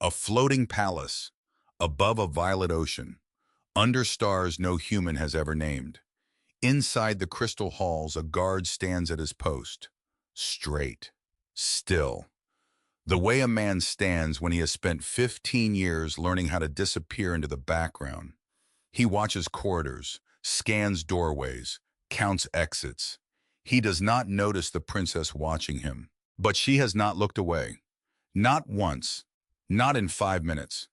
A floating palace, above a violet ocean, under stars no human has ever named. Inside the crystal halls, a guard stands at his post, straight, still. The way a man stands when he has spent 15 years learning how to disappear into the background. He watches corridors, scans doorways, counts exits. He does not notice the princess watching him. But she has not looked away. Not once. Not in 5 minutes.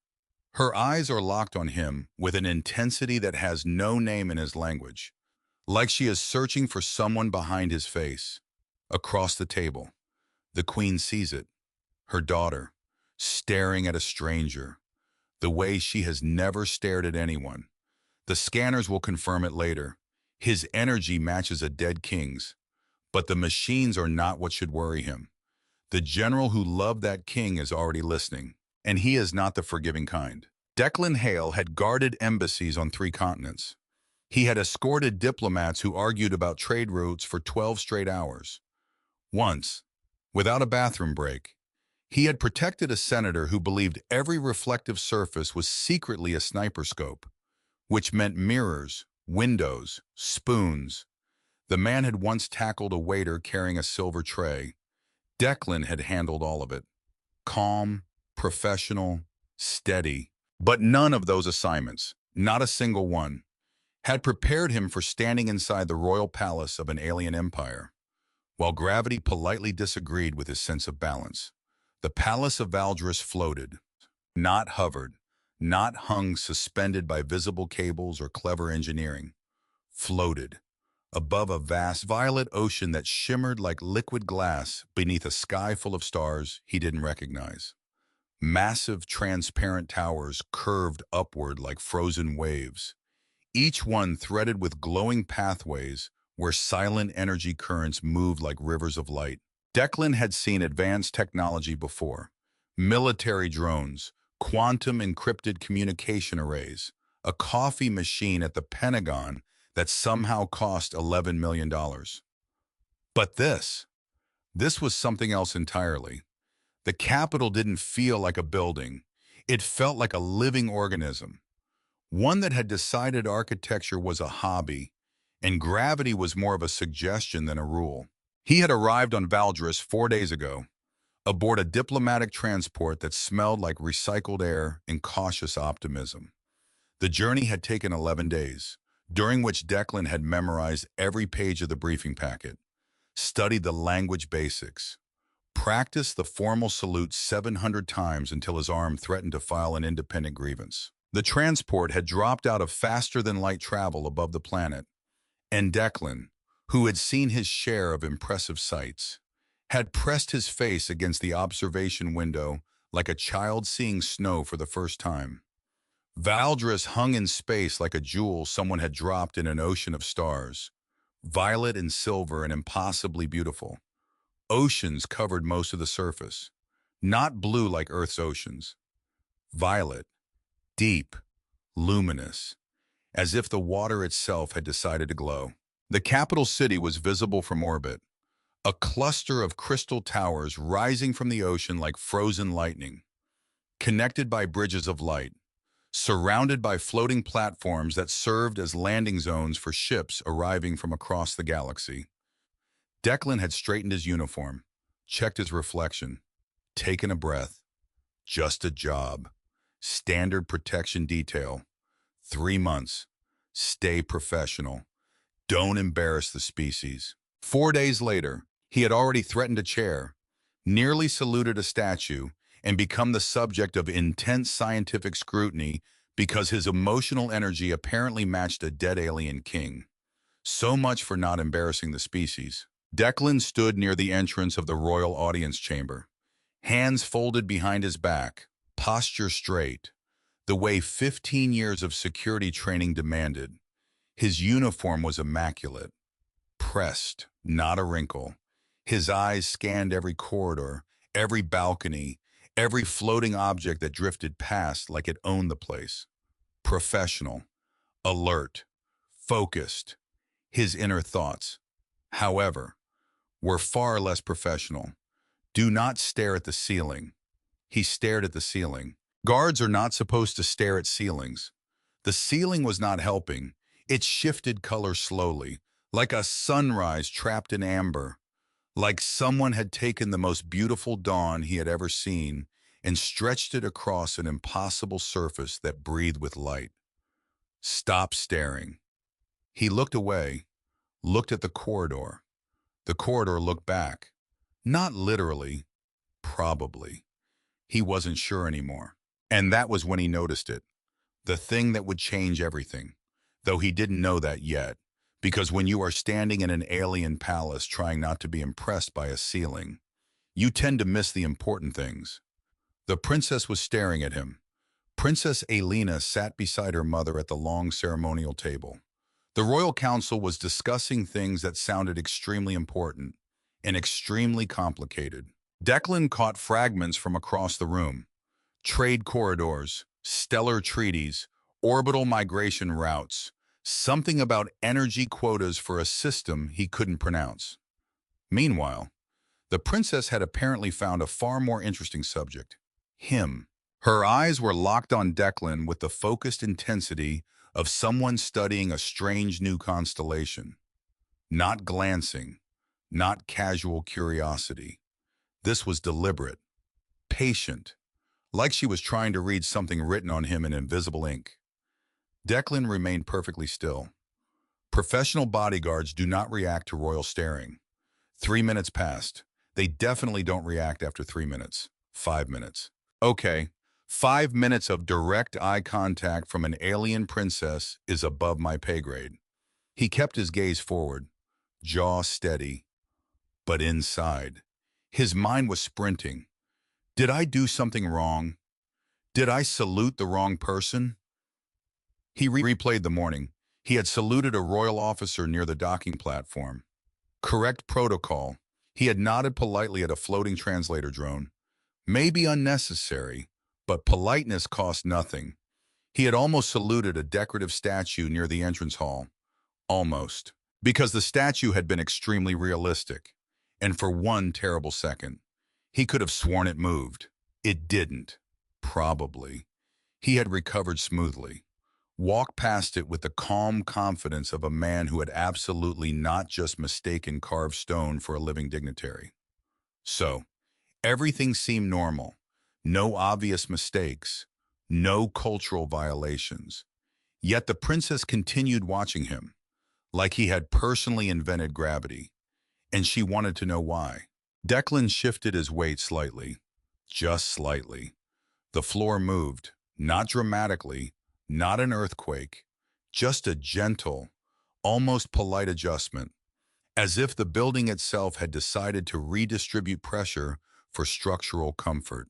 Her eyes are locked on him with an intensity that has no name in his language. Like she is searching for someone behind his face. Across the table, the queen sees it. Her daughter, staring at a stranger, the way she has never stared at anyone. The scanners will confirm it later. His energy matches a dead king's, but the machines are not what should worry him. The general who loved that king is already listening, and he is not the forgiving kind. Declan Hale had guarded embassies on 3 continents. He had escorted diplomats who argued about trade routes for 12 straight hours. Once, without a bathroom break, he had protected a senator who believed every reflective surface was secretly a sniper scope, which meant mirrors, windows, spoons. The man had once tackled a waiter carrying a silver tray. Declan had handled all of it. Calm, professional, steady. But none of those assignments, not a single one, had prepared him for standing inside the royal palace of an alien empire. While gravity politely disagreed with his sense of balance, the palace of Valdris floated, not hovered, not hung suspended by visible cables or clever engineering. Floated, above a vast violet ocean that shimmered like liquid glass beneath a sky full of stars he didn't recognize. Massive, transparent towers curved upward like frozen waves, each one threaded with glowing pathways where silent energy currents moved like rivers of light. Declan had seen advanced technology before: military drones, quantum encrypted communication arrays, a coffee machine at the Pentagon that somehow cost $11 million. But this was something else entirely. The Capitol didn't feel like a building. It felt like a living organism, one that had decided architecture was a hobby, and gravity was more of a suggestion than a rule. He had arrived on Valdris 4 days ago, aboard a diplomatic transport that smelled like recycled air and cautious optimism. The journey had taken 11 days, during which Declan had memorized every page of the briefing packet, studied the language basics, practiced the formal salute 700 times until his arm threatened to file an independent grievance. The transport had dropped out of faster-than-light travel above the planet, and Declan, who had seen his share of impressive sights, had pressed his face against the observation window like a child seeing snow for the first time. Valdris hung in space like a jewel someone had dropped in an ocean of stars, violet and silver and impossibly beautiful. Oceans covered most of the surface, not blue like Earth's oceans. Violet, deep, luminous, as if the water itself had decided to glow. The capital city was visible from orbit, a cluster of crystal towers rising from the ocean like frozen lightning, connected by bridges of light, surrounded by floating platforms that served as landing zones for ships arriving from across the galaxy. Declan had straightened his uniform, checked his reflection, taken a breath. Just a job. Standard protection detail. 3 months. Stay professional. Don't embarrass the species. 4 days later, he had already threatened a chair, nearly saluted a statue, and become the subject of intense scientific scrutiny because his emotional energy apparently matched a dead alien king. So much for not embarrassing the species. Declan stood near the entrance of the royal audience chamber, hands folded behind his back, posture straight, the way 15 years of security training demanded. His uniform was immaculate, pressed, not a wrinkle. His eyes scanned every corridor, every balcony, every floating object that drifted past like it owned the place. Professional, alert, focused. His inner thoughts, however, were far less professional. Do not stare at the ceiling. He stared at the ceiling. Guards are not supposed to stare at ceilings. The ceiling was not helping. It shifted color slowly, like a sunrise trapped in amber, like someone had taken the most beautiful dawn he had ever seen and stretched it across an impossible surface that breathed with light. Stop staring. He looked away, looked at the corridor. The corridor looked back. Not literally, probably. He wasn't sure anymore. And that was when he noticed it. The thing that would change everything. Though he didn't know that yet. Because when you are standing in an alien palace trying not to be impressed by a ceiling, you tend to miss the important things. The princess was staring at him. Princess Alina sat beside her mother at the long ceremonial table. The royal council was discussing things that sounded extremely important and extremely complicated. Declan caught fragments from across the room. Trade corridors, stellar treaties, orbital migration routes, something about energy quotas for a system he couldn't pronounce. Meanwhile, the princess had apparently found a far more interesting subject: him. Her eyes were locked on Declan with the focused intensity of someone studying a strange new constellation. Not glancing, not casual curiosity. This was deliberate, patient, like she was trying to read something written on him in invisible ink. Declan remained perfectly still. Professional bodyguards do not react to royal staring. 3 minutes passed. They definitely don't react after 3 minutes. 5 minutes. Okay, 5 minutes of direct eye contact from an alien princess is above my pay grade. He kept his gaze forward, jaw steady, but inside. His mind was sprinting. Did I do something wrong? Did I salute the wrong person? He replayed the morning. He had saluted a royal officer near the docking platform. Correct protocol. He had nodded politely at a floating translator drone. Maybe unnecessary, but politeness cost nothing. He had almost saluted a decorative statue near the entrance hall. Almost. Because the statue had been extremely realistic. And for one terrible second, he could have sworn it moved. It didn't. Probably. He had recovered smoothly. Walked past it with the calm confidence of a man who had absolutely not just mistaken carved stone for a living dignitary. So, everything seemed normal. No obvious mistakes. No cultural violations. Yet the princess continued watching him, like he had personally invented gravity, and she wanted to know why. Declan shifted his weight slightly, just slightly. The floor moved, not dramatically, not an earthquake, just a gentle, almost polite adjustment, as if the building itself had decided to redistribute pressure for structural comfort.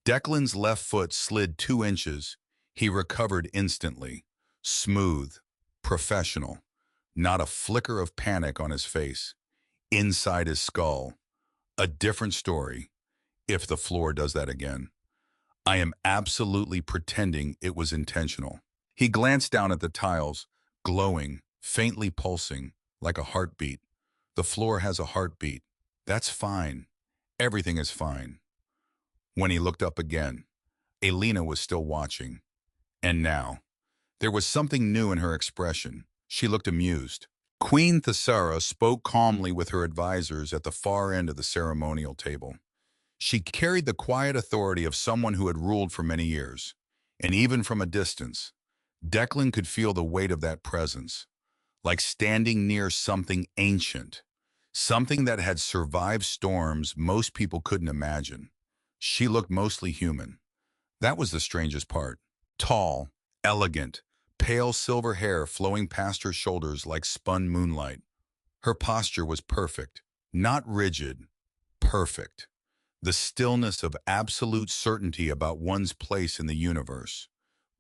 Declan's left foot slid 2 inches. He recovered instantly, smooth, professional, not a flicker of panic on his face. Inside his skull, a different story. If the floor does that again, I am absolutely pretending it was intentional. He glanced down at the tiles, glowing, faintly pulsing, like a heartbeat. The floor has a heartbeat. That's fine. Everything is fine. When he looked up again, Alina was still watching. And now, there was something new in her expression. She looked amused. Queen Thesara spoke calmly with her advisors at the far end of the ceremonial table. She carried the quiet authority of someone who had ruled for many years. And even from a distance, Declan could feel the weight of that presence, like standing near something ancient, something that had survived storms most people couldn't imagine. She looked mostly human. That was the strangest part. Tall, elegant, pale silver hair flowing past her shoulders like spun moonlight. Her posture was perfect, not rigid, perfect. The stillness of absolute certainty about one's place in the universe.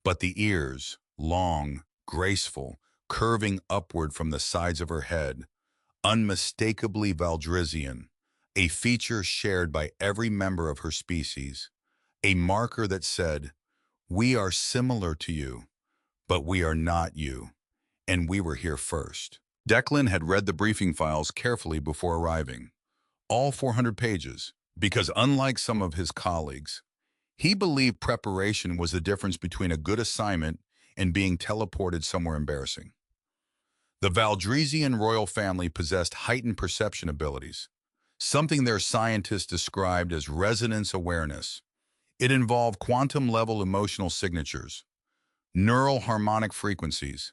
But the ears, long, graceful, curving upward from the sides of her head, unmistakably Valdrisian, a feature shared by every member of her species, a marker that said, "We are similar to you, but we are not you, and we were here first." Declan had read the briefing files carefully before arriving, all 400 pages, because unlike some of his colleagues, He believed preparation was the difference between a good assignment and being teleported somewhere embarrassing. The Valdresian royal family possessed heightened perception abilities, something their scientists described as resonance awareness. It involved quantum-level emotional signatures, neural harmonic frequencies,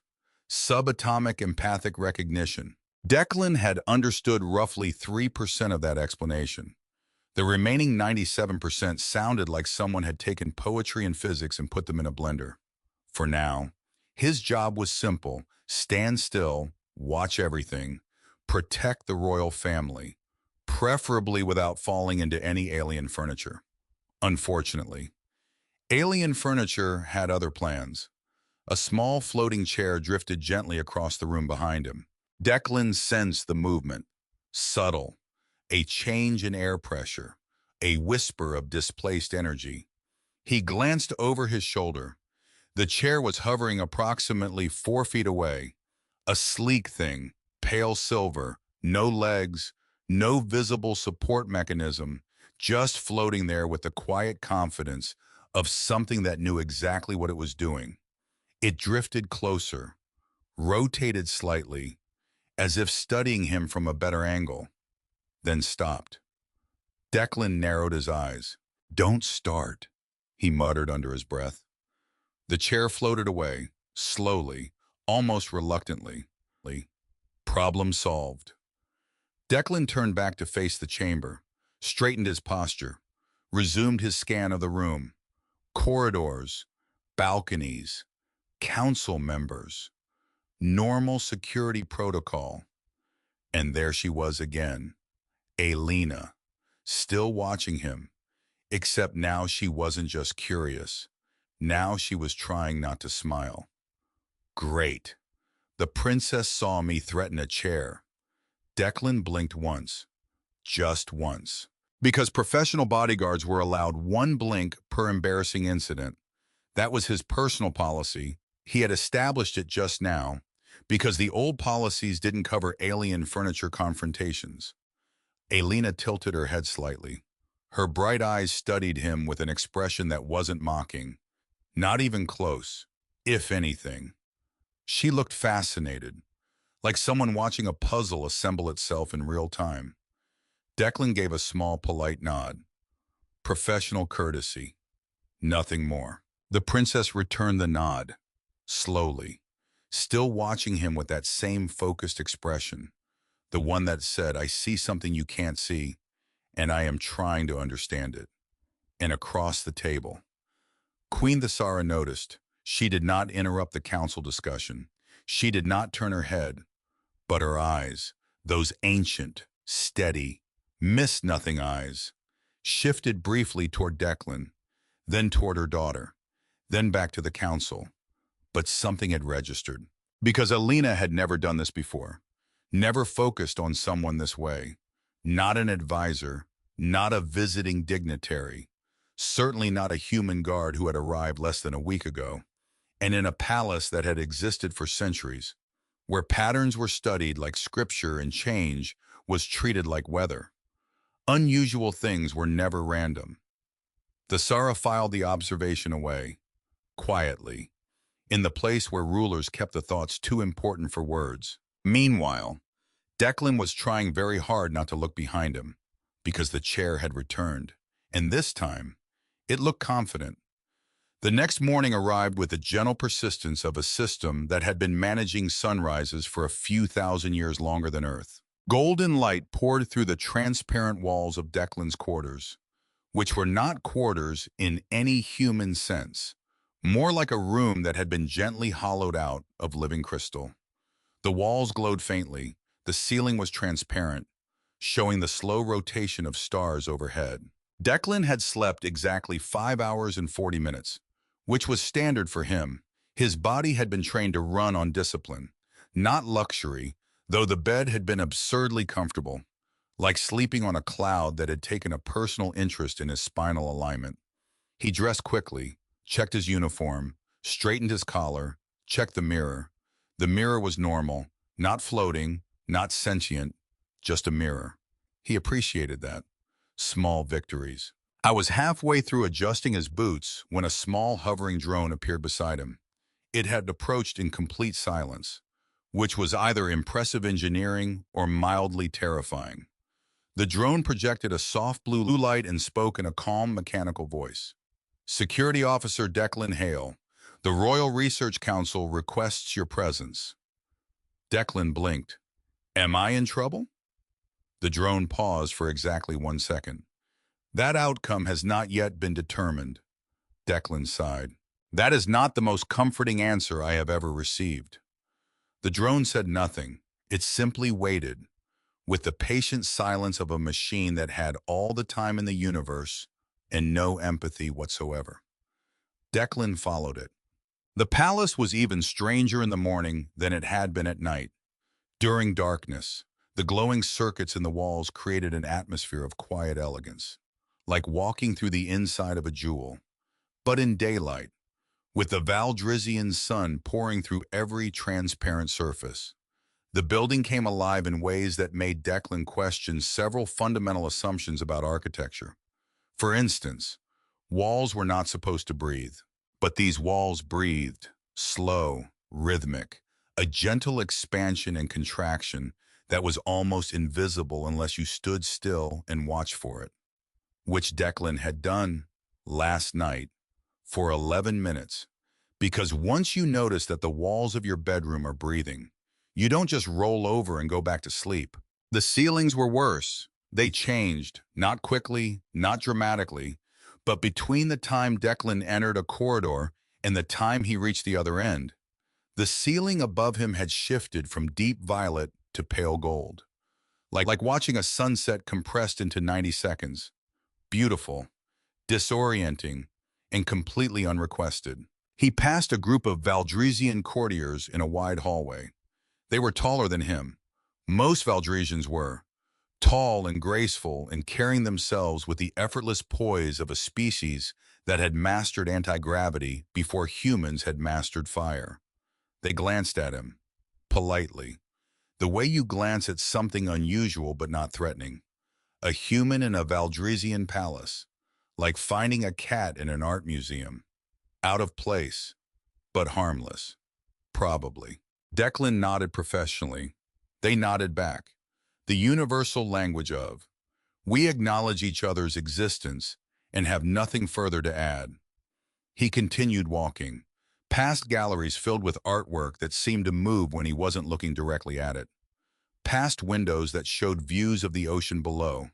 subatomic empathic recognition. Declan had understood roughly 3% of that explanation. The remaining 97% sounded like someone had taken poetry and physics and put them in a blender. For now, his job was simple: stand still, watch everything, protect the royal family, preferably without falling into any alien furniture. Unfortunately, alien furniture had other plans. A small floating chair drifted gently across the room behind him. Declan sensed the movement, subtle, a change in air pressure, a whisper of displaced energy. He glanced over his shoulder. The chair was hovering approximately 4 feet away, a sleek thing, pale silver, no legs, no visible support mechanism, just floating there with the quiet confidence of something that knew exactly what it was doing. It drifted closer, rotated slightly, as if studying him from a better angle, then stopped. Declan narrowed his eyes. "Don't start," he muttered under his breath. The chair floated away, slowly, almost reluctantly. Problem solved. Declan turned back to face the chamber, straightened his posture, resumed his scan of the room. Corridors, balconies, council members, normal security protocol. And there she was again, Alina, still watching him, except now she wasn't just curious. Now she was trying not to smile. Great. The princess saw me threaten a chair. Declan blinked once, just once. Because professional bodyguards were allowed one blink per embarrassing incident. That was his personal policy. He had established it just now, because the old policies didn't cover alien furniture confrontations. Alina tilted her head slightly. Her bright eyes studied him with an expression that wasn't mocking. Not even close, if anything. She looked fascinated, like someone watching a puzzle assemble itself in real time. Declan gave a small, polite nod. Professional courtesy. Nothing more. The princess returned the nod, slowly, still watching him with that same focused expression, the one that said, "I see something you can't see, and I am trying to understand it." And across the table, Queen Thesara noticed. She did not interrupt the council discussion. She did not turn her head, but her eyes, those ancient, steady, miss-nothing eyes, shifted briefly toward Declan, then toward her daughter, then back to the council. But something had registered. Because Alina had never done this before, never focused on someone this way. Not an advisor, not a visiting dignitary, certainly not a human guard who had arrived less than a week ago, and in a palace that had existed for centuries, where patterns were studied like scripture and change was treated like weather. Unusual things were never random. Thesara filed the observation away, quietly, in the place where rulers kept the thoughts too important for words. Meanwhile, Declan was trying very hard not to look behind him, because the chair had returned, and this time, it looked confident. The next morning arrived with the gentle persistence of a system that had been managing sunrises for a few thousand years longer than Earth. Golden light poured through the transparent walls of Declan's quarters, which were not quarters in any human sense, more like a room that had been gently hollowed out of living crystal. The walls glowed faintly, the ceiling was transparent, showing the slow rotation of stars overhead. Declan had slept exactly 5 hours and 40 minutes, which was standard for him. His body had been trained to run on discipline, not luxury, though the bed had been absurdly comfortable, like sleeping on a cloud that had taken a personal interest in his spinal alignment. He dressed quickly, checked his uniform, straightened his collar, checked the mirror. The mirror was normal, not floating, not sentient, just a mirror. He appreciated that. Small victories. I was halfway through adjusting his boots when a small hovering drone appeared beside him. It had approached in complete silence, which was either impressive engineering or mildly terrifying. The drone projected a soft blue light and spoke in a calm mechanical voice. Security Officer Declan Hale, the Royal Research Council requests your presence. Declan blinked. Am I in trouble? The drone paused for exactly 1 second. That outcome has not yet been determined. Declan sighed. That is not the most comforting answer I have ever received. The drone said nothing. It simply waited, with the patient silence of a machine that had all the time in the universe and no empathy whatsoever. Declan followed it. The palace was even stranger in the morning than it had been at night. During darkness, the glowing circuits in the walls created an atmosphere of quiet elegance, like walking through the inside of a jewel. But in daylight, with the Valdrisian sun pouring through every transparent surface, the building came alive in ways that made Declan question several fundamental assumptions about architecture. For instance, walls were not supposed to breathe, but these walls breathed, slow, rhythmic, a gentle expansion and contraction that was almost invisible unless you stood still and watched for it, which Declan had done last night for 11 minutes. Because once you notice that the walls of your bedroom are breathing, you don't just roll over and go back to sleep. The ceilings were worse. They changed, not quickly, not dramatically, but between the time Declan entered a corridor and the time he reached the other end, the ceiling above him had shifted from deep violet to pale gold, like watching a sunset compressed into 90 seconds. Beautiful, disorienting, and completely unrequested. He passed a group of Valdrisian courtiers in a wide hallway. They were taller than him. Most Valdrisians were, tall and graceful and carrying themselves with the effortless poise of a species that had mastered anti-gravity before humans had mastered fire. They glanced at him, politely, the way you glance at something unusual but not threatening. A human in a Valdrisian palace, like finding a cat in an art museum. Out of place, but harmless. Probably. Declan nodded professionally. They nodded back. The universal language of, we acknowledge each other's existence and have nothing further to add. He continued walking, past galleries filled with artwork that seemed to move when he wasn't looking directly at it, past windows that showed views of the ocean below,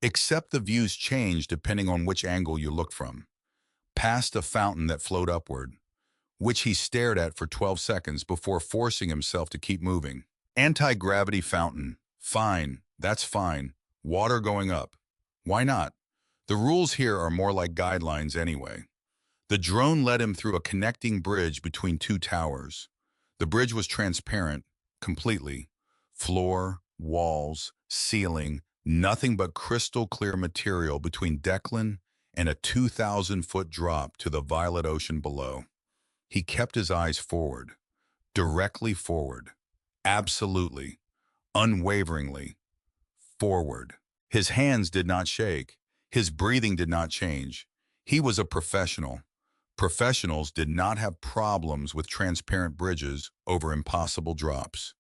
except the views changed depending on which angle you looked from, past a fountain that flowed upward, which he stared at for 12 seconds before forcing himself to keep moving. Anti-gravity fountain. Fine, that's fine. Water going up. Why not? The rules here are more like guidelines anyway. The drone led him through a connecting bridge between two towers. The bridge was transparent, completely. Floor, walls, ceiling, nothing but crystal clear material between Declan and a 2,000-foot drop to the violet ocean below. He kept his eyes forward, directly forward, absolutely, unwaveringly, forward. His hands did not shake. His breathing did not change. He was a professional. Professionals did not have problems with transparent bridges over impossible drops.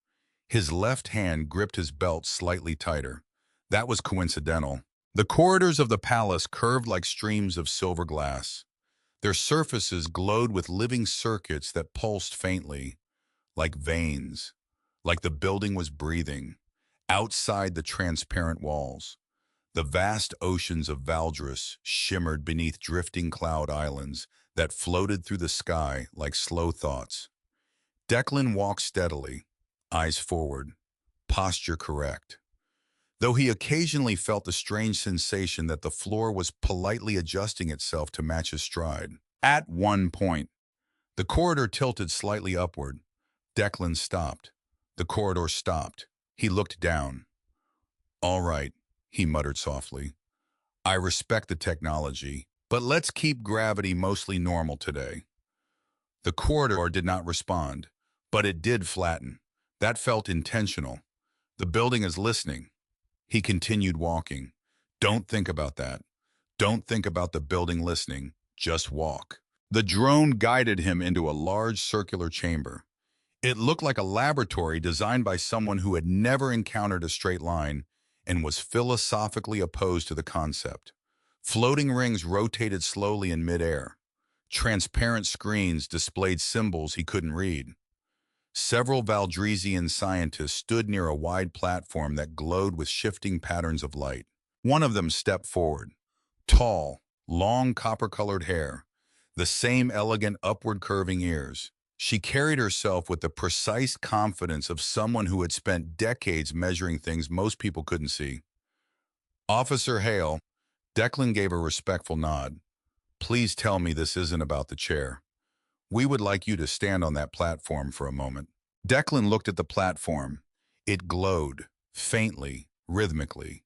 His left hand gripped his belt slightly tighter. That was coincidental. The corridors of the palace curved like streams of silver glass. Their surfaces glowed with living circuits that pulsed faintly, like veins, like the building was breathing. Outside the transparent walls, the vast oceans of Valdris shimmered beneath drifting cloud islands that floated through the sky like slow thoughts. Declan walked steadily, eyes forward, posture correct. Though he occasionally felt the strange sensation that the floor was politely adjusting itself to match his stride. At one point, the corridor tilted slightly upward. Declan stopped. The corridor stopped. He looked down. All right, he muttered softly. I respect the technology, but let's keep gravity mostly normal today. The corridor did not respond, but it did flatten. That felt intentional. The building is listening. He continued walking. Don't think about that. Don't think about the building listening, just walk. The drone guided him into a large circular chamber. It looked like a laboratory designed by someone who had never encountered a straight line and was philosophically opposed to the concept. Floating rings rotated slowly in midair. Transparent screens displayed symbols he couldn't read. Several Valdresian scientists stood near a wide platform that glowed with shifting patterns of light. One of them stepped forward. Tall, long copper-colored hair, the same elegant upward curving ears. She carried herself with the precise confidence of someone who had spent decades measuring things most people couldn't see. Officer Hale, Declan gave a respectful nod. Please tell me this isn't about the chair. We would like you to stand on that platform for a moment. Declan looked at the platform. It glowed, faintly, rhythmically.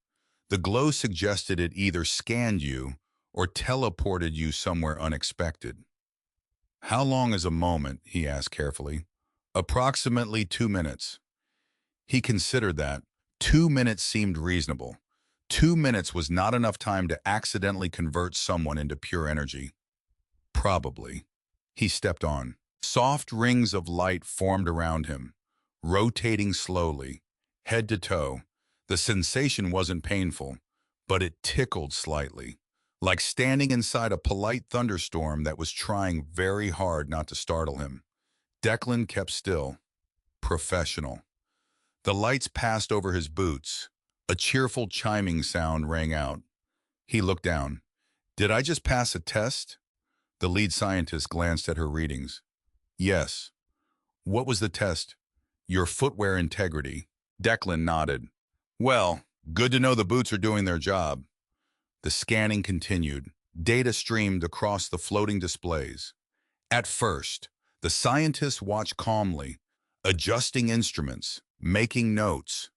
The glow suggested it either scanned you or teleported you somewhere unexpected. How long is a moment? He asked carefully. Approximately 2 minutes. He considered that. 2 minutes seemed reasonable. 2 minutes was not enough time to accidentally convert someone into pure energy. Probably. He stepped on. Soft rings of light formed around him, rotating slowly, head to toe. The sensation wasn't painful, but it tickled slightly, like standing inside a polite thunderstorm that was trying very hard not to startle him. Declan kept still. Professional. The lights passed over his boots. A cheerful chiming sound rang out. He looked down. Did I just pass a test? The lead scientist glanced at her readings. Yes. What was the test? Your footwear integrity. Declan nodded. Well, good to know the boots are doing their job. The scanning continued. Data streamed across the floating displays. At first, the scientists watched calmly, adjusting instruments, making notes.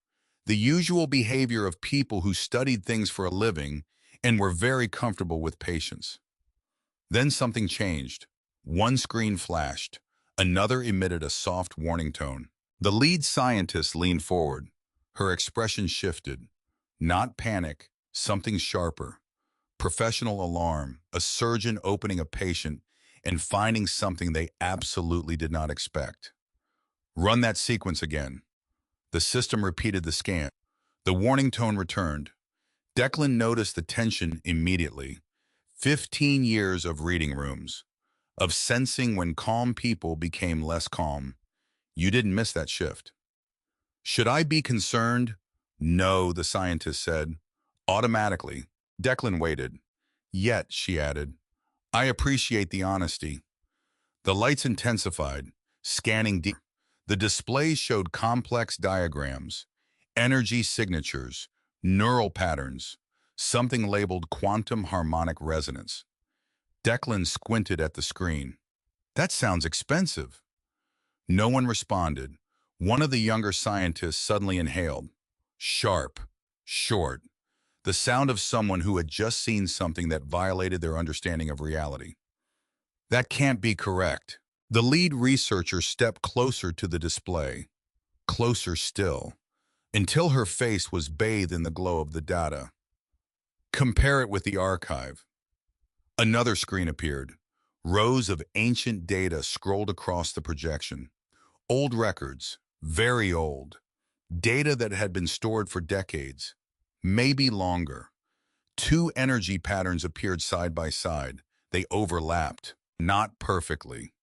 The usual behavior of people who studied things for a living and were very comfortable with patience. Then something changed. One screen flashed. Another emitted a soft warning tone. The lead scientist leaned forward. Her expression shifted. Not panic, something sharper. Professional alarm, a surgeon opening a patient and finding something they absolutely did not expect. Run that sequence again. The system repeated the scan. The warning tone returned. Declan noticed the tension immediately. 15 years of reading rooms, of sensing when calm people became less calm. You didn't miss that shift. Should I be concerned? No, the scientist said. Automatically. Declan waited. Yet, she added, I appreciate the honesty. The lights intensified, scanning deep. The displays showed complex diagrams, energy signatures, neural patterns, something labeled quantum harmonic resonance. Declan squinted at the screen. That sounds expensive. No one responded. One of the younger scientists suddenly inhaled. Sharp, short, the sound of someone who had just seen something that violated their understanding of reality. That can't be correct. The lead researcher stepped closer to the display, closer still, until her face was bathed in the glow of the data. Compare it with the archive. Another screen appeared. Rows of ancient data scrolled across the projection. Old records, very old. Data that had been stored for decades, maybe longer. Two energy patterns appeared side by side. They overlapped, not perfectly,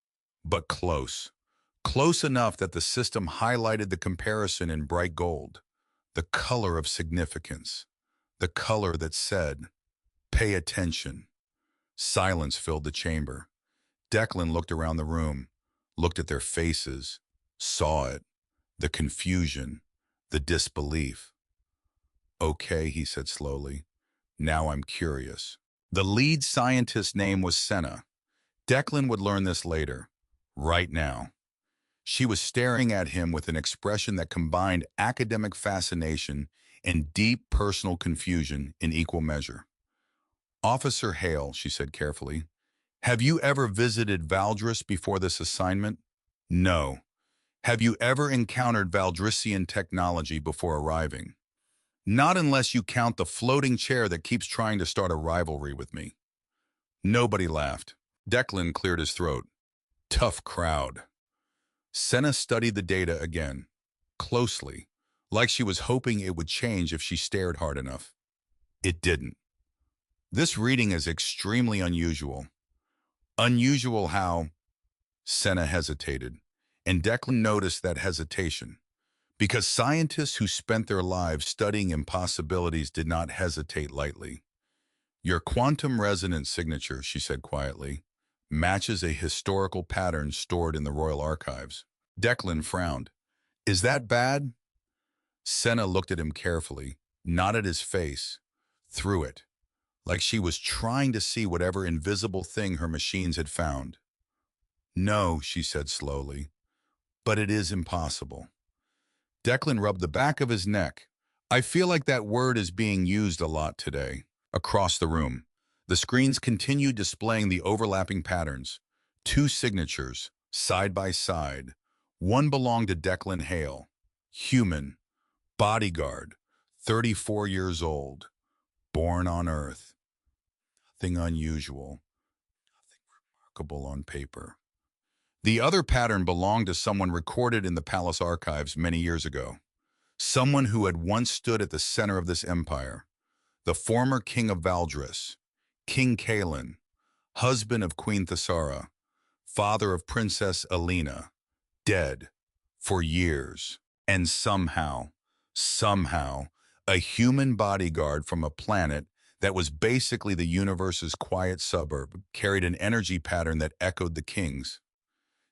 but close. Close enough that the system highlighted the comparison in bright gold. The color of significance. The color that said, pay attention. Silence filled the chamber. Declan looked around the room, looked at their faces, saw it, the confusion, the disbelief. Okay, he said slowly. Now I'm curious. The lead scientist's name was Senna. Declan would learn this later, right now. She was staring at him with an expression that combined academic fascination and deep personal confusion in equal measure. Officer Hale, she said carefully, have you ever visited Valdres before this assignment? No. Have you ever encountered Valdresian technology before arriving? Not unless you count the floating chair that keeps trying to start a rivalry with me. Nobody laughed. Declan cleared his throat. Tough crowd. Senna studied the data again, closely, like she was hoping it would change if she stared hard enough. It didn't. This reading is extremely unusual. Unusual how? Senna hesitated, and Declan noticed that hesitation. Because scientists who spent their lives studying impossibilities did not hesitate lightly. Your quantum resonance signature, she said quietly, matches a historical pattern stored in the Royal Archives. Declan frowned. Is that bad? Senna looked at him carefully, not at his face, through it, like she was trying to see whatever invisible thing her machines had found. No, she said slowly, but it is impossible. Declan rubbed the back of his neck. I feel like that word is being used a lot today. Across the room, the screens continued displaying the overlapping patterns. Two signatures, side by side. One belonged to Declan Hale, human, bodyguard, 34 years old, born on Earth. Nothing unusual, nothing remarkable on paper. The other pattern belonged to someone recorded in the palace archives many years ago. Someone who had once stood at the center of this empire. The former king of Valdris, King Caelan, husband of Queen Thessara, father of Princess Elena, dead for years. And somehow, a human bodyguard from a planet that was basically the universe's quiet suburb carried an energy pattern that echoed the king's.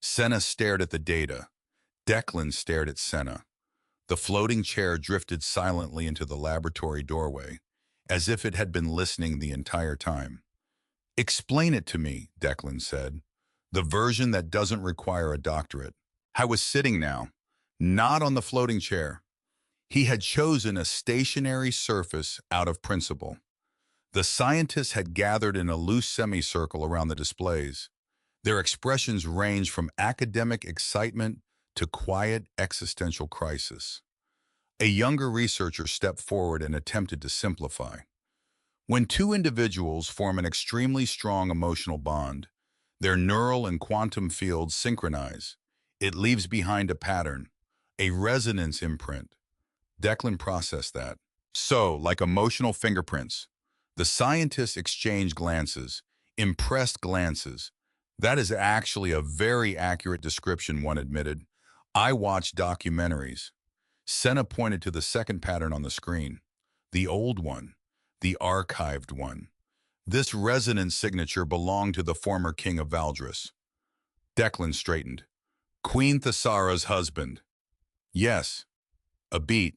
Senna stared at the data. Declan stared at Senna. The floating chair drifted silently into the laboratory doorway, as if it had been listening the entire time. Explain it to me, Declan said. The version that doesn't require a doctorate. I was sitting now, not on the floating chair. He had chosen a stationary surface out of principle. The scientists had gathered in a loose semicircle around the displays. Their expressions ranged from academic excitement to quiet existential crisis. A younger researcher stepped forward and attempted to simplify. When two individuals form an extremely strong emotional bond, their neural and quantum fields synchronize. It leaves behind a pattern, a resonance imprint. Declan processed that. So, like emotional fingerprints, the scientists exchanged glances, impressed glances. That is actually a very accurate description, one admitted. I watched documentaries. Senna pointed to the second pattern on the screen. The old one, the archived one. This resonance signature belonged to the former king of Valdris. Declan straightened. Queen Thessara's husband. Yes, a beat.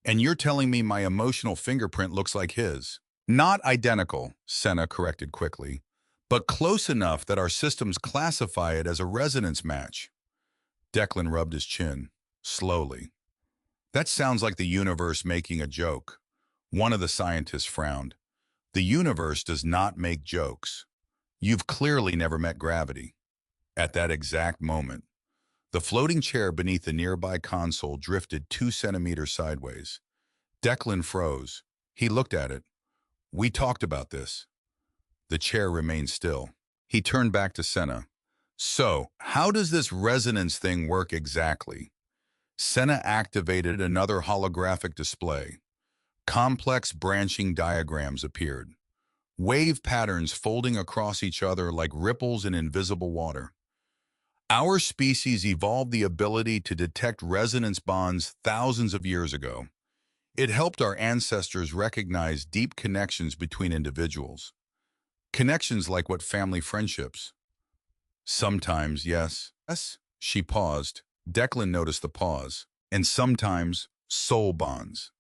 And you're telling me my emotional fingerprint looks like his? Not identical, Senna corrected quickly, but close enough that our systems classify it as a resonance match. Declan rubbed his chin, slowly. That sounds like the universe making a joke. One of the scientists frowned. The universe does not make jokes. You've clearly never met gravity. At that exact moment, the floating chair beneath the nearby console drifted 2 centimeters sideways. Declan froze. He looked at it. We talked about this. The chair remained still. He turned back to Senna. So, how does this resonance thing work exactly? Senna activated another holographic display. Complex branching diagrams appeared. Wave patterns folding across each other like ripples in invisible water. Our species evolved the ability to detect resonance bonds thousands of years ago. It helped our ancestors recognize deep connections between individuals. Connections like what family friendships? Sometimes, yes. Yes, she paused. Declan noticed the pause. And sometimes, soul bonds.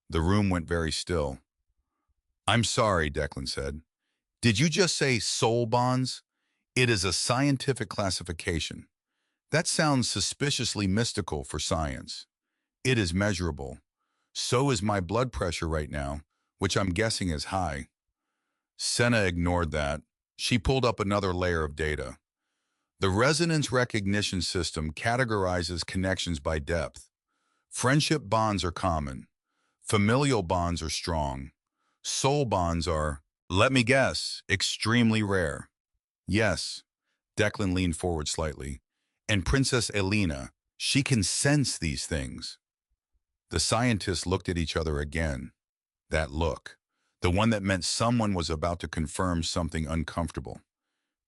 The room went very still. I'm sorry, Declan said. Did you just say soul bonds? It is a scientific classification. That sounds suspiciously mystical for science. It is measurable. So is my blood pressure right now, which I'm guessing is high. Senna ignored that. She pulled up another layer of data. The resonance recognition system categorizes connections by depth. Friendship bonds are common. Familial bonds are strong. Soul bonds are, let me guess, extremely rare. Yes, Declan leaned forward slightly. And Princess Elena, she can sense these things. The scientists looked at each other again. That look, the one that meant someone was about to confirm something uncomfortable.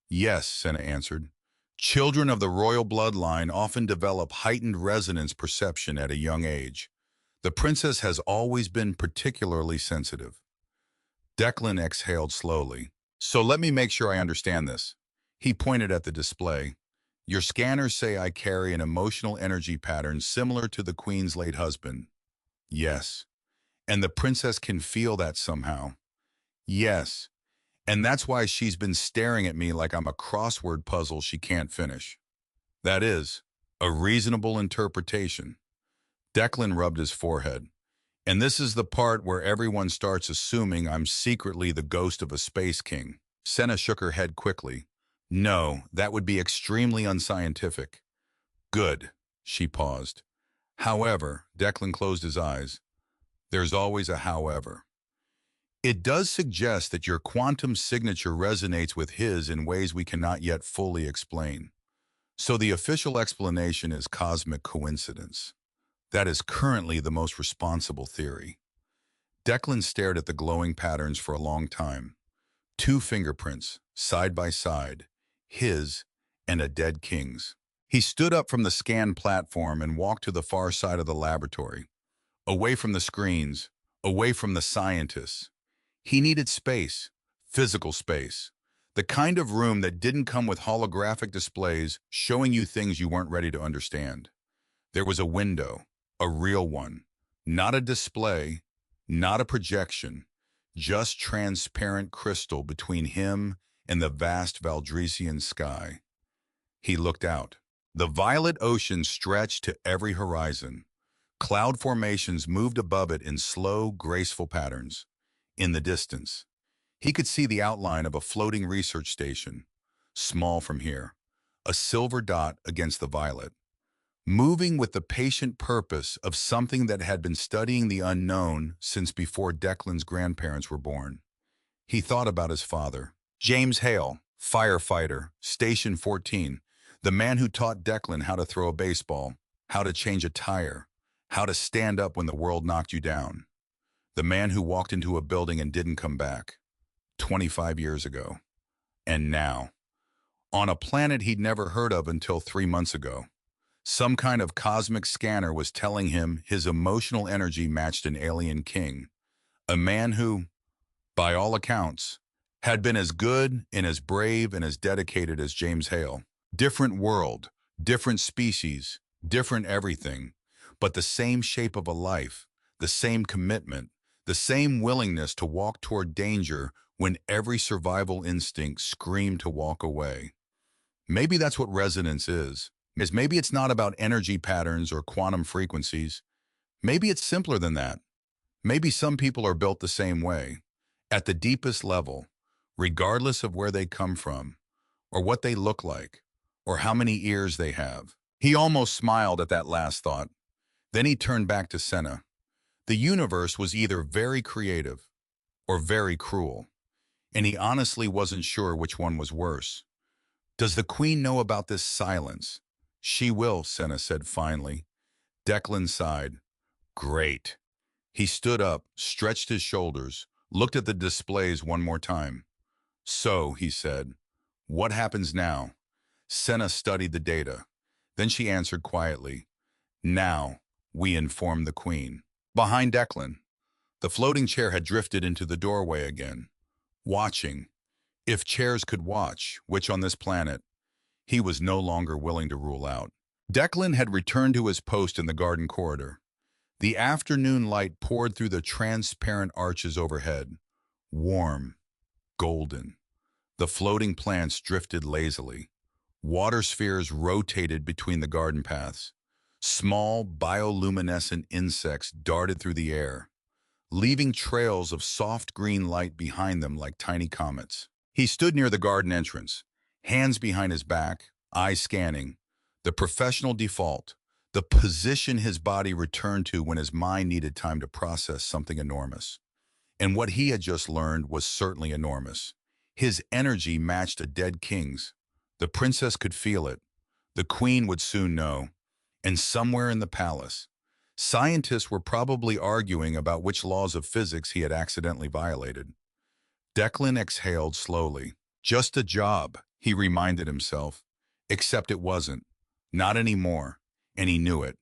Yes, Senna answered. Children of the royal bloodline often develop heightened resonance perception at a young age. The princess has always been particularly sensitive. Declan exhaled slowly. So let me make sure I understand this. He pointed at the display. Your scanners say I carry an emotional energy pattern similar to the Queen's late husband. Yes. And the princess can feel that somehow. Yes. And that's why she's been staring at me like I'm a crossword puzzle she can't finish. That is a reasonable interpretation. Declan rubbed his forehead. And this is the part where everyone starts assuming I'm secretly the ghost of a space king. Senna shook her head quickly. No, that would be extremely unscientific. Good. She paused. However, Declan closed his eyes. There's always a however. It does suggest that your quantum signature resonates with his in ways we cannot yet fully explain. So the official explanation is cosmic coincidence. That is currently the most responsible theory. Declan stared at the glowing patterns for a long time. 2 fingerprints, side by side, his and a dead king's. He stood up from the scan platform and walked to the far side of the laboratory, away from the screens, away from the scientists. He needed space, physical space, the kind of room that didn't come with holographic displays showing you things you weren't ready to understand. There was a window, a real one, not a display, not a projection, just transparent crystal between him and the vast Valdresian sky. He looked out. The violet ocean stretched to every horizon. Cloud formations moved above it in slow, graceful patterns. In the distance, he could see the outline of a floating research station, small from here, a silver dot against the violet, moving with the patient purpose of something that had been studying the unknown since before Declan's grandparents were born. He thought about his father, James Hale, firefighter, Station 14, the man who taught Declan how to throw a baseball, how to change a tire, how to stand up when the world knocked you down. The man who walked into a building and didn't come back, 25 years ago. And now, on a planet he'd never heard of until 3 months ago, some kind of cosmic scanner was telling him his emotional energy matched an alien king, a man who, by all accounts, had been as good and as brave and as dedicated as James Hale. Different world, different species, different everything, but the same shape of a life, the same commitment, the same willingness to walk toward danger when every survival instinct screamed to walk away. Maybe that's what resonance is maybe it's not about energy patterns or quantum frequencies. Maybe it's simpler than that. Maybe some people are built the same way, at the deepest level, regardless of where they come from, or what they look like, or how many ears they have. He almost smiled at that last thought. Then he turned back to Senna. The universe was either very creative or very cruel, and he honestly wasn't sure which one was worse. Does the Queen know about this silence? She will, Senna said finally. Declan sighed. Great. He stood up, stretched his shoulders, looked at the displays one more time. So, he said, what happens now? Senna studied the data. Then she answered quietly. Now, we inform the Queen. Behind Declan, the floating chair had drifted into the doorway again, watching. If chairs could watch, which on this planet, he was no longer willing to rule out. Declan had returned to his post in the garden corridor. The afternoon light poured through the transparent arches overhead, warm, golden. The floating plants drifted lazily. Water spheres rotated between the garden paths. Small, bioluminescent insects darted through the air, leaving trails of soft green light behind them like tiny comets. He stood near the garden entrance, hands behind his back, eyes scanning. The professional default, the position his body returned to when his mind needed time to process something enormous. And what he had just learned was certainly enormous. His energy matched a dead king's. The princess could feel it. The queen would soon know. And somewhere in the palace, scientists were probably arguing about which laws of physics he had accidentally violated. Declan exhaled slowly. Just a job, he reminded himself. Except it wasn't. Not anymore. And he knew it,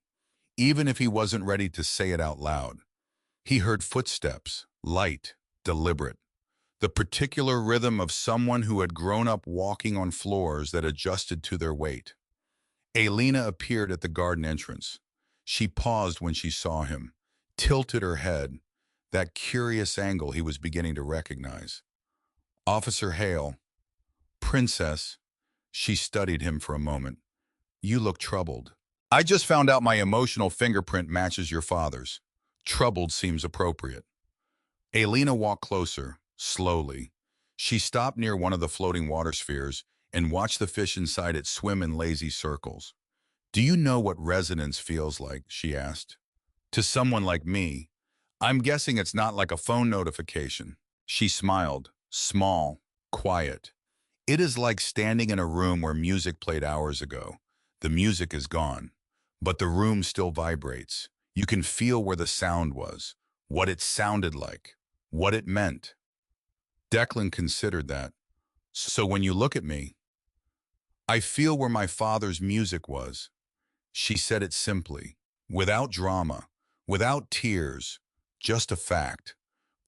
even if he wasn't ready to say it out loud. He heard footsteps, light, deliberate, the particular rhythm of someone who had grown up walking on floors that adjusted to their weight. Alina appeared at the garden entrance. She paused when she saw him, tilted her head, that curious angle he was beginning to recognize. Officer Hale, Princess, she studied him for a moment. You look troubled. I just found out my emotional fingerprint matches your father's. Troubled seems appropriate. Alina walked closer, slowly. She stopped near one of the floating water spheres and watched the fish inside it swim in lazy circles. Do you know what resonance feels like? She asked. To someone like me, I'm guessing it's not like a phone notification. She smiled, small, quiet. It is like standing in a room where music played hours ago. The music is gone, but the room still vibrates. You can feel where the sound was, what it sounded like, what it meant. Declan considered that. So when you look at me, I feel where my father's music was. She said it simply, without drama, without tears, just a fact,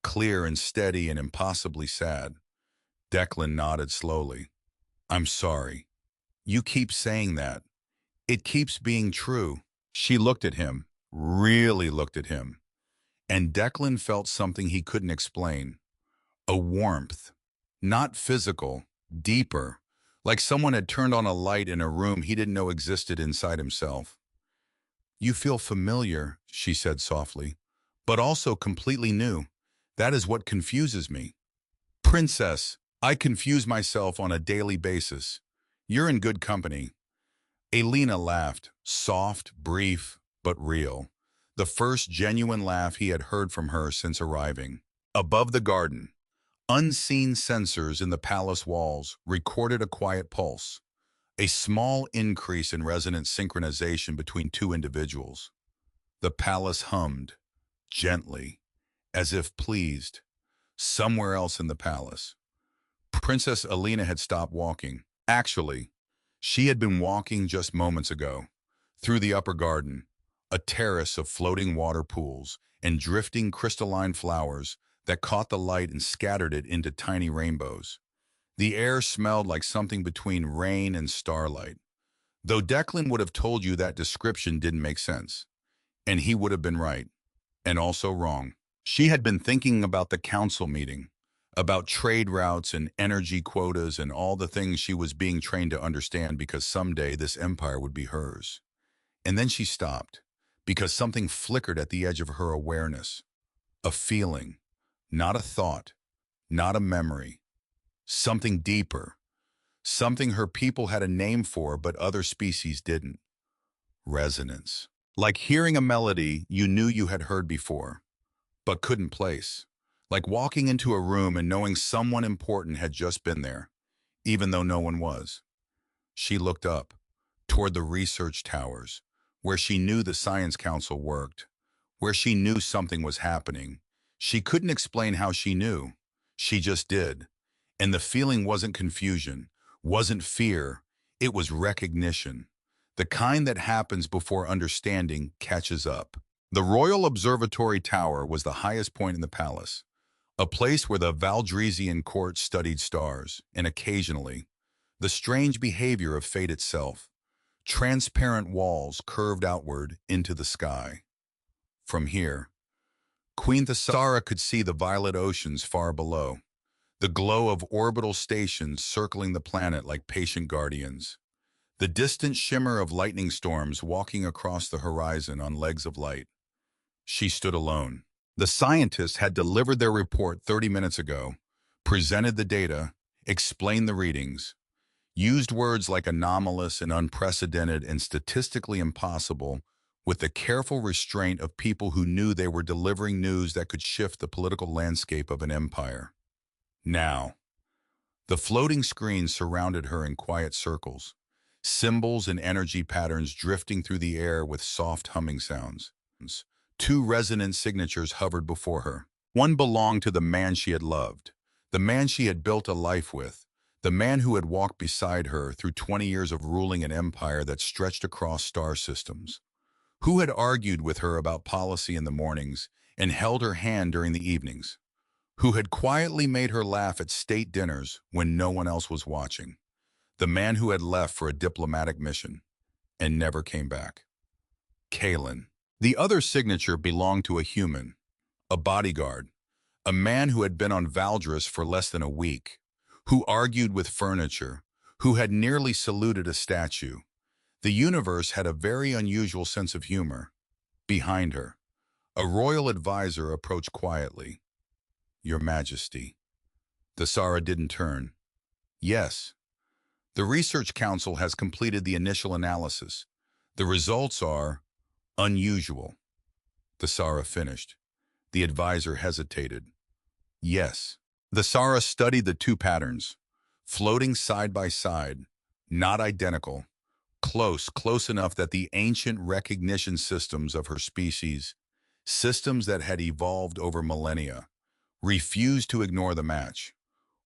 clear and steady and impossibly sad. Declan nodded slowly. I'm sorry. You keep saying that. It keeps being true. She looked at him, really looked at him, and Declan felt something he couldn't explain. A warmth, not physical, deeper, like someone had turned on a light in a room he didn't know existed inside himself. You feel familiar, she said softly, but also completely new. That is what confuses me. Princess, I confuse myself on a daily basis. You're in good company. Alina laughed, soft, brief, but real. The first genuine laugh he had heard from her since arriving. Above the garden, unseen sensors in the palace walls recorded a quiet pulse, a small increase in resonant synchronization between two individuals. The palace hummed, gently, as if pleased. Somewhere else in the palace, Princess Alina had stopped walking. Actually, she had been walking just moments ago, through the upper garden, a terrace of floating water pools and drifting crystalline flowers that caught the light and scattered it into tiny rainbows. The air smelled like something between rain and starlight. Though Declan would have told you that description didn't make sense. And he would have been right, and also wrong. She had been thinking about the council meeting, about trade routes and energy quotas and all the things she was being trained to understand because someday this empire would be hers. And then she stopped, because something flickered at the edge of her awareness. A feeling, not a thought, not a memory. Something deeper, something her people had a name for but other species didn't. Resonance. Like hearing a melody you knew you had heard before, but couldn't place. Like walking into a room and knowing someone important had just been there, even though no one was. She looked up, toward the research towers, where she knew the Science Council worked, where she knew something was happening. She couldn't explain how she knew. She just did. And the feeling wasn't confusion, wasn't fear, it was recognition. The kind that happens before understanding catches up. The Royal Observatory Tower was the highest point in the palace, a place where the Valdresian court studied stars, and occasionally, the strange behavior of fate itself. Transparent walls curved outward into the sky. From here, Queen Thessara could see the violet oceans far below, the glow of orbital stations circling the planet like patient guardians, the distant shimmer of lightning storms walking across the horizon on legs of light. She stood alone. The scientists had delivered their report 30 minutes ago, presented the data, explained the readings. used words like anomalous and unprecedented and statistically impossible with the careful restraint of people who knew they were delivering news that could shift the political landscape of an empire. Now, the floating screens surrounded her in quiet circles, symbols and energy patterns drifting through the air with soft humming sounds. Two resonant signatures hovered before her. One belonged to the man she had loved, the man she had built a life with, the man who had walked beside her through 20 years of ruling an empire that stretched across star systems, who had argued with her about policy in the mornings and held her hand during the evenings, who had quietly made her laugh at state dinners when no one else was watching, the man who had left for a diplomatic mission and never came back. Caelan. The other signature belonged to a human, a bodyguard, a man who had been on Valdris for less than a week, who argued with furniture, who had nearly saluted a statue. The universe had a very unusual sense of humor. Behind her, a royal advisor approached quietly. "Your Majesty." The Sara didn't turn. "Yes. The Research Council has completed the initial analysis. The results are unusual." The Sara finished. The advisor hesitated. "Yes." The Sara studied the two patterns, floating side by side, not identical, close enough that the ancient recognition systems of her species, systems that had evolved over millennia, refused to ignore the match.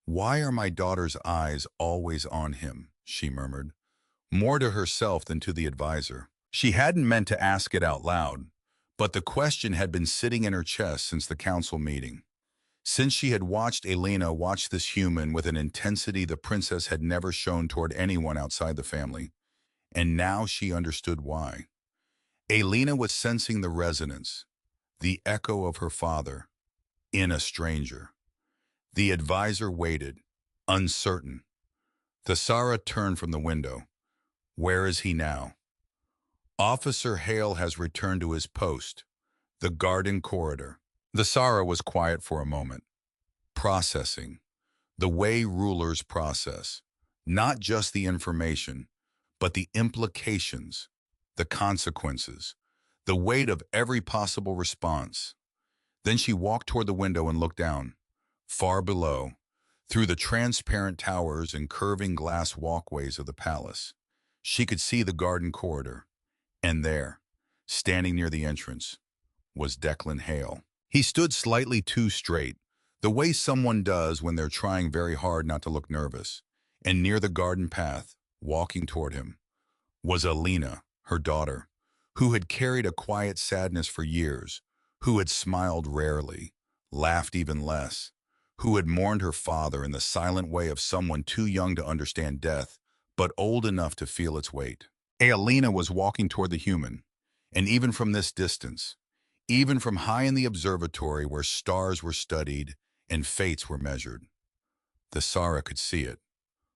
"Why are my daughter's eyes always on him?" she murmured, more to herself than to the advisor. She hadn't meant to ask it out loud, but the question had been sitting in her chest since the council meeting. Since she had watched Elena watch this human with an intensity the princess had never shown toward anyone outside the family. And now she understood why. Elena was sensing the resonance, the echo of her father, in a stranger. The advisor waited, uncertain. The Sara turned from the window. "Where is he now?" "Officer Hale has returned to his post, the garden corridor." The Sara was quiet for a moment, processing, the way rulers process, not just the information, but the implications, the consequences, the weight of every possible response. Then she walked toward the window and looked down, far below, through the transparent towers and curving glass walkways of the palace. She could see the garden corridor, and there, standing near the entrance, was Declan Hale. He stood slightly too straight, the way someone does when they're trying very hard not to look nervous, and near the garden path, walking toward him, was Elena, her daughter, who had carried a quiet sadness for years, who had smiled rarely, laughed even less, who had mourned her father in the silent way of someone too young to understand death, but old enough to feel its weight. Elena was walking toward the human, and even from this distance, even from high in the observatory where stars were studied and fates were measured, the Sara could see it.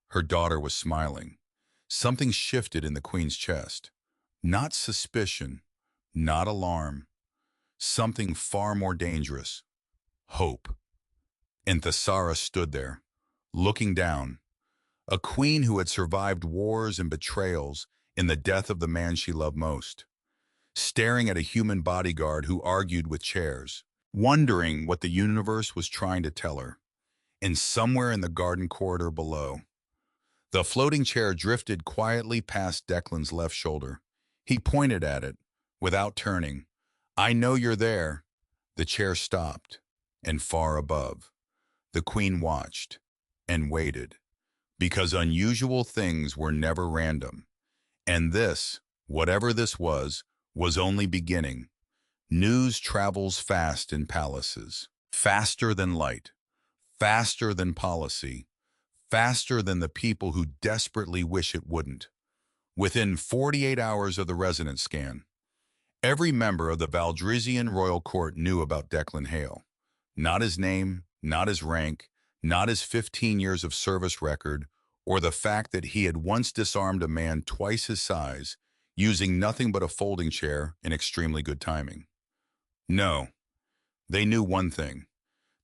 Her daughter was smiling. Something shifted in the queen's chest. Not suspicion, not alarm. Something far more dangerous. Hope. And the Sara stood there, looking down. A queen who had survived wars and betrayals in the death of the man she loved most. Staring at a human bodyguard who argued with chairs, wondering what the universe was trying to tell her. And somewhere in the garden corridor below, the floating chair drifted quietly past Declan's left shoulder. He pointed at it, without turning. "I know you're there." The chair stopped, and far above, the queen watched and waited, because unusual things were never random. And this, whatever this was only beginning. News travels fast in palaces, faster than light, faster than policy, faster than the people who desperately wish it wouldn't. Within 48 hours of the resonance scan, every member of the Valdrisian royal court knew about Declan Hale. Not his name, not his rank, not his 15 years of service record, or the fact that he had once disarmed a man twice his size, using nothing but a folding chair in extremely good timing. No, they knew one thing.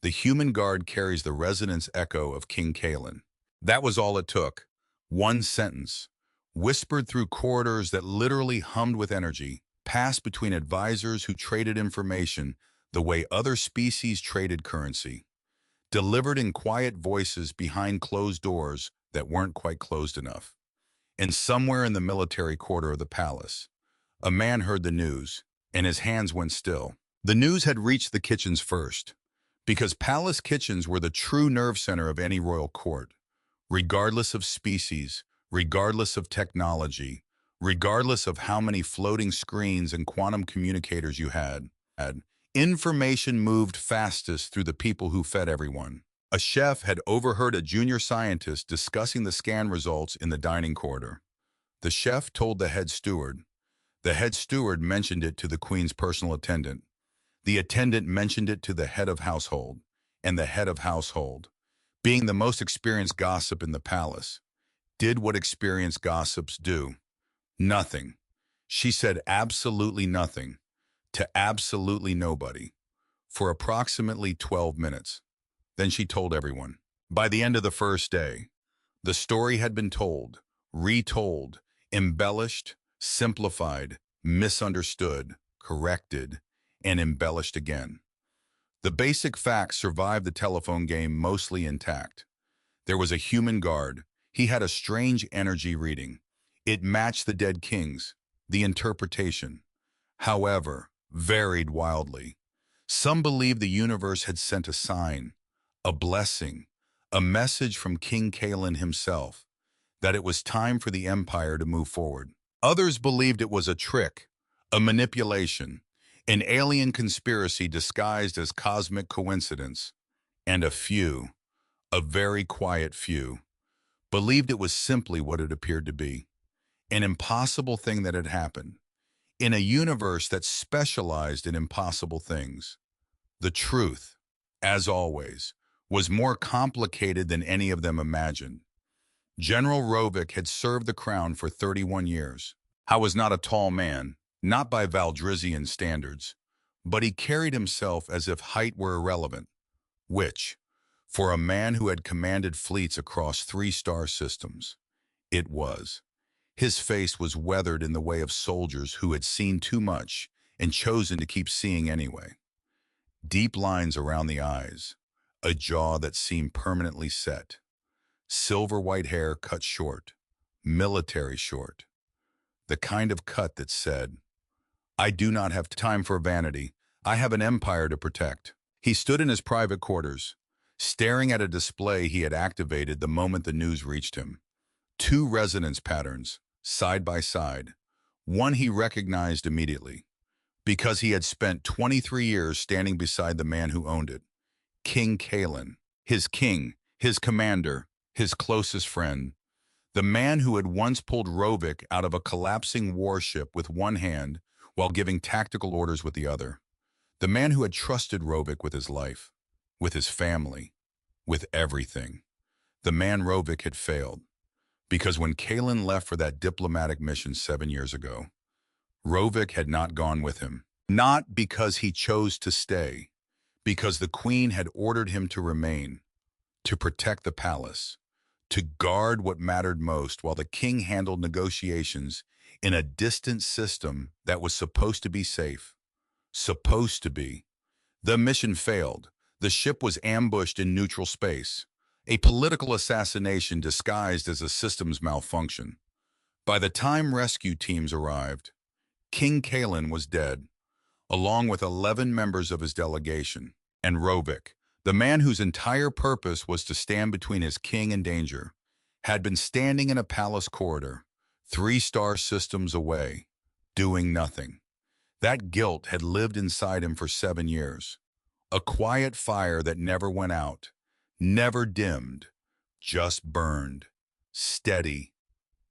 The human guard carries the resonance echo of King Caelan. That was all it took. One sentence, whispered through corridors that literally hummed with energy, passed between advisors who traded information the way other species traded currency, delivered in quiet voices behind closed doors that weren't quite closed enough. And somewhere in the military quarter of the palace, a man heard the news, and his hands went still. The news had reached the kitchens first, because palace kitchens were the true nerve center of any royal court. Regardless of species, regardless of technology, regardless of how many floating screens and quantum communicators you had, information moved fastest through the people who fed everyone. A chef had overheard a junior scientist discussing the scan results in the dining corridor. The chef told the head steward. The head steward mentioned it to the queen's personal attendant. The attendant mentioned it to the head of household, and the head of household, being the most experienced gossip in the palace, did what experienced gossips do. Nothing. She said absolutely nothing to absolutely nobody for approximately 12 minutes. Then she told everyone. By the end of the first day, the story had been told, retold, embellished, simplified, misunderstood, corrected, and embellished again. The basic facts survived the telephone game mostly intact. There was a human guard. He had a strange energy reading. It matched the dead king's. The interpretation, however, varied wildly. Some believed the universe had sent a sign, a blessing, a message from King Caelan himself, that it was time for the empire to move forward. Others believed it was a trick, a manipulation, an alien conspiracy disguised as cosmic coincidence, and a few, a very quiet few, believed it was simply what it appeared to be, an impossible thing that had happened, in a universe that specialized in impossible things. The truth, as always, was more complicated than any of them imagined. General Rovik had served the crown for 31 years. Howe was not a tall man, not by Valdrizian standards, but he carried himself as if height were irrelevant, which, for a man who had commanded fleets across 3-star systems, it was. His face was weathered in the way of soldiers who had seen too much and chosen to keep seeing anyway. Deep lines around the eyes, a jaw that seemed permanently set, silver white hair cut short, military short, the kind of cut that said, "I do not have time for vanity. I have an empire to protect." He stood in his private quarters, staring at a display he had activated the moment the news reached him. 2 resonance patterns, side by side. One he recognized immediately, because he had spent 23 years standing beside the man who owned it. King Caelan, his king, his commander, his closest friend. The man who had once pulled Rovik out of a collapsing warship with one hand while giving tactical orders with the other. The man who had trusted Rovik with his life, with his family, with everything. The man Rovik had failed. Because when Caelan left for that diplomatic mission 7 years ago, Rovik had not gone with him. Not because he chose to stay, because the queen had ordered him to remain, to protect the palace, to guard what mattered most while the king handled negotiations in a distant system that was supposed to be safe. Supposed to be. The mission failed. The ship was ambushed in neutral space. A political assassination disguised as a systems malfunction. By the time rescue teams arrived, King Caelan was dead, along with 11 members of his delegation, and Rovik, the man whose entire purpose was to stand between his king and danger, had been standing in a palace corridor, 3-star systems away, doing nothing. That guilt had lived inside him for 7 years. A quiet fire that never went out, never dimmed, just burned, steady,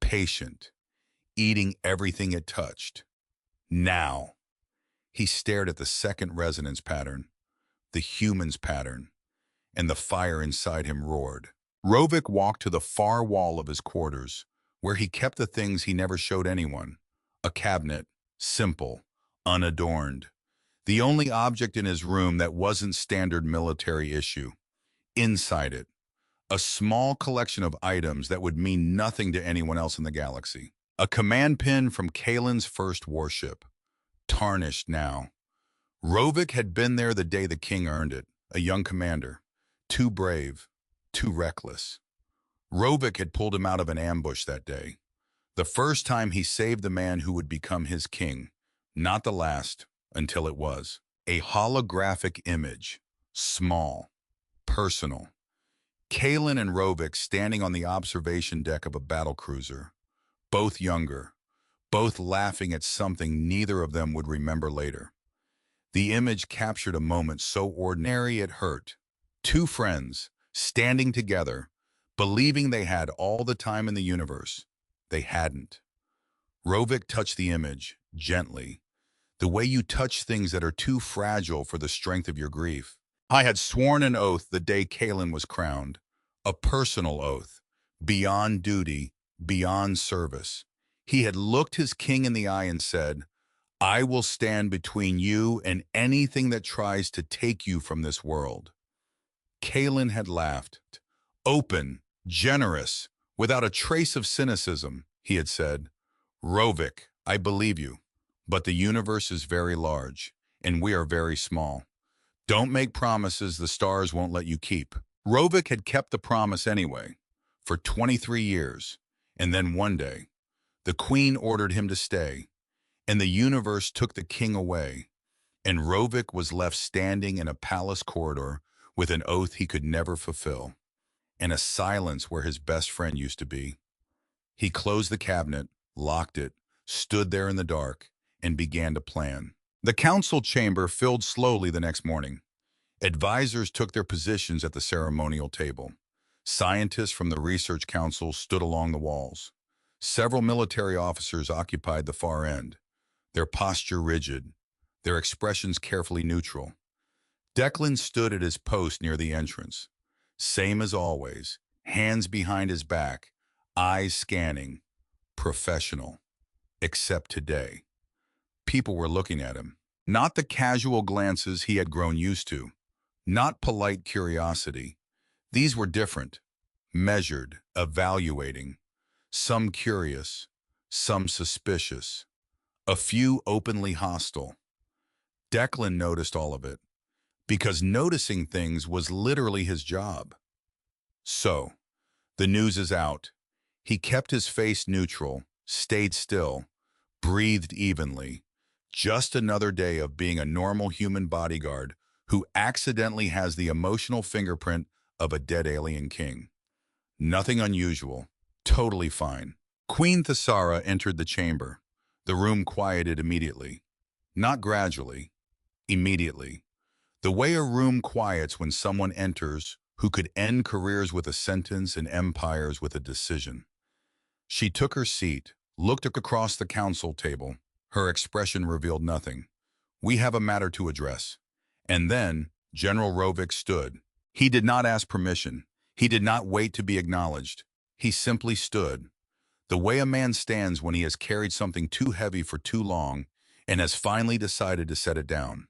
patient, eating everything it touched. Now, he stared at the second resonance pattern, the human's pattern, and the fire inside him roared. Rovik walked to the far wall of his quarters, where he kept the things he never showed anyone. A cabinet, simple, unadorned. The only object in his room that wasn't standard military issue. Inside it, a small collection of items that would mean nothing to anyone else in the galaxy. A command pin from Caelan's first warship, tarnished now. Rovik had been there the day the king earned it, a young commander, too brave, too reckless. Rovik had pulled him out of an ambush that day, the first time he saved the man who would become his king, not the last, until it was. A holographic image, small, personal. Caelan and Rovik standing on the observation deck of a battlecruiser, both younger, both laughing at something neither of them would remember later. The image captured a moment so ordinary it hurt. Two friends, standing together, believing they had all the time in the universe. They hadn't. Rovik touched the image, gently, the way you touch things that are too fragile for the strength of your grief. I had sworn an oath the day Caelan was crowned, a personal oath, beyond duty, beyond service. He had looked his king in the eye and said, I will stand between you and anything that tries to take you from this world. Caelan had laughed. Open, generous, without a trace of cynicism, he had said, Rovik, I believe you, but the universe is very large, and we are very small. Don't make promises the stars won't let you keep. Rovik had kept the promise anyway, for 23 years, and then one day, the queen ordered him to stay, and the universe took the king away, and Rovik was left standing in a palace corridor with an oath he could never fulfill, and a silence where his best friend used to be. He closed the cabinet, locked it, stood there in the dark, and began to plan. The council chamber filled slowly the next morning. Advisors took their positions at the ceremonial table. Scientists from the research council stood along the walls. Several military officers occupied the far end, their posture rigid, their expressions carefully neutral. Declan stood at his post near the entrance. Same as always, hands behind his back, eyes scanning, professional. Except today. People were looking at him. Not the casual glances he had grown used to. Not polite curiosity. These were different. Measured, evaluating. Some curious, some suspicious. A few openly hostile. Declan noticed all of it, because noticing things was literally his job. So, the news is out. He kept his face neutral, stayed still, breathed evenly. Just another day of being a normal human bodyguard who accidentally has the emotional fingerprint of a dead alien king. Nothing unusual, totally fine. Queen Thesara entered the chamber. The room quieted immediately. Not gradually, immediately. The way a room quiets when someone enters who could end careers with a sentence and empires with a decision. She took her seat, looked across the council table. Her expression revealed nothing. We have a matter to address. And then General Rovik stood. He did not ask permission. He did not wait to be acknowledged. He simply stood. The way a man stands when he has carried something too heavy for too long and has finally decided to set it down,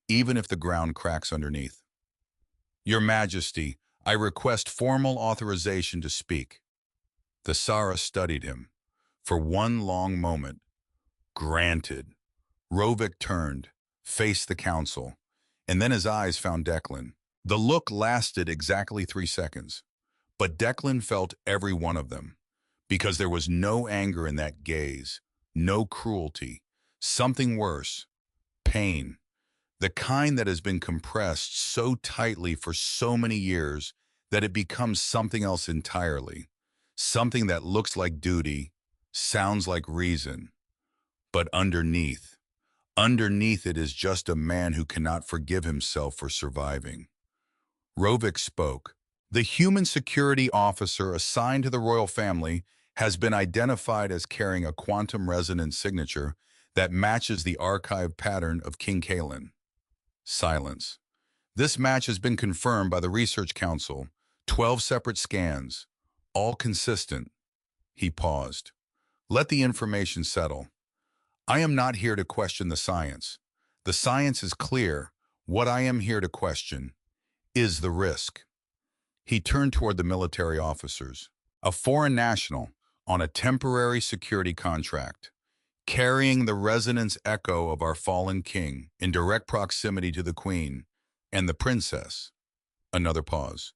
even if the ground cracks underneath. Your Majesty, I request formal authorization to speak. Thesara studied him. For one long moment. Granted. Rovik turned, faced the council, and then his eyes found Declan. The look lasted exactly 3 seconds, but Declan felt every one of them, because there was no anger in that gaze, no cruelty, something worse, pain, the kind that has been compressed so tightly for so many years that it becomes something else entirely, something that looks like duty, sounds like reason, but underneath it is just a man who cannot forgive himself for surviving. Rovik spoke. The human security officer assigned to the royal family has been identified as carrying a quantum resonance signature that matches the archive pattern of King Caelan. Silence. This match has been confirmed by the Research Council. 12 separate scans, all consistent. He paused. Let the information settle. I am not here to question the science. The science is clear. What I am here to question is the risk. He turned toward the military officers. A foreign national on a temporary security contract, carrying the resonance echo of our fallen king in direct proximity to the queen and the princess. Another pause.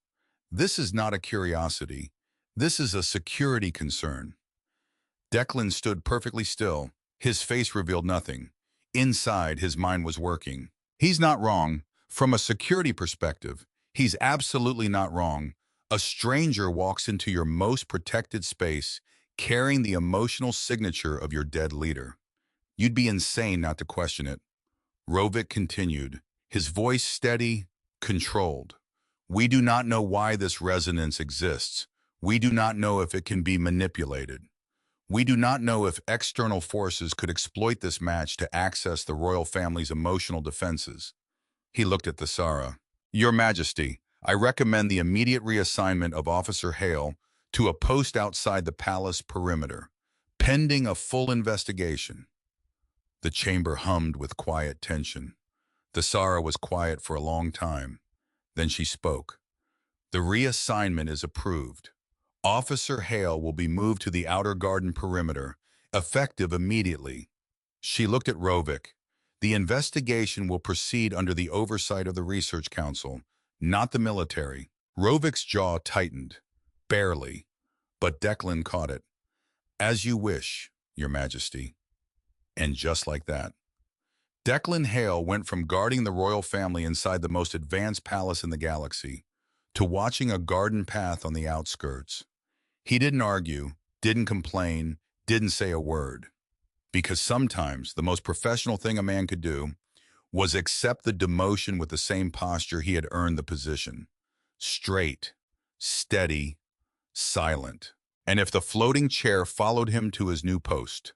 This is not a curiosity. This is a security concern. Declan stood perfectly still. His face revealed nothing. Inside, his mind was working. He's not wrong. From a security perspective, he's absolutely not wrong. A stranger walks into your most protected space carrying the emotional signature of your dead leader. You'd be insane not to question it. Rovik continued, his voice steady, controlled. We do not know why this resonance exists. We do not know if it can be manipulated. We do not know if external forces could exploit this match to access the royal family's emotional defenses. He looked at Thesara. Your Majesty, I recommend the immediate reassignment of Officer Hale to a post outside the palace perimeter, pending a full investigation. The chamber hummed with quiet tension. Thesara was quiet for a long time. Then she spoke. The reassignment is approved. Officer Hale will be moved to the outer garden perimeter, effective immediately. She looked at Rovik. The investigation will proceed under the oversight of the Research Council, not the military. Rovik's jaw tightened. Barely. But Declan caught it. As you wish, Your Majesty. And just like that, Declan Hale went from guarding the royal family inside the most advanced palace in the galaxy to watching a garden path on the outskirts. He didn't argue, didn't complain, didn't say a word. Because sometimes the most professional thing a man could do was accept the demotion with the same posture he had earned the position. Straight, steady, silent. And if the floating chair followed him to his new post,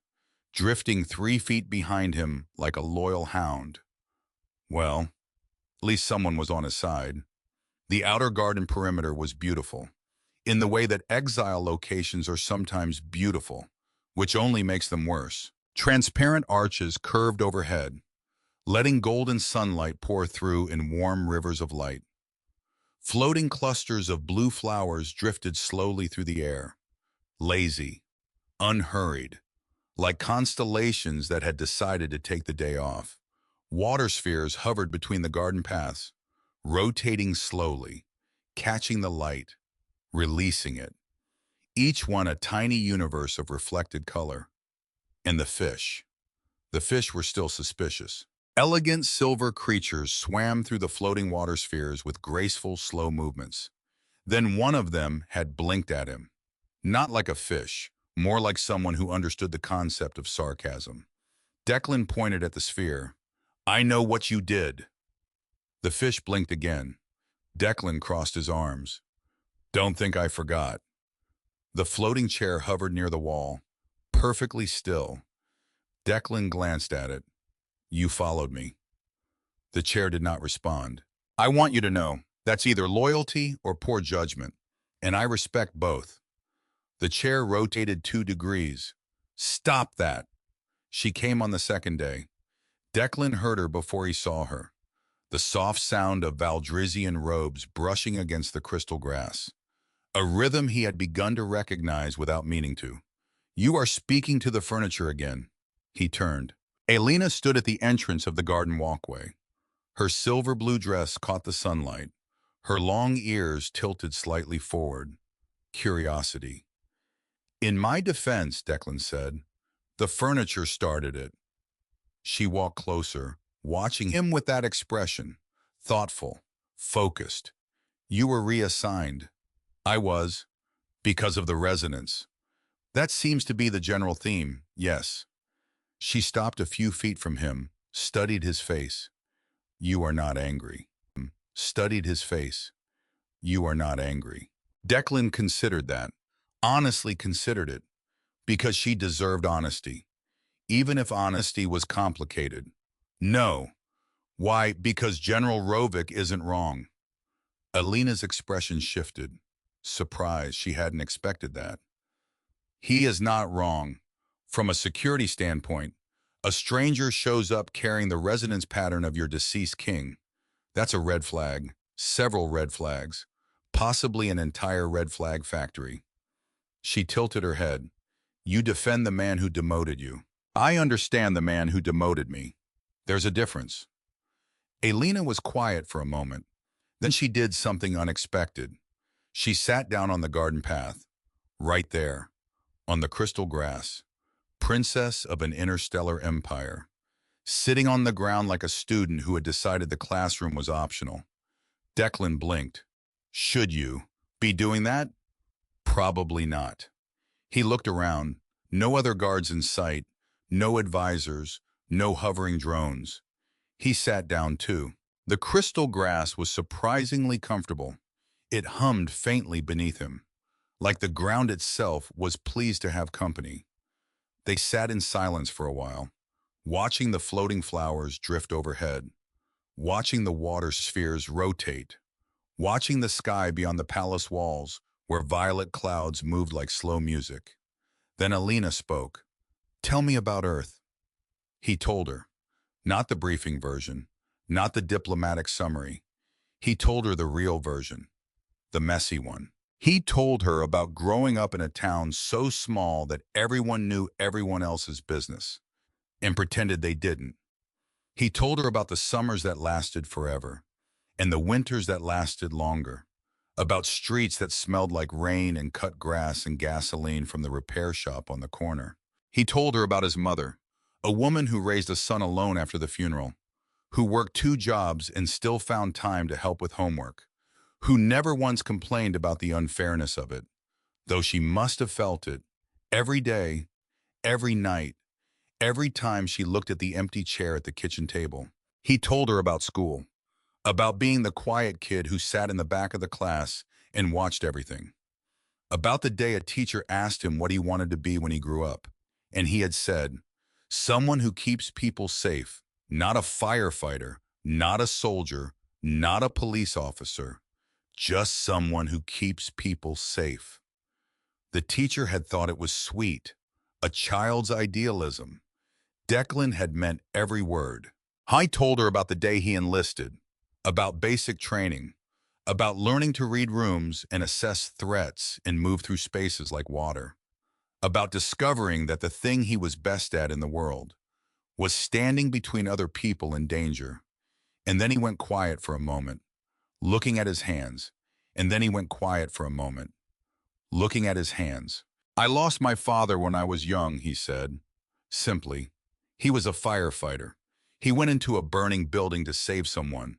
drifting 3 feet behind him like a loyal hound, well, at least someone was on his side. The outer garden perimeter was beautiful, in the way that exile locations are sometimes beautiful, which only makes them worse. Transparent arches curved overhead, letting golden sunlight pour through in warm rivers of light. Floating clusters of blue flowers drifted slowly through the air, lazy, unhurried, like constellations that had decided to take the day off. Water spheres hovered between the garden paths, rotating slowly, catching the light, releasing it, each one a tiny universe of reflected color. And the fish were still suspicious. Elegant silver creatures swam through the floating water spheres with graceful, slow movements. Then one of them had blinked at him. Not like a fish, more like someone who understood the concept of sarcasm. Declan pointed at the sphere. I know what you did. The fish blinked again. Declan crossed his arms. Don't think I forgot. The floating chair hovered near the wall, perfectly still. Declan glanced at it. You followed me. The chair did not respond. I want you to know, that's either loyalty or poor judgment, and I respect both. The chair rotated 2 degrees. Stop that. She came on the second day. Declan heard her before he saw her. The soft sound of Valdrizian robes brushing against the crystal grass. A rhythm he had begun to recognize without meaning to. You are speaking to the furniture again. He turned. Alina stood at the entrance of the garden walkway. Her silver blue dress caught the sunlight. Her long ears tilted slightly forward. Curiosity. In my defense, Declan said, the furniture started it. She walked closer, watching him with that expression. Thoughtful, focused. You were reassigned. I was, because of the resonance. That seems to be the general theme, yes. She stopped a few feet from him, studied his face. You are not angry. Studied his face. You are not angry. Declan considered that, honestly considered it, because she deserved honesty, even if honesty was complicated. No. Why? Because General Rovik isn't wrong. Alina's expression shifted. Surprised, she hadn't expected that. He is not wrong. From a security standpoint, a stranger shows up carrying the resonance pattern of your deceased king. That's a red flag. Several red flags. possibly an entire red flag factory. She tilted her head. You defend the man who demoted you. I understand the man who demoted me. There's a difference. Elena was quiet for a moment. Then she did something unexpected. She sat down on the garden path, right there, on the crystal grass, princess of an interstellar empire, sitting on the ground like a student who had decided the classroom was optional. Declan blinked. Should you be doing that? Probably not. He looked around. No other guards in sight, no advisors, no hovering drones. He sat down too. The crystal grass was surprisingly comfortable. It hummed faintly beneath him, like the ground itself was pleased to have company. They sat in silence for a while, watching the floating flowers drift overhead, watching the water spheres rotate, watching the sky beyond the palace walls where violet clouds moved like slow music. Then Elena spoke. Tell me about Earth. He told her. Not the briefing version, not the diplomatic summary. He told her the real version, the messy one. He told her about growing up in a town so small that everyone knew everyone else's business and pretended they didn't. He told her about the summers that lasted forever and the winters that lasted longer, about streets that smelled like rain and cut grass and gasoline from the repair shop on the corner. He told her about his mother, a woman who raised a son alone after the funeral, who worked 2 jobs and still found time to help with homework, who never once complained about the unfairness of it, though she must have felt it every day, every night, every time she looked at the empty chair at the kitchen table. He told her about school, about being the quiet kid who sat in the back of the class and watched everything, about the day a teacher asked him what he wanted to be when he grew up, and he had said, someone who keeps people safe, not a firefighter, not a soldier, not a police officer, just someone who keeps people safe. The teacher had thought it was sweet, a child's idealism. Declan had meant every word. I told her about the day he enlisted, about basic training, about learning to read rooms and assess threats and move through spaces like water, about discovering that the thing he was best at in the world was standing between other people in danger. And then he went quiet for a moment, looking at his hands, and then he went quiet for a moment, looking at his hands. I lost my father when I was young, he said, simply. He was a firefighter. He went into a burning building to save someone.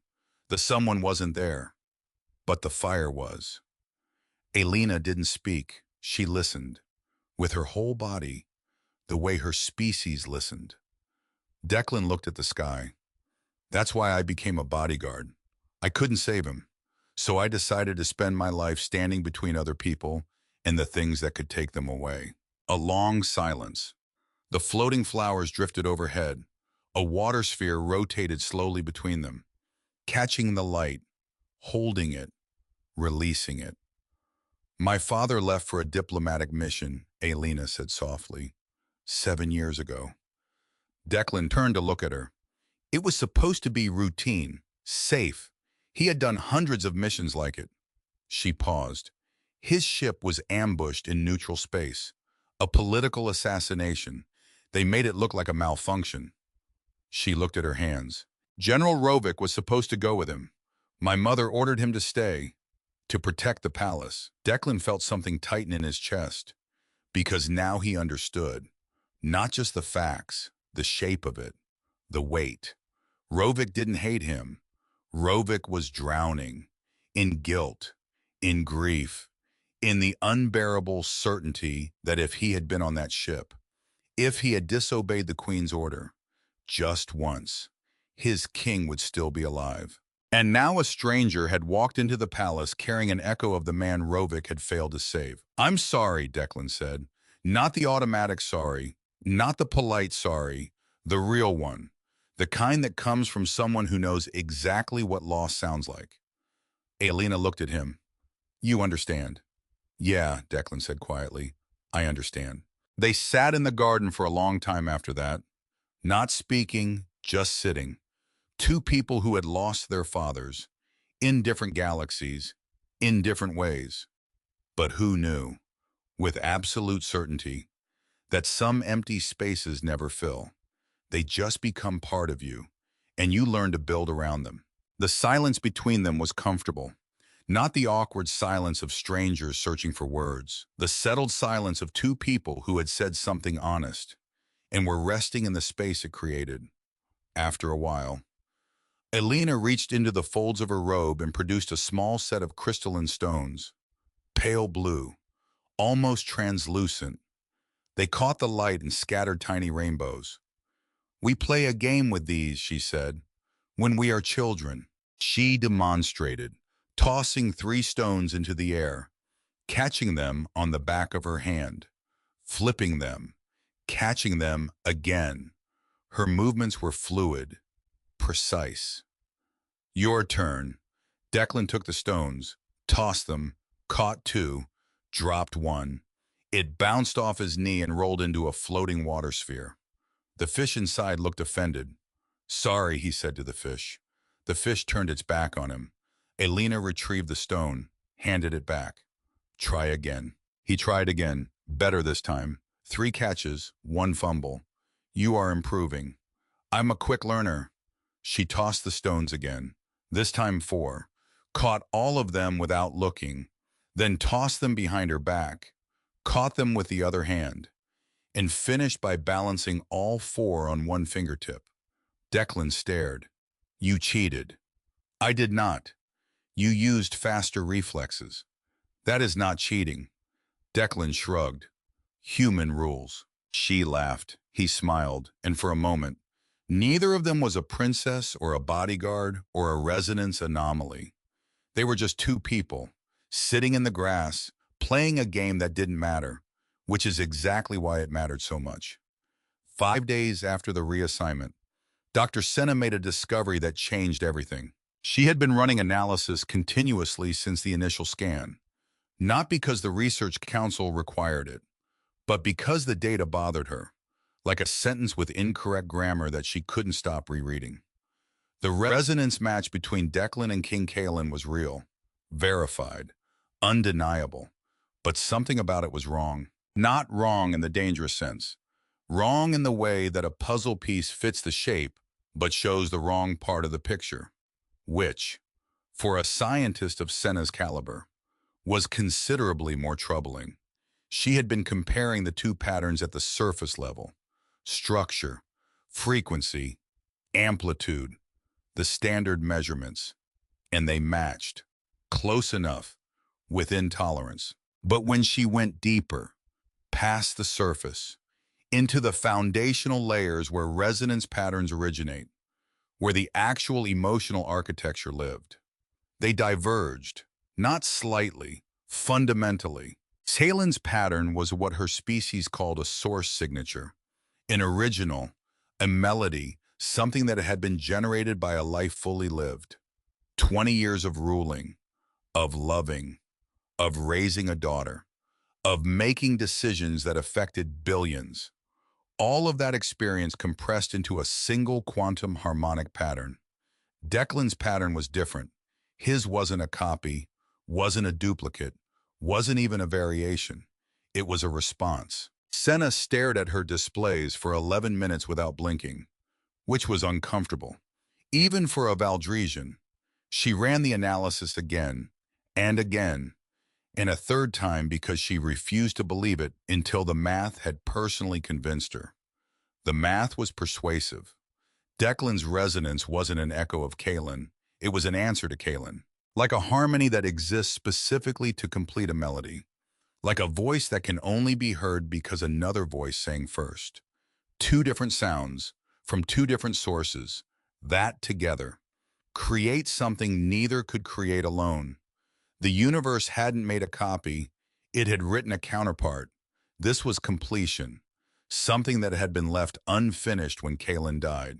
The someone wasn't there, but the fire was. Elena didn't speak. She listened, with her whole body, the way her species listened. Declan looked at the sky. That's why I became a bodyguard. I couldn't save him, so I decided to spend my life standing between other people and the things that could take them away. A long silence. The floating flowers drifted overhead. A water sphere rotated slowly between them, catching the light, holding it, releasing it. My father left for a diplomatic mission, Elena said softly, 7 years ago. Declan turned to look at her. It was supposed to be routine, safe. He had done hundreds of missions like it. She paused. His ship was ambushed in neutral space. A political assassination. They made it look like a malfunction. She looked at her hands. General Rovic was supposed to go with him. My mother ordered him to stay, to protect the palace. Declan felt something tighten in his chest, because now he understood. Not just the facts, the shape of it, the weight. Rovic didn't hate him. Rovic was drowning, in guilt, in grief, in the unbearable certainty that if he had been on that ship, if he had disobeyed the Queen's order, just once, his king would still be alive. And now a stranger had walked into the palace carrying an echo of the man Rovic had failed to save. I'm sorry, Declan said. Not the automatic sorry, not the polite sorry, the real one. The kind that comes from someone who knows exactly what loss sounds like. Elena looked at him. You understand. Yeah, Declan said quietly. I understand. They sat in the garden for a long time after that, not speaking, just sitting. 2 people who had lost their fathers, in different galaxies, in different ways. But who knew, with absolute certainty, that some empty spaces never fill. They just become part of you, and you learn to build around them. The silence between them was comfortable, not the awkward silence of strangers searching for words, the settled silence of two people who had said something honest and were resting in the space it created. After a while, Elena reached into the folds of her robe and produced a small set of crystalline stones, pale blue, almost translucent. They caught the light and scattered tiny rainbows. "We play a game with these," she said, "when we are children." She demonstrated, tossing 3 stones into the air, catching them on the back of her hand, flipping them, catching them again. Her movements were fluid, precise. "Your turn." Declan took the stones, tossed them, caught 2, dropped 1. It bounced off his knee and rolled into a floating water sphere. The fish inside looked offended. "Sorry," he said to the fish. The fish turned its back on him. Elena retrieved the stone, handed it back. "Try again." He tried again, better this time. 3 catches, 1 fumble. "You are improving." "I'm a quick learner." She tossed the stones again, this time 4, caught all of them without looking, then tossed them behind her back, caught them with the other hand, and finished by balancing all 4 on 1 fingertip. Declan stared. "You cheated." "I did not. You used faster reflexes." "That is not cheating." Declan shrugged. "Human rules." She laughed. He smiled, and for a moment, neither of them was a princess or a bodyguard or a resonance anomaly. They were just 2 people, sitting in the grass, playing a game that didn't matter, which is exactly why it mattered so much. 5 days after the reassignment, Dr. Senna made a discovery that changed everything. She had been running analysis continuously since the initial scan, not because the Research Council required it, but because the data bothered her, like a sentence with incorrect grammar that she couldn't stop rereading. The resonance match between Declan and King Caelan was real, verified, undeniable, but something about it was wrong. Not wrong in the dangerous sense. Wrong in the way that a puzzle piece fits the shape, but shows the wrong part of the picture, which, for a scientist of Senna's caliber, was considerably more troubling. She had been comparing the 2 patterns at the surface level: structure, frequency, amplitude, the standard measurements, and they matched, close enough, within tolerance. But when she went deeper, past the surface, into the foundational layers where resonance patterns originate, where the actual emotional architecture lived, they diverged, not slightly, fundamentally. Caelan's pattern was what her species called a source signature, an original, a melody, something that had been generated by a life fully lived. 20 years of ruling, of loving, of raising a daughter, of making decisions that affected billions. All of that experience compressed into a single quantum harmonic pattern. Declan's pattern was different. His wasn't a copy, wasn't a duplicate, wasn't even a variation. It was a response. Senna stared at her displays for 11 minutes without blinking, which was uncomfortable, even for a Valdresian. She ran the analysis again, and again, and a third time because she refused to believe it until the math had personally convinced her. The math was persuasive. Declan's resonance wasn't an echo of Caelan, it was an answer to Caelan, like a harmony that exists specifically to complete a melody, like a voice that can only be heard because another voice sang first. 2 different sounds, from 2 different sources, that together, create something neither could create alone. The universe hadn't made a copy, it had written a counterpart. This was completion, something that had been left unfinished when Caelan died.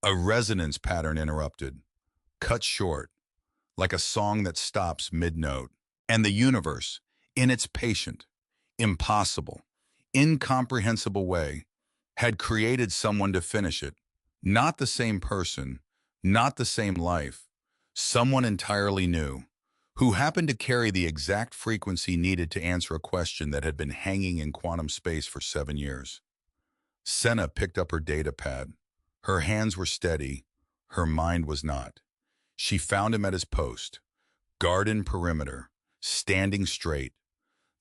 A resonance pattern interrupted, cut short, like a song that stops mid-note. And the universe, in its patient, impossible, incomprehensible way, had created someone to finish it. Not the same person, not the same life, someone entirely new, who happened to carry the exact frequency needed to answer a question that had been hanging in quantum space for 7 years. Senna picked up her data pad. Her hands were steady. Her mind was not. She found him at his post, garden perimeter, standing straight,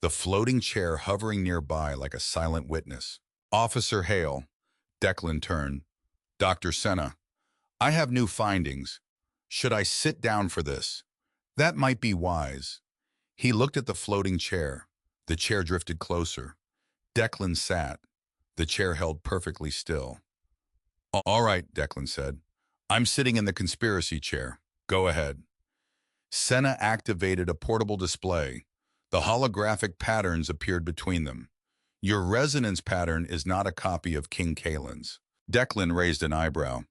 the floating chair hovering nearby like a silent witness. Officer Hale, Declan turned. Dr. Senna, I have new findings. Should I sit down for this? That might be wise. He looked at the floating chair. The chair drifted closer. Declan sat. The chair held perfectly still. All right, Declan said. I'm sitting in the conspiracy chair. Go ahead. Senna activated a portable display. The holographic patterns appeared between them. Your resonance pattern is not a copy of King Caelan's. Declan raised an eyebrow.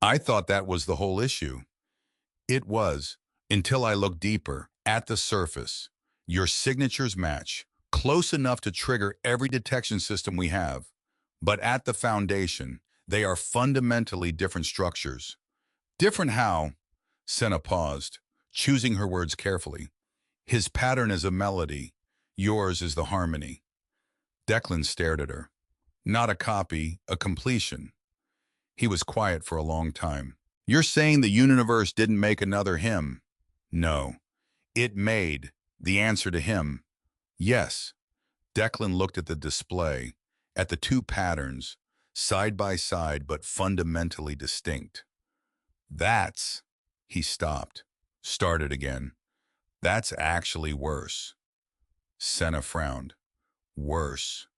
I thought that was the whole issue. It was, until I looked deeper, at the surface. Your signatures match, close enough to trigger every detection system we have. But at the foundation, they are fundamentally different structures. Different how? Senna paused, choosing her words carefully. His pattern is a melody. Yours is the harmony. Declan stared at her. Not a copy, a completion. He was quiet for a long time. You're saying the universe didn't make another hymn? No. It made the answer to him. Yes. Declan looked at the display, at the two patterns, side by side but fundamentally distinct. That's, he stopped, started again. That's actually worse. Senna frowned. Worse.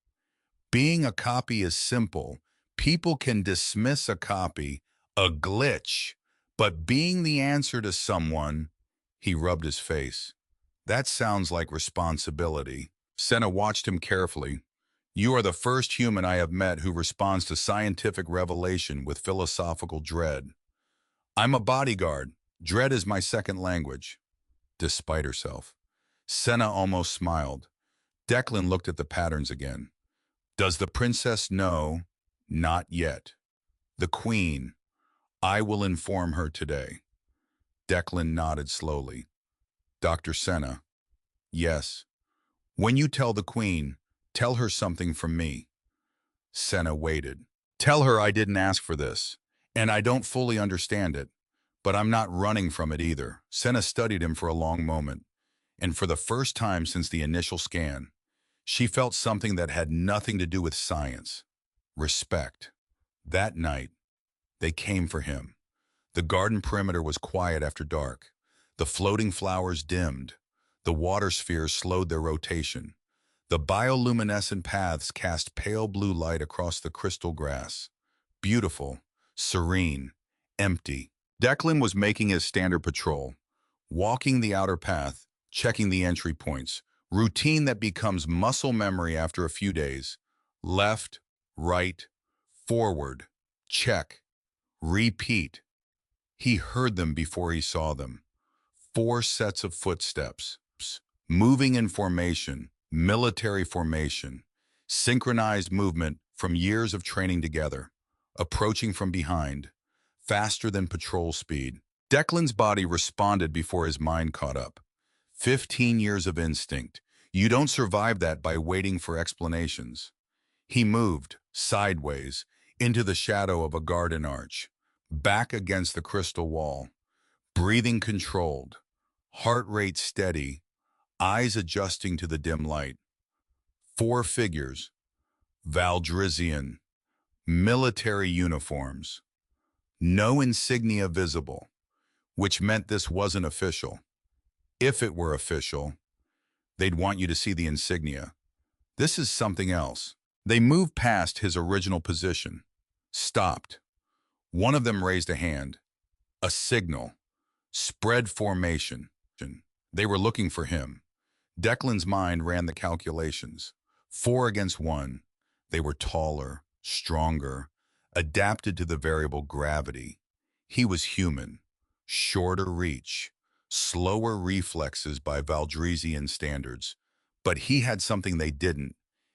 Being a copy is simple. People can dismiss a copy, a glitch, but being the answer to someone, he rubbed his face. That sounds like responsibility. Senna watched him carefully. You are the first human I have met who responds to scientific revelation with philosophical dread. I'm a bodyguard. Dread is my second language. Despite herself, Senna almost smiled. Declan looked at the patterns again. Does the princess know? Not yet. The queen. I will inform her today. Declan nodded slowly. Dr. Senna. Yes. When you tell the queen, tell her something from me. Senna waited. Tell her I didn't ask for this, and I don't fully understand it, but I'm not running from it either. Senna studied him for a long moment, and for the first time since the initial scan, she felt something that had nothing to do with science. Respect. That night, they came for him. The garden perimeter was quiet after dark. The floating flowers dimmed. The water spheres slowed their rotation. The bioluminescent paths cast pale blue light across the crystal grass. Beautiful, serene, empty. Declan was making his standard patrol, walking the outer path, checking the entry points, routine that becomes muscle memory after a few days. Left, right, forward, check, repeat. He heard them before he saw them. 4 sets of footsteps, moving in formation, military formation, synchronized movement from years of training together, approaching from behind, faster than patrol speed. Declan's body responded before his mind caught up. 15 years of instinct. You don't survive that by waiting for explanations. He moved, sideways, into the shadow of a garden arch, back against the crystal wall, breathing controlled, heart rate steady, eyes adjusting to the dim light. 4 figures, Valdrizian, military uniforms, no insignia visible, which meant this wasn't official. If it were official, they'd want you to see the insignia. This is something else. They moved past his original position, stopped. One of them raised a hand, a signal, spread formation. They were looking for him. Declan's mind ran the calculations. 4 against 1. They were taller, stronger, adapted to the variable gravity. He was human, shorter reach, slower reflexes by Valdrizian standards. But he had something they didn't,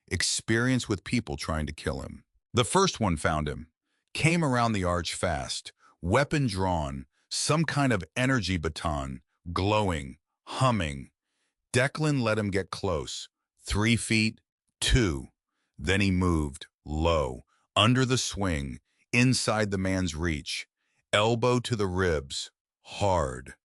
experience with people trying to kill him. The first one found him, came around the arch fast, weapon drawn, some kind of energy baton, glowing, humming. Declan let him get close. 3 feet, 2. Then he moved, low, under the swing, inside the man's reach. Elbow to the ribs, hard.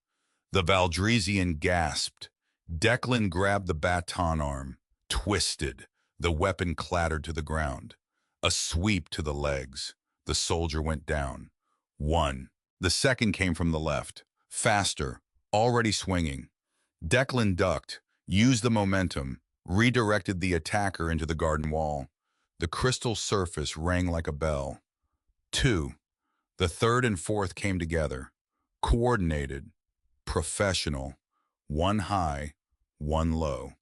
The Valdresian gasped. Declan grabbed the baton arm, twisted. The weapon clattered to the ground. A sweep to the legs. The soldier went down. 1. The second came from the left, faster, already swinging. Declan ducked, used the momentum, redirected the attacker into the garden wall. The crystal surface rang like a bell. 2. The third and fourth came together, coordinated, professional, 1 high, 1 low.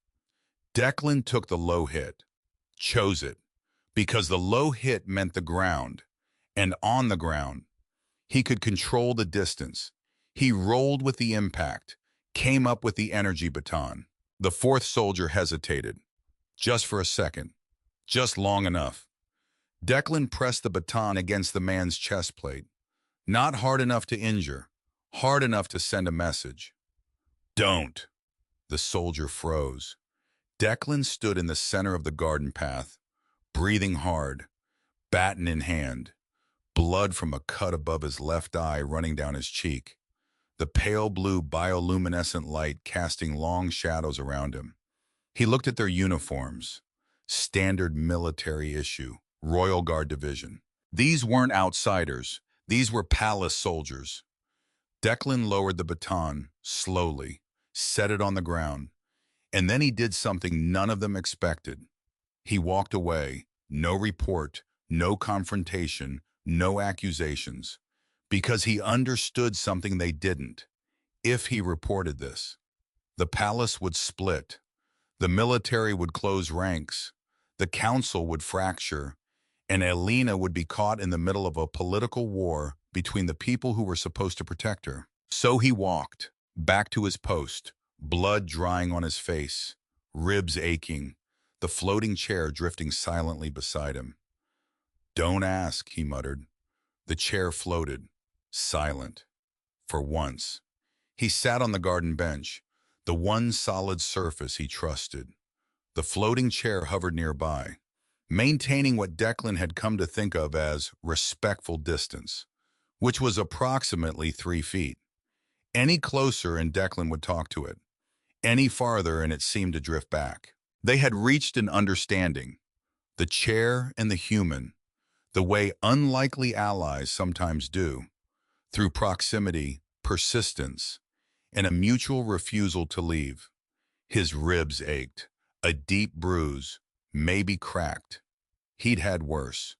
Declan took the low hit, chose it, because the low hit meant the ground, and on the ground, he could control the distance. He rolled with the impact, came up with the energy baton. The fourth soldier hesitated, just for a second, just long enough. Declan pressed the baton against the man's chest plate, not hard enough to injure, hard enough to send a message. Don't. The soldier froze. Declan stood in the center of the garden path, breathing hard, baton in hand, blood from a cut above his left eye running down his cheek, the pale blue bioluminescent light casting long shadows around him. He looked at their uniforms, standard military issue, Royal Guard Division. These weren't outsiders, these were palace soldiers. Declan lowered the baton, slowly, set it on the ground, and then he did something none of them expected. He walked away, no report, no confrontation, no accusations, because he understood something they didn't. If he reported this, the palace would split, the military would close ranks, the council would fracture, and Elena would be caught in the middle of a political war between the people who were supposed to protect her. So he walked, back to his post, blood drying on his face, ribs aching, the floating chair drifting silently beside him. "Don't ask," he muttered. The chair floated, silent. For once, he sat on the garden bench, the one solid surface he trusted. The floating chair hovered nearby, maintaining what Declan had come to think of as respectful distance, which was approximately 3 feet. Any closer and Declan would talk to it. Any farther and it seemed to drift back. They had reached an understanding, the chair and the human, the way unlikely allies sometimes do, through proximity, persistence, and a mutual refusal to leave. His ribs ached, a deep bruise, maybe cracked. He'd had worse.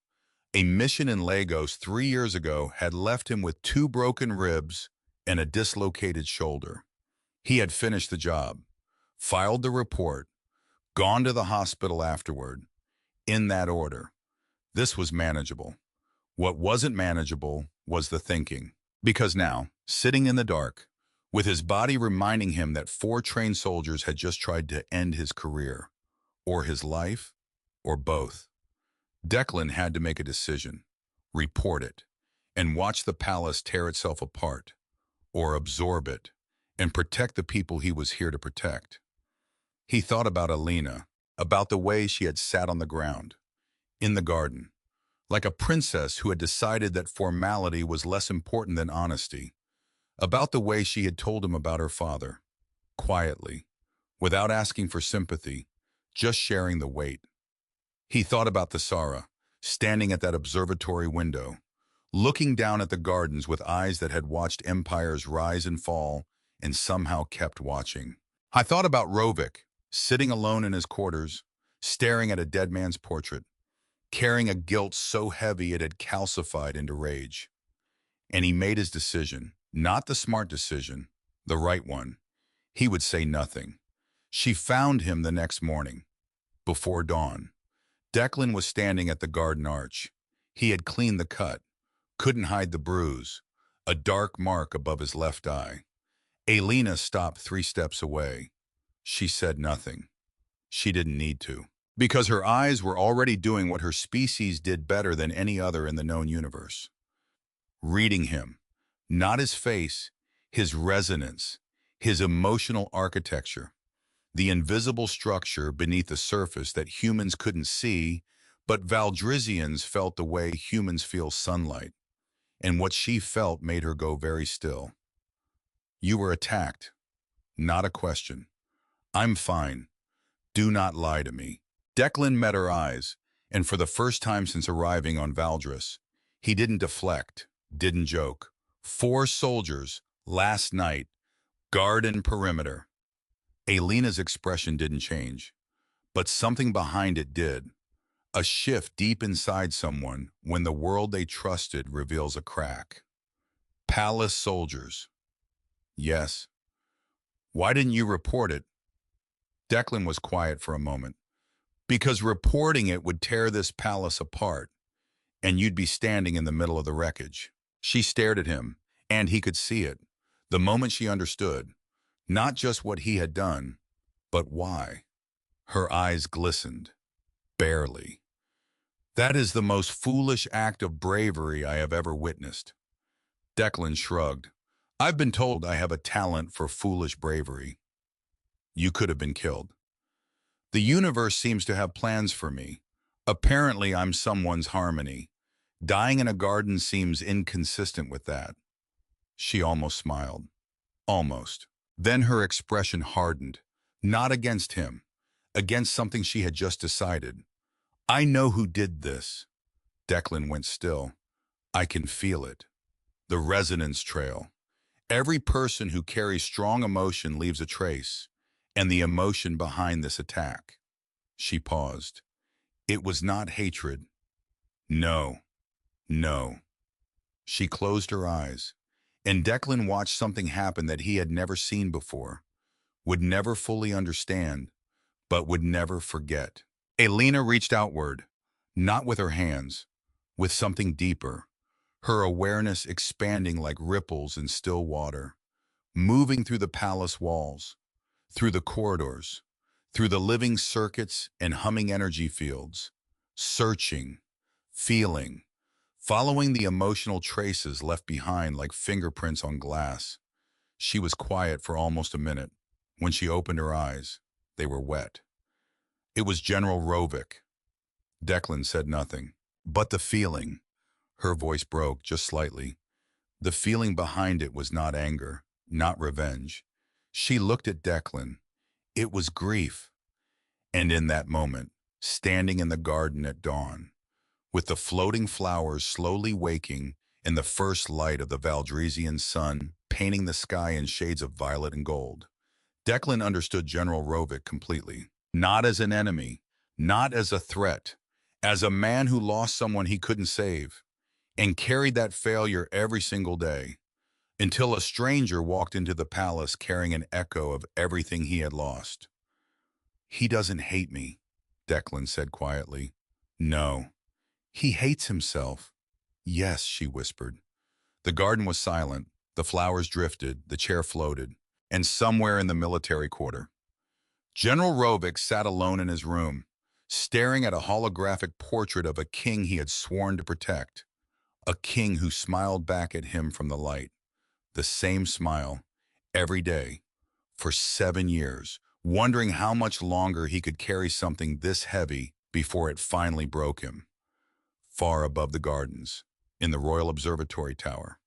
A mission in Lagos 3 years ago had left him with 2 broken ribs and a dislocated shoulder. He had finished the job, filed the report, gone to the hospital afterward, in that order. This was manageable. What wasn't manageable was the thinking. Because now, sitting in the dark, with his body reminding him that 4 trained soldiers had just tried to end his career, or his life, or both, Declan had to make a decision, report it, and watch the palace tear itself apart, or absorb it, and protect the people he was here to protect. He thought about Elena, about the way she had sat on the ground, in the garden, like a princess who had decided that formality was less important than honesty, about the way she had told him about her father, quietly, without asking for sympathy, just sharing the weight. He thought about the Sarah, standing at that observatory window, looking down at the gardens with eyes that had watched empires rise and fall and somehow kept watching. I thought about Rovik, sitting alone in his quarters, staring at a dead man's portrait, carrying a guilt so heavy it had calcified into rage. And he made his decision, not the smart decision, the right one. He would say nothing. She found him the next morning, before dawn. Declan was standing at the garden arch. He had cleaned the cut, couldn't hide the bruise, a dark mark above his left eye. Elena stopped 3 steps away. She said nothing. She didn't need to, because her eyes were already doing what her species did better than any other in the known universe. Reading him, not his face, his resonance, his emotional architecture, the invisible structure beneath the surface that humans couldn't see, but Valdrisians felt the way humans feel sunlight, and what she felt made her go very still. You were attacked. Not a question. I'm fine. Do not lie to me. Declan met her eyes, and for the first time since arriving on Valdris, he didn't deflect, didn't joke. 4 soldiers, last night, guard and perimeter. Alina's expression didn't change, but something behind it did. A shift deep inside someone when the world they trusted reveals a crack. Palace soldiers. Yes. Why didn't you report it? Declan was quiet for a moment. Because reporting it would tear this palace apart, and you'd be standing in the middle of the wreckage. She stared at him, and he could see it. The moment she understood, not just what he had done, but why. Her eyes glistened. Barely. That is the most foolish act of bravery I have ever witnessed. Declan shrugged. I've been told I have a talent for foolish bravery. You could have been killed. The universe seems to have plans for me. Apparently, I'm someone's harmony. Dying in a garden seems inconsistent with that. She almost smiled. Almost. Then her expression hardened. Not against him. Against something she had just decided. I know who did this. Declan went still. I can feel it. The resonance trail. Every person who carries strong emotion leaves a trace, and the emotion behind this attack. She paused. It was not hatred. No. No. She closed her eyes, and Declan watched something happen that he had never seen before, would never fully understand, but would never forget. Alina reached outward, not with her hands, with something deeper, her awareness expanding like ripples in still water, moving through the palace walls, through the corridors, through the living circuits and humming energy fields, searching, feeling, following the emotional traces left behind like fingerprints on glass. She was quiet for almost a minute. When she opened her eyes, they were wet. It was General Rovic. Declan said nothing. But the feeling, her voice broke just slightly. The feeling behind it was not anger, not revenge. She looked at Declan. It was grief. And in that moment, standing in the garden at dawn, with the floating flowers slowly waking and the first light of the Valdrisian sun painting the sky in shades of violet and gold, Declan understood General Rovic completely. Not as an enemy, not as a threat, as a man who lost someone he couldn't save and carried that failure every single day until a stranger walked into the palace carrying an echo of everything he had lost. He doesn't hate me, Declan said quietly. No, he hates himself. Yes, she whispered. The garden was silent, the flowers drifted, the chair floated, and somewhere in the military quarter, General Rovic sat alone in his room, staring at a holographic portrait of a king he had sworn to protect, a king who smiled back at him from the light, the same smile, every day, for 7 years, wondering how much longer he could carry something this heavy before it finally broke him. Far above the gardens, in the Royal Observatory Tower,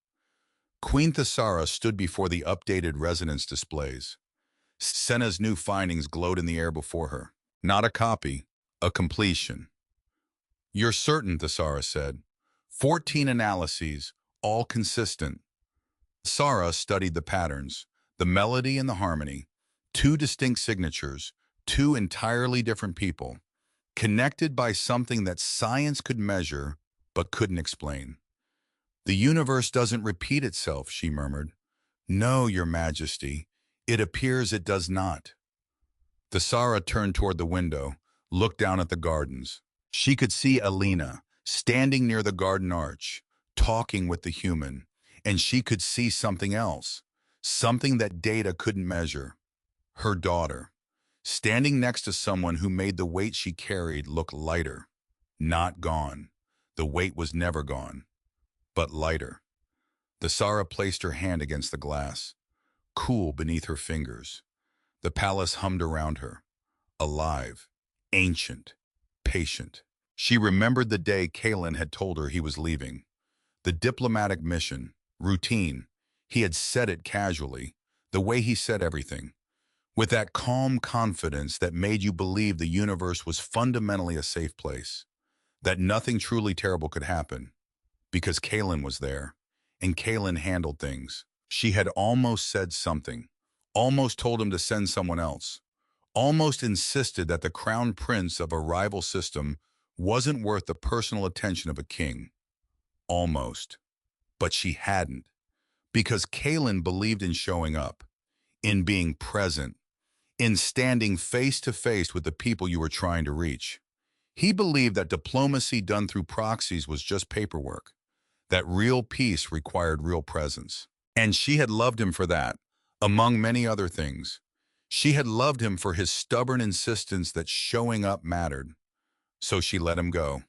Queen Thesara stood before the updated resonance displays. Senna's new findings glowed in the air before her. Not a copy, a completion. You're certain, Thesara said. 14 analyses, all consistent. Thesara studied the patterns, the melody and the harmony, 2 distinct signatures, 2 entirely different people, connected by something that science could measure but couldn't explain. The universe doesn't repeat itself, she murmured. No, Your Majesty. It appears it does not. Thesara turned toward the window, looked down at the gardens. She could see Alina, standing near the garden arch, talking with the human, and she could see something else, something that data couldn't measure. Her daughter, standing next to someone who made the weight she carried look lighter, not gone. The weight was never gone, but lighter. Thesara placed her hand against the glass. cool beneath her fingers. The palace hummed around her, alive, ancient, patient. She remembered the day Caelan had told her he was leaving. The diplomatic mission, routine. He had said it casually, the way he said everything, with that calm confidence that made you believe the universe was fundamentally a safe place, that nothing truly terrible could happen, because Caelan was there, and Caelan handled things. She had almost said something, almost told him to send someone else, almost insisted that the crown prince of a rival system wasn't worth the personal attention of a king. Almost. But she hadn't, because Caelan believed in showing up, in being present, in standing face to face with the people you were trying to reach. He believed that diplomacy done through proxies was just paperwork, that real peace required real presence. And she had loved him for that, among many other things. She had loved him for his stubborn insistence that showing up mattered. So she let him go.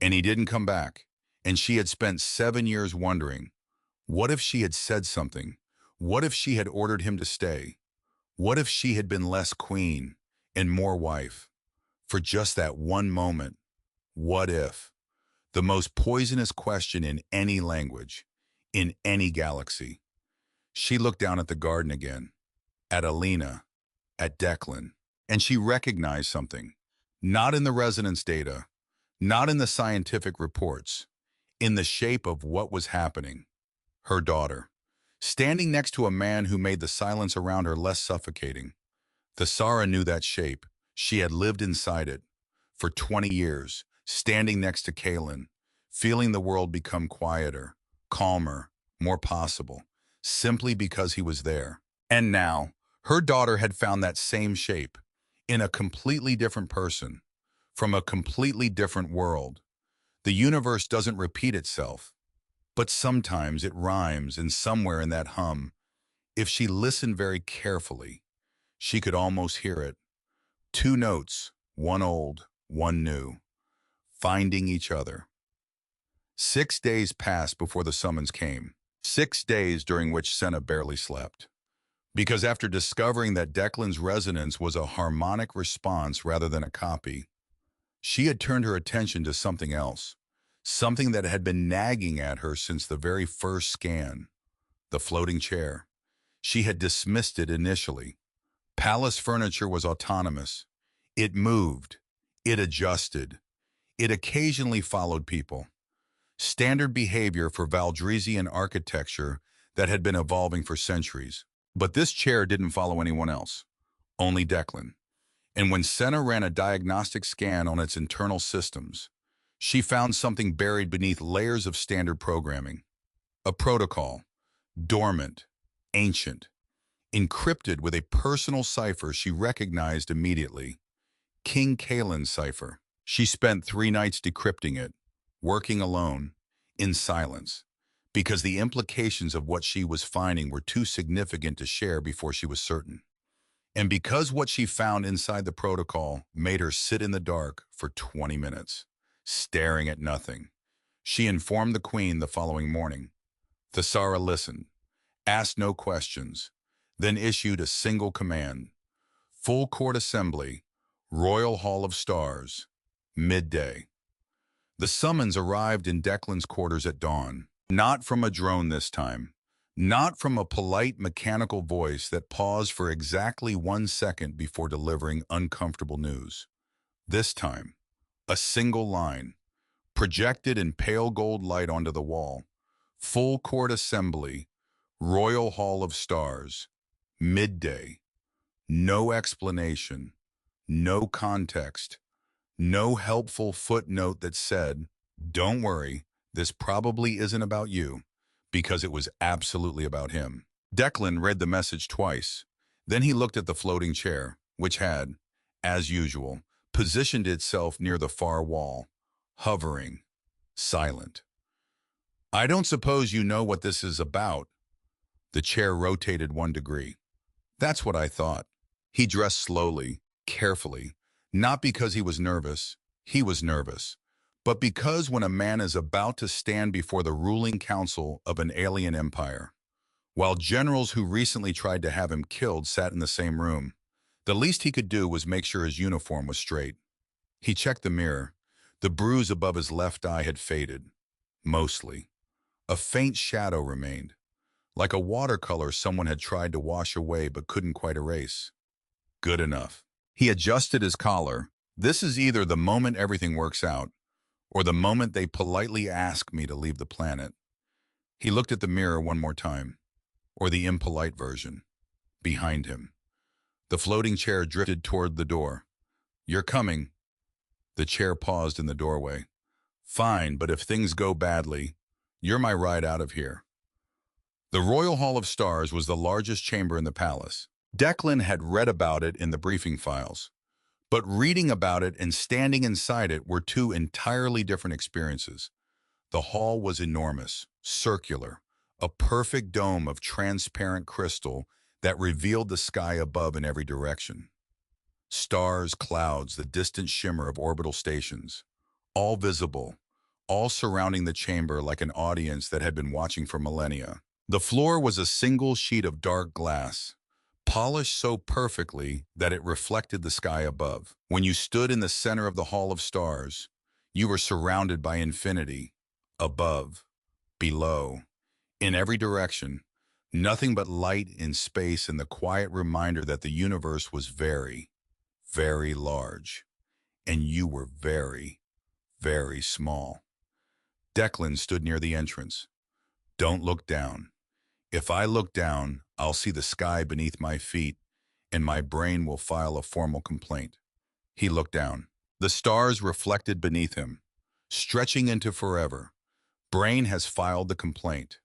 And he didn't come back. And she had spent 7 years wondering, what if she had said something? What if she had ordered him to stay? What if she had been less queen and more wife? For just that one moment, what if? The most poisonous question in any language, in any galaxy. She looked down at the garden again, at Alina, at Declan, and she recognized something. Not in the resonance data, not in the scientific reports, in the shape of what was happening. Her daughter, standing next to a man who made the silence around her less suffocating. Thesara knew that shape. She had lived inside it for 20 years, standing next to Caelan, feeling the world become quieter, calmer, more possible, simply because he was there. And now, her daughter had found that same shape, in a completely different person, from a completely different world. The universe doesn't repeat itself, but sometimes it rhymes, and somewhere in that hum, if she listened very carefully, she could almost hear it. 2 notes, one old, one new, finding each other. 6 days passed before the summons came. 6 days during which Senna barely slept. Because after discovering that Declan's resonance was a harmonic response rather than a copy, she had turned her attention to something else, something that had been nagging at her since the very first scan, the floating chair. She had dismissed it initially. Palace furniture was autonomous. It moved. It adjusted. It occasionally followed people. Standard behavior for Valdresian architecture that had been evolving for centuries. But this chair didn't follow anyone else, only Declan. And when Senna ran a diagnostic scan on its internal systems, she found something buried beneath layers of standard programming. A protocol, dormant, ancient, encrypted with a personal cipher she recognized immediately. King Caelan's cipher. She spent 3 nights decrypting it, working alone, in silence, because the implications of what she was finding were too significant to share before she was certain. And because what she found inside the protocol made her sit in the dark for 20 minutes, staring at nothing. She informed the Queen the following morning. Thesara listened, asked no questions, then issued a single command. Full court assembly, Royal Hall of Stars, midday. The summons arrived in Declan's quarters at dawn, not from a drone this time, not from a polite mechanical voice that paused for exactly 1 second before delivering uncomfortable news. This time, a single line, projected in pale gold light onto the wall. Full court assembly, Royal Hall of Stars, midday. No explanation, no context, no helpful footnote that said, "Don't worry, this probably isn't about you," because it was absolutely about him. Declan read the message twice. Then he looked at the floating chair, which had, as usual, positioned itself near the far wall, hovering, silent. "I don't suppose you know what this is about." The chair rotated 1 degree. "That's what I thought." He dressed slowly, carefully, not because he was nervous, but because when a man is about to stand before the ruling council of an alien empire, while generals who recently tried to have him killed sat in the same room. The least he could do was make sure his uniform was straight. He checked the mirror. The bruise above his left eye had faded. Mostly. A faint shadow remained, like a watercolor someone had tried to wash away but couldn't quite erase. Good enough. He adjusted his collar. This is either the moment everything works out, or the moment they politely ask me to leave the planet. He looked at the mirror one more time, or the impolite version. Behind him. The floating chair drifted toward the door. You're coming. The chair paused in the doorway. Fine, but if things go badly, you're my ride out of here. The Royal Hall of Stars was the largest chamber in the palace. Declan had read about it in the briefing files, but reading about it and standing inside it were two entirely different experiences. The hall was enormous, circular, a perfect dome of transparent crystal that revealed the sky above in every direction. Stars, clouds, the distant shimmer of orbital stations, all visible, all surrounding the chamber like an audience that had been watching for millennia. The floor was a single sheet of dark glass, polished so perfectly that it reflected the sky above. When you stood in the center of the Hall of Stars, you were surrounded by infinity, above, below, in every direction, nothing but light in space and the quiet reminder that the universe was very, very large, and you were very, very small. Declan stood near the entrance. Don't look down. If I look down, I'll see the sky beneath my feet, and my brain will file a formal complaint. He looked down. The stars reflected beneath him, stretching into forever. Brain has filed the complaint.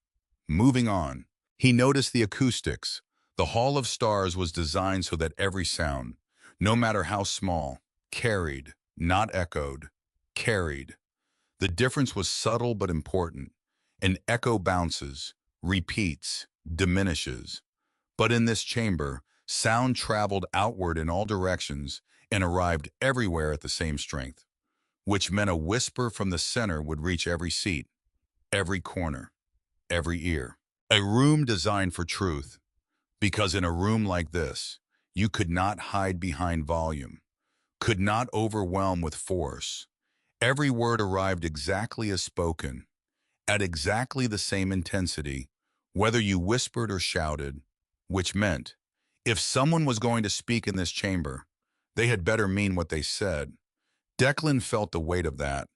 Moving on. He noticed the acoustics. The Hall of Stars was designed so that every sound, no matter how small, carried, not echoed, carried. The difference was subtle but important. An echo bounces, repeats, diminishes. But in this chamber, sound traveled outward in all directions and arrived everywhere at the same strength, which meant a whisper from the center would reach every seat, every corner, every ear. A room designed for truth, because in a room like this, you could not hide behind volume, could not overwhelm with force. Every word arrived exactly as spoken, at exactly the same intensity, whether you whispered or shouted, which meant, if someone was going to speak in this chamber, they had better mean what they said. Declan felt the weight of that,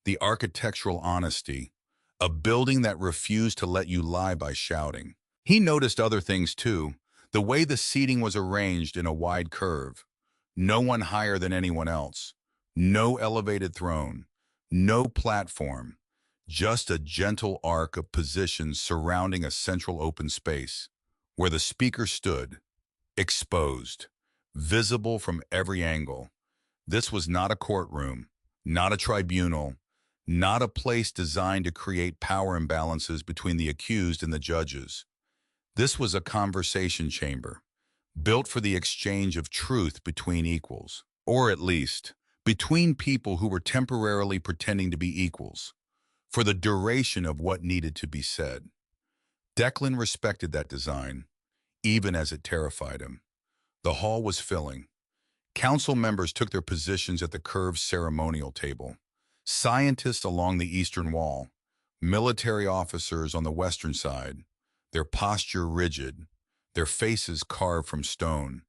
the architectural honesty, a building that refused to let you lie by shouting. He noticed other things too, the way the seating was arranged in a wide curve. No one higher than anyone else, no elevated throne, no platform, just a gentle arc of positions surrounding a central open space, where the speaker stood, exposed, visible from every angle. This was not a courtroom, not a tribunal, not a place designed to create power imbalances between the accused and the judges. This was a conversation chamber, built for the exchange of truth between equals, or at least, between people who were temporarily pretending to be equals, for the duration of what needed to be said. Declan respected that design, even as it terrified him. The hall was filling. Council members took their positions at the curved ceremonial table. Scientists along the eastern wall, military officers on the western side, their posture rigid, their faces carved from stone.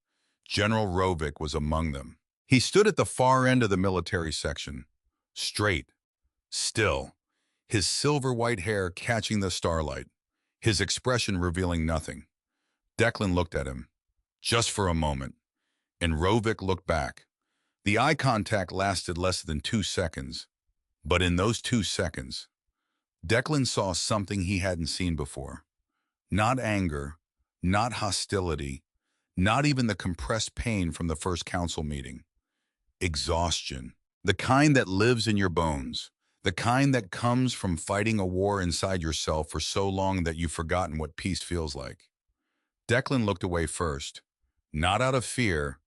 General Rovic was among them. He stood at the far end of the military section, straight, still, his silver-white hair catching the starlight, his expression revealing nothing. Declan looked at him, just for a moment, and Rovic looked back. The eye contact lasted less than 2 seconds, but in those 2 seconds, Declan saw something he hadn't seen before. Not anger, not hostility, not even the compressed pain from the first council meeting. Exhaustion, the kind that lives in your bones, the kind that comes from fighting a war inside yourself for so long that you've forgotten what peace feels like. Declan looked away first, not out of fear,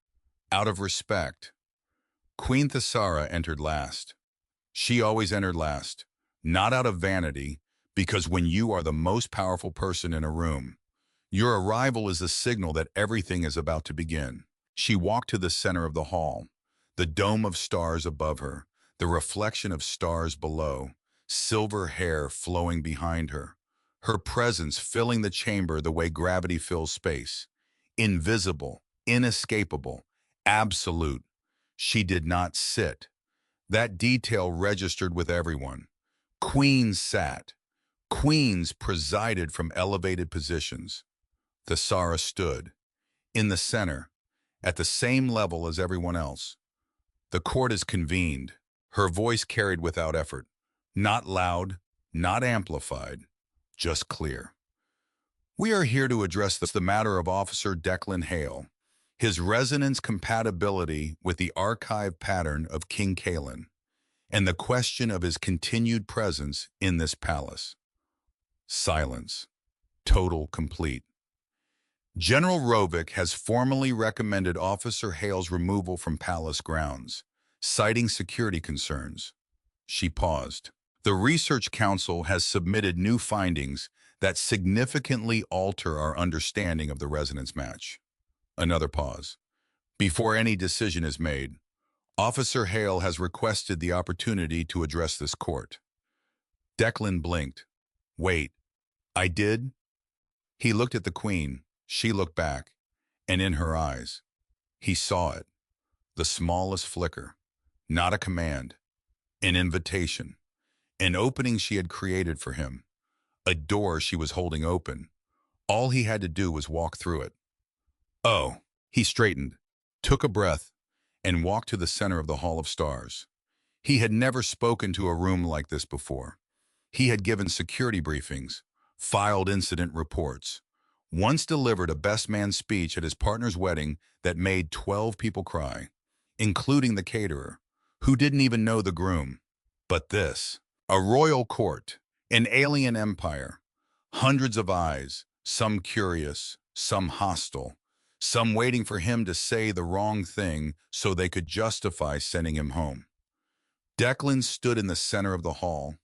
out of respect. Queen Thesara entered last. She always entered last, not out of vanity, because when you are the most powerful person in a room, Your arrival is a signal that everything is about to begin. She walked to the center of the hall, the dome of stars above her, the reflection of stars below, silver hair flowing behind her, her presence filling the chamber the way gravity fills space. Invisible, inescapable, absolute. She did not sit. That detail registered with everyone. Queens sat. Queens presided from elevated positions. Thesara stood, in the center, at the same level as everyone else. The court is convened, her voice carried without effort. Not loud, not amplified, just clear. We are here to address the matter of Officer Declan Hale, his resonance compatibility with the archive pattern of King Caelan, and the question of his continued presence in this palace. Silence. Total complete. General Rovic has formally recommended Officer Hale's removal from palace grounds, citing security concerns. She paused. The Research Council has submitted new findings that significantly alter our understanding of the resonance match. Another pause. Before any decision is made, Officer Hale has requested the opportunity to address this court. Declan blinked. Wait, I did? He looked at the Queen. She looked back, and in her eyes, he saw it. The smallest flicker. Not a command. An invitation. An opening she had created for him. A door she was holding open. All he had to do was walk through it. Oh, he straightened, took a breath, and walked to the center of the Hall of Stars. He had never spoken to a room like this before. He had given security briefings, filed incident reports, once delivered a best man speech at his partner's wedding that made 12 people cry, including the caterer, who didn't even know the groom. But this, a royal court, an alien empire, hundreds of eyes, some curious, some hostile, some waiting for him to say the wrong thing so they could justify sending him home. Declan stood in the center of the hall,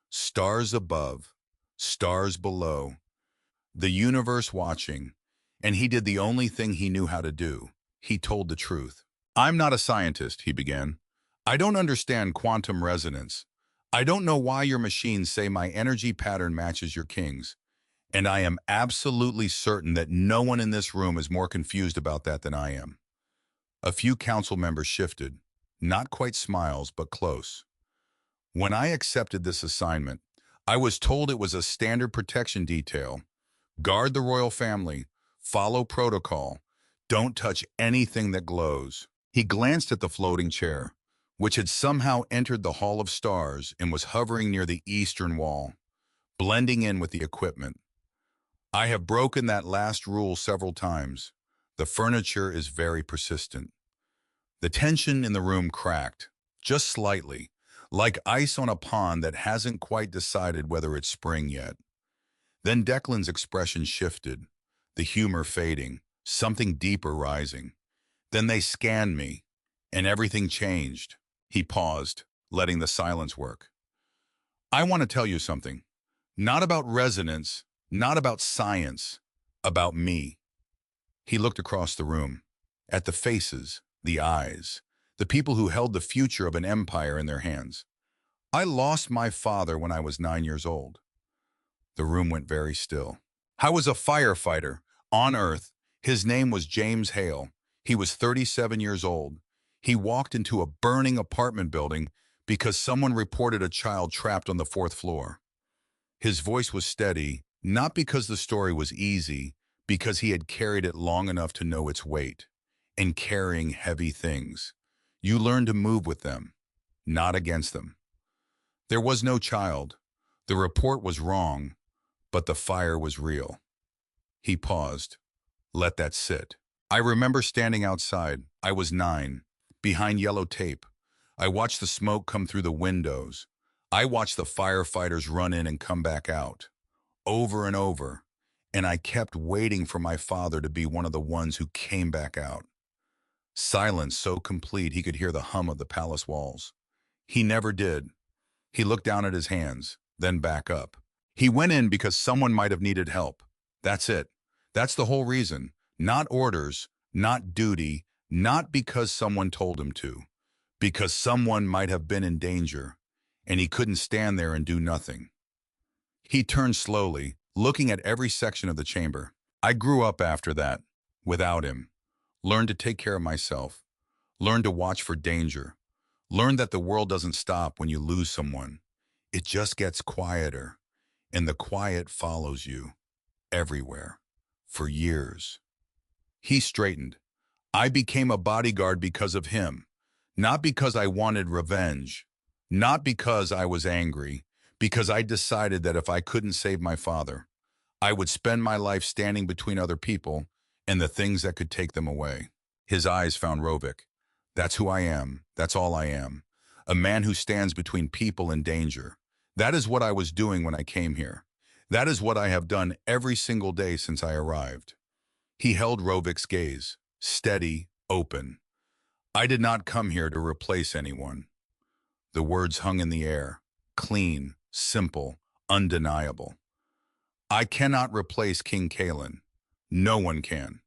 stars above, stars below, the universe watching, and he did the only thing he knew how to do. He told the truth. I'm not a scientist, he began. I don't understand quantum resonance. I don't know why your machines say my energy pattern matches your king's, and I am absolutely certain that no one in this room is more confused about that than I am. A few council members shifted, not quite smiles, but close. When I accepted this assignment, I was told it was a standard protection detail. Guard the royal family, follow protocol, don't touch anything that glows. He glanced at the floating chair, which had somehow entered the Hall of Stars and was hovering near the eastern wall, blending in with the equipment. I have broken that last rule several times. The furniture is very persistent. The tension in the room cracked, just slightly, like ice on a pond that hasn't quite decided whether it's spring yet. Then Declan's expression shifted, the humor fading, something deeper rising. Then they scanned me, and everything changed. He paused, letting the silence work. I want to tell you something. Not about resonance, not about science, about me. He looked across the room, at the faces, the eyes, the people who held the future of an empire in their hands. I lost my father when I was 9 years old. The room went very still. I was a firefighter, on Earth. His name was James Hale. He was 37 years old. He walked into a burning apartment building because someone reported a child trapped on the 4th floor. His voice was steady, not because the story was easy, because he had carried it long enough to know its weight. And carrying heavy things, you learn to move with them, not against them. There was no child. The report was wrong, but the fire was real. He paused. Let that sit. I remember standing outside. I was 9, behind yellow tape. I watched the smoke come through the windows. I watched the firefighters run in and come back out, over and over, and I kept waiting for my father to be one of the ones who came back out. Silence so complete he could hear the hum of the palace walls. He never did. He looked down at his hands, then back up. He went in because someone might have needed help. That's it. That's the whole reason. Not orders, not duty, not because someone told him to. Because someone might have been in danger, and he couldn't stand there and do nothing. He turned slowly, looking at every section of the chamber. I grew up after that, without him. Learned to take care of myself. Learned to watch for danger. Learned that the world doesn't stop when you lose someone. It just gets quieter, and the quiet follows you everywhere, for years. He straightened. I became a bodyguard because of him, not because I wanted revenge, not because I was angry, because I decided that if I couldn't save my father, I would spend my life standing between other people and the things that could take them away. His eyes found Rovik. That's who I am. That's all I am. A man who stands between people and danger. That is what I was doing when I came here. That is what I have done every single day since I arrived. He held Rovik's gaze, steady, open. I did not come here to replace anyone. The words hung in the air, clean, simple, undeniable. I cannot replace King Caelan. No one can.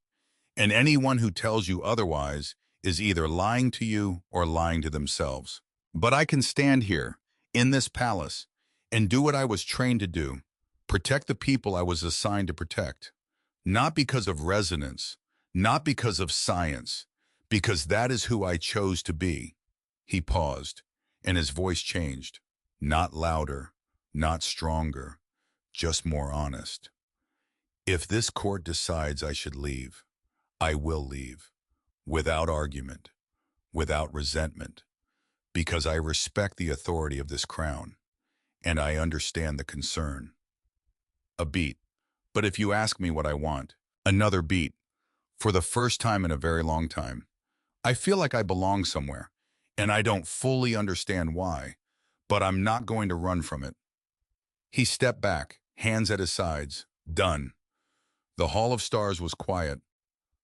And anyone who tells you otherwise is either lying to you or lying to themselves. But I can stand here, in this palace, and do what I was trained to do, protect the people I was assigned to protect. Not because of resonance, not because of science, because that is who I chose to be. He paused, and his voice changed. Not louder, not stronger, just more honest. If this court decides I should leave, I will leave, without argument, without resentment, because I respect the authority of this crown, and I understand the concern. A beat. But if you ask me what I want, another beat. For the first time in a very long time, I feel like I belong somewhere, and I don't fully understand why, but I'm not going to run from it. He stepped back, hands at his sides. Done. The Hall of Stars was quiet.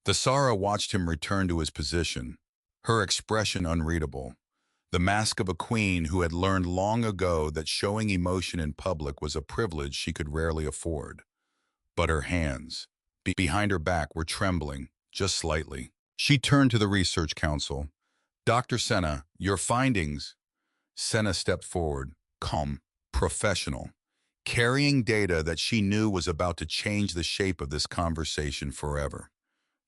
The Thesara watched him return to his position, her expression unreadable. The mask of a queen who had learned long ago that showing emotion in public was a privilege she could rarely afford. But her hands, behind her back, were trembling, just slightly. She turned to the research council. Dr. Senna, your findings. Senna stepped forward, calm, professional, carrying data that she knew was about to change the shape of this conversation forever.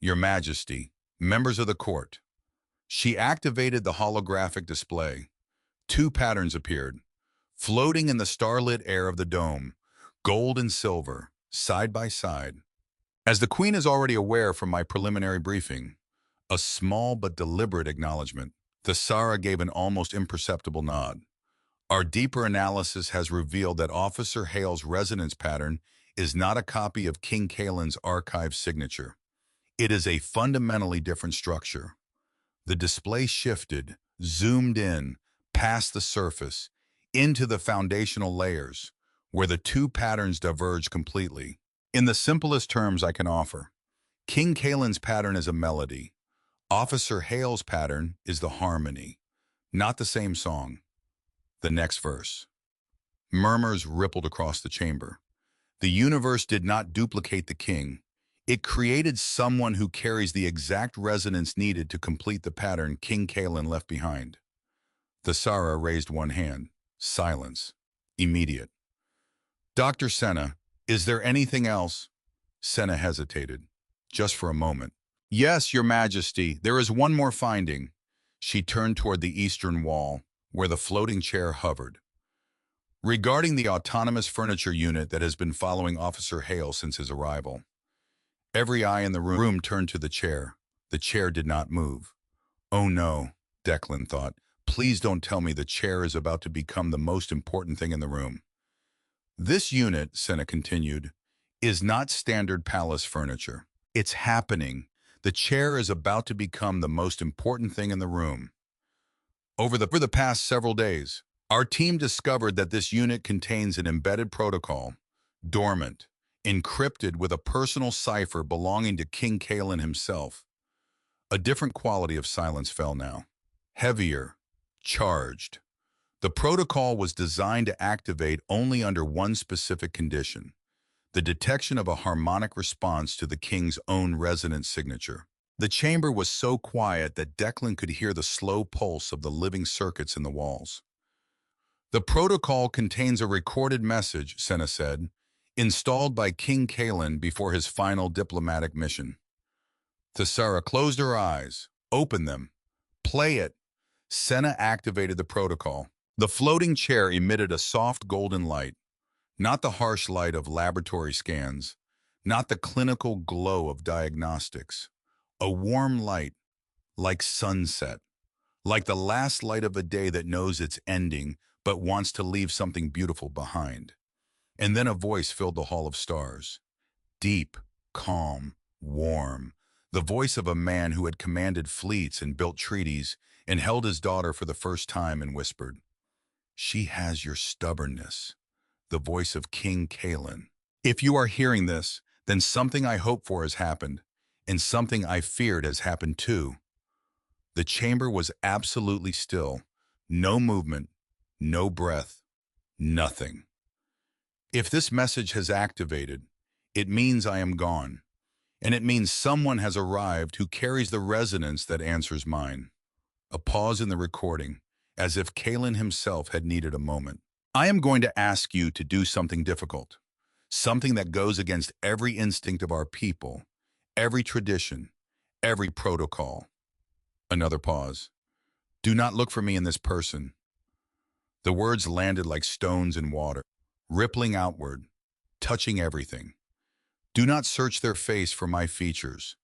Your Majesty, members of the court. She activated the holographic display. Two patterns appeared, floating in the starlit air of the dome, gold and silver, side by side. As the Queen is already aware from my preliminary briefing, a small but deliberate acknowledgement, the Thesara gave an almost imperceptible nod. Our deeper analysis has revealed that Officer Hale's resonance pattern is not a copy of King Caelan's archive signature. It is a fundamentally different structure. The display shifted, zoomed in, past the surface, into the foundational layers, where the two patterns diverge completely. In the simplest terms I can offer, King Caelan's pattern is a melody. Officer Hale's pattern is the harmony, not the same song. The next verse. Murmurs rippled across the chamber. The universe did not duplicate the king. It created someone who carries the exact resonance needed to complete the pattern King Caelan left behind. The Thesara raised one hand. Silence. Immediate. Dr. Senna, is there anything else? Senna hesitated, just for a moment. Yes, Your Majesty, there is one more finding. She turned toward the eastern wall, where the floating chair hovered. Regarding the autonomous furniture unit that has been following Officer Hale since his arrival. Every eye in the room turned to the chair. The chair did not move. Oh no, Declan thought. Please don't tell me the chair is about to become the most important thing in the room. This unit, Senna continued, is not standard palace furniture. It's happening. The chair is about to become the most important thing in the room. Over the past several days, our team discovered that this unit contains an embedded protocol, dormant, encrypted with a personal cipher belonging to King Caelan himself. A different quality of silence fell now. Heavier, charged. The protocol was designed to activate only under one specific condition. the detection of a harmonic response to the king's own resonant signature. The chamber was so quiet that Declan could hear the slow pulse of the living circuits in the walls. The protocol contains a recorded message, Senna said, installed by King Caelan before his final diplomatic mission. Thesara closed her eyes, opened them. Play it. Senna activated the protocol. The floating chair emitted a soft golden light, not the harsh light of laboratory scans, not the clinical glow of diagnostics. A warm light, like sunset, like the last light of a day that knows it's ending but wants to leave something beautiful behind. And then a voice filled the Hall of Stars. Deep, calm, warm. The voice of a man who had commanded fleets and built treaties and held his daughter for the first time and whispered, "She has your stubbornness." The voice of King Caelan. If you are hearing this, then something I hoped for has happened, and something I feared has happened too. The chamber was absolutely still. No movement, no breath, nothing. If this message has activated, it means I am gone, and it means someone has arrived who carries the resonance that answers mine. A pause in the recording, as if Caelan himself had needed a moment. I am going to ask you to do something difficult, something that goes against every instinct of our people, every tradition, every protocol. Another pause. Do not look for me in this person. The words landed like stones in water, rippling outward, touching everything. Do not search their face for my features.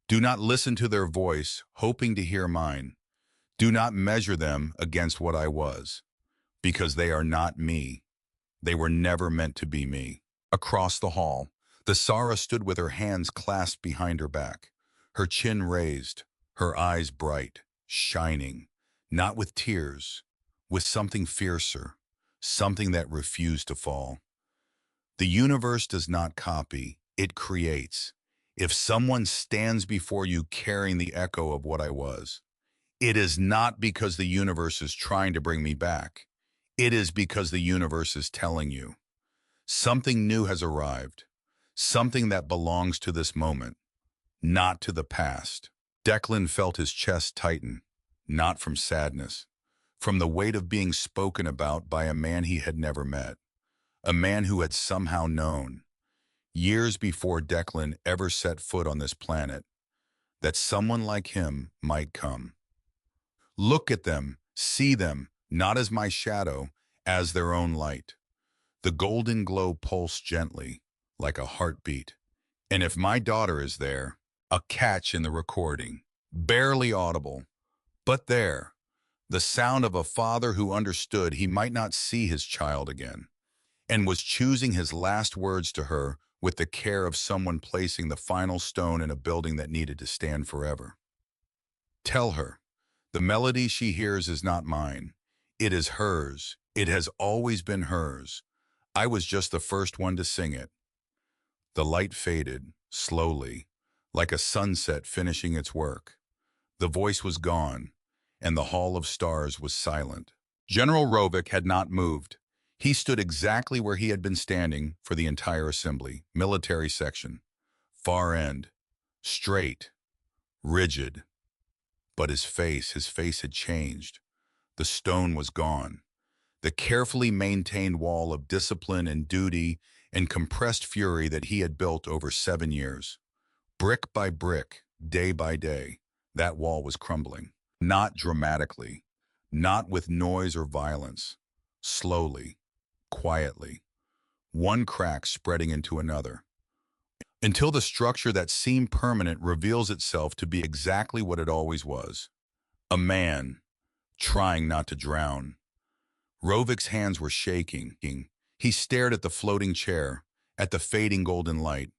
Do not listen to their voice, hoping to hear mine. Do not measure them against what I was, because they are not me. They were never meant to be me. Across the hall, Thesara stood with her hands clasped behind her back, her chin raised, her eyes bright, shining, not with tears, with something fiercer, something that refused to fall. The universe does not copy, it creates. If someone stands before you carrying the echo of what I was, it is not because the universe is trying to bring me back. It is because the universe is telling you. Something new has arrived, something that belongs to this moment, not to the past. Declan felt his chest tighten, not from sadness, from the weight of being spoken about by a man he had never met, a man who had somehow known, years before Declan ever set foot on this planet, that someone like him might come. Look at them, see them, not as my shadow, as their own light. The golden glow pulsed gently, like a heartbeat. And if my daughter is there, a catch in the recording, barely audible, but there, the sound of a father who understood he might not see his child again, and was choosing his last words to her with the care of someone placing the final stone in a building that needed to stand forever. Tell her, the melody she hears is not mine. It is hers. It has always been hers. I was just the first one to sing it. The light faded, slowly, like a sunset finishing its work. The voice was gone, and the Hall of Stars was silent. General Rovik had not moved. He stood exactly where he had been standing for the entire assembly, military section, far end, straight, rigid. But his face had changed. The stone was gone. The carefully maintained wall of discipline and duty and compressed fury that he had built over 7 years. Brick by brick, day by day, that wall was crumbling. Not dramatically, not with noise or violence. Slowly, quietly, one crack spreading into another, until the structure that seemed permanent reveals itself to be exactly what it always was. A man, trying not to drown. Rovik's hands were shaking. He stared at the floating chair, at the fading golden light,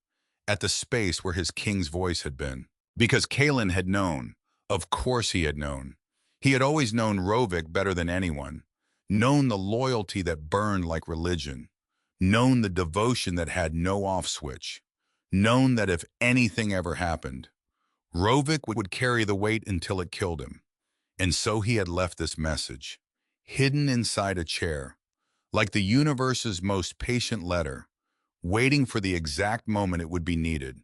at the space where his king's voice had been. Because Caelan had known. Of course he had known. He had always known Rovik better than anyone, known the loyalty that burned like religion, known the devotion that had no off switch, known that if anything ever happened, Rovik would carry the weight until it killed him. And so he had left this message, hidden inside a chair, like the universe's most patient letter, waiting for the exact moment it would be needed.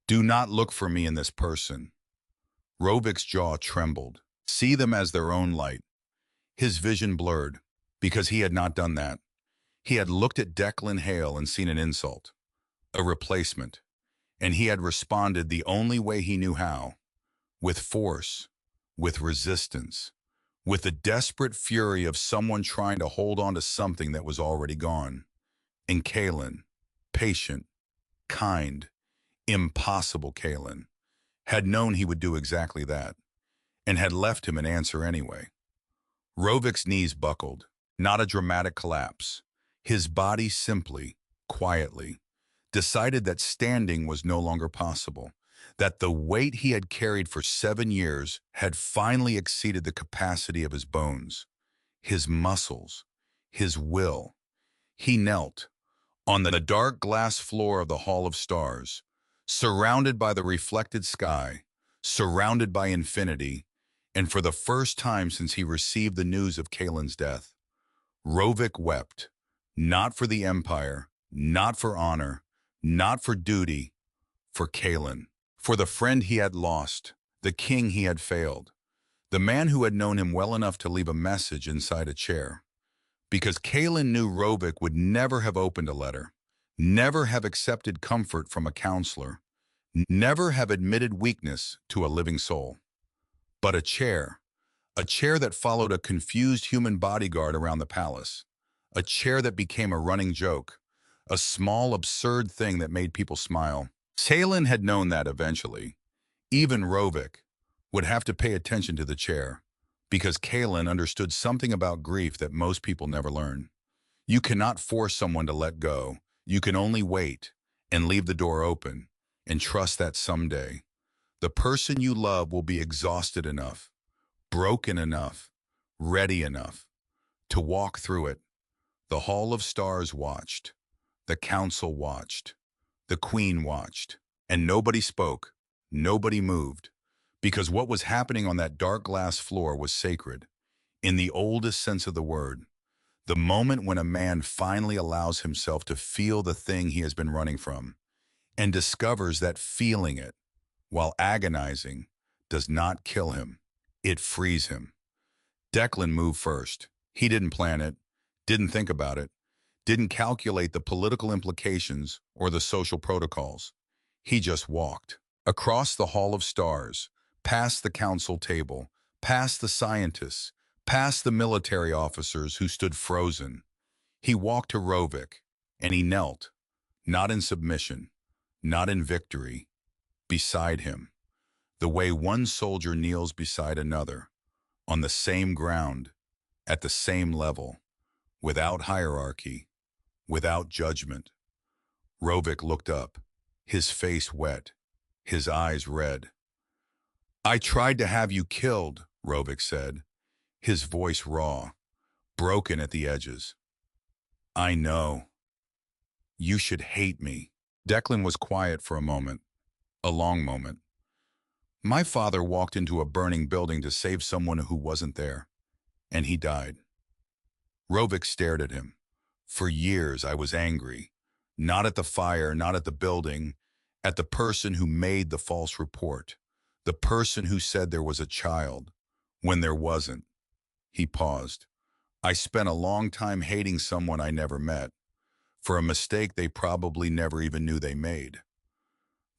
Do not look for me in this person. Rovik's jaw trembled. See them as their own light. His vision blurred, because he had not done that. He had looked at Declan Hale and seen an insult, a replacement, and he had responded the only way he knew how, with force, with resistance, with the desperate fury of someone trying to hold on to something that was already gone. And Caelan, patient, kind, impossible Caelan, had known he would do exactly that, and had left him an answer anyway. Rovik's knees buckled, not a dramatic collapse. His body simply, quietly, decided that standing was no longer possible, that the weight he had carried for 7 years had finally exceeded the capacity of his bones, his muscles, his will. He knelt on the dark glass floor of the Hall of Stars, surrounded by the reflected sky, surrounded by infinity, and for the first time since he received the news of Caelan's death, Rovik wept, not for the Empire, not for honor, not for duty, for Caelan, for the friend he had lost, the king he had failed, the man who had known him well enough to leave a message inside a chair. Because Caelan knew Rovik would never have opened a letter, never have accepted comfort from a counselor, never have admitted weakness to a living soul. But a chair that followed a confused human bodyguard around the palace, a chair that became a running joke, a small, absurd thing that made people smile. Caelan had known that eventually. Even Rovik would have to pay attention to the chair, because Caelan understood something about grief that most people never learn. You cannot force someone to let go. You can only wait and leave the door open and trust that someday the person you love will be exhausted enough, broken enough, ready enough to walk through it. The Hall of Stars watched. The council watched. The queen watched. And nobody spoke. Nobody moved. Because what was happening on that dark glass floor was sacred, in the oldest sense of the word. The moment when a man finally allows himself to feel the thing he has been running from, and discovers that feeling it, while agonizing, does not kill him. It frees him. Declan moved first. He didn't plan it, didn't think about it, didn't calculate the political implications or the social protocols. He just walked. Across the Hall of Stars, past the council table, past the scientists, past the military officers who stood frozen. He walked to Rovik, and he knelt, not in submission, not in victory, beside him, the way one soldier kneels beside another, on the same ground, at the same level, without hierarchy, without judgment. Rovik looked up, his face wet, his eyes red. "I tried to have you killed," Rovik said, his voice raw, broken at the edges. "I know. You should hate me." Declan was quiet for a moment, a long moment. "My father walked into a burning building to save someone who wasn't there, and he died." Rovik stared at him. "For years I was angry, not at the fire, not at the building, at the person who made the false report, the person who said there was a child, when there wasn't." He paused. "I spent a long time hating someone I never met, for a mistake they probably never even knew they made."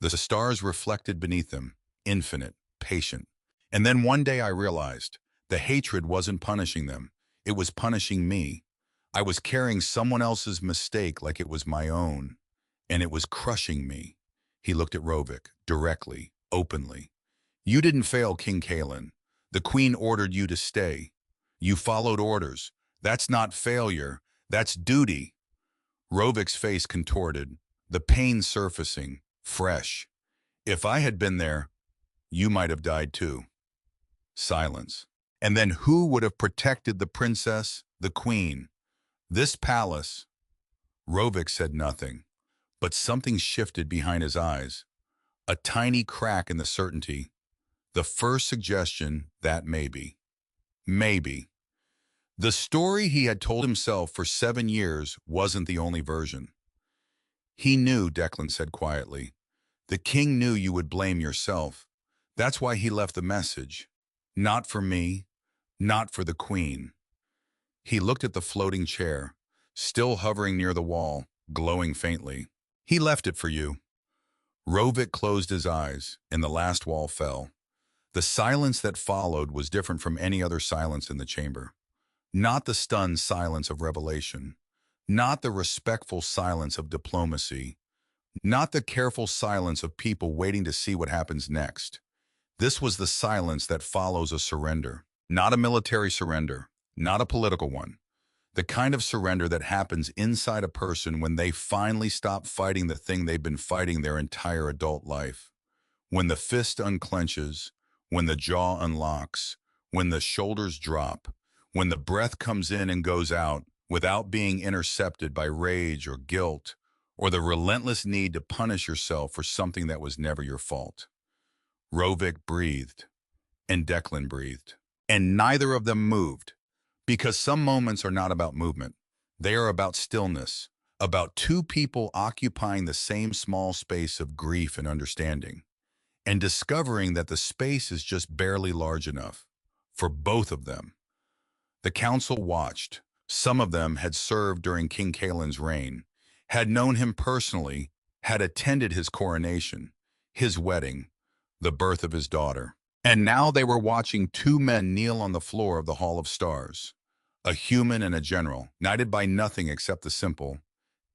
The stars reflected beneath them, infinite, patient. "And then one day I realized the hatred wasn't punishing them. It was punishing me. I was carrying someone else's mistake like it was my own, and it was crushing me." He looked at Rovik, directly, openly. "You didn't fail, King Caelan. The queen ordered you to stay. You followed orders. That's not failure. That's duty." Rovik's face contorted, the pain surfacing, fresh. "If I had been there, you might have died too." Silence. "And then who would have protected the princess, the queen? This palace?" Rovik said nothing, but something shifted behind his eyes. A tiny crack in the certainty. The first suggestion that maybe. The story he had told himself for 7 years wasn't the only version. He knew, Declan said quietly. The king knew you would blame yourself. That's why he left the message. Not for me, not for the queen. He looked at the floating chair, still hovering near the wall, glowing faintly. He left it for you. Rovik closed his eyes, and the last wall fell. The silence that followed was different from any other silence in the chamber. Not the stunned silence of revelation, not the respectful silence of diplomacy, not the careful silence of people waiting to see what happens next. This was the silence that follows a surrender, not a military surrender, not a political one. The kind of surrender that happens inside a person when they finally stop fighting the thing they've been fighting their entire adult life. When the fist unclenches, when the jaw unlocks, when the shoulders drop, when the breath comes in and goes out without being intercepted by rage or guilt or the relentless need to punish yourself for something that was never your fault. Rovik breathed, and Declan breathed, and neither of them moved. Because some moments are not about movement. They are about stillness, about two people occupying the same small space of grief and understanding, and discovering that the space is just barely large enough for both of them. The council watched. Some of them had served during King Caelan's reign, had known him personally, had attended his coronation, his wedding, the birth of his daughter. And now they were watching two men kneel on the floor of the Hall of Stars. A human and a general, knighted by nothing except the simple,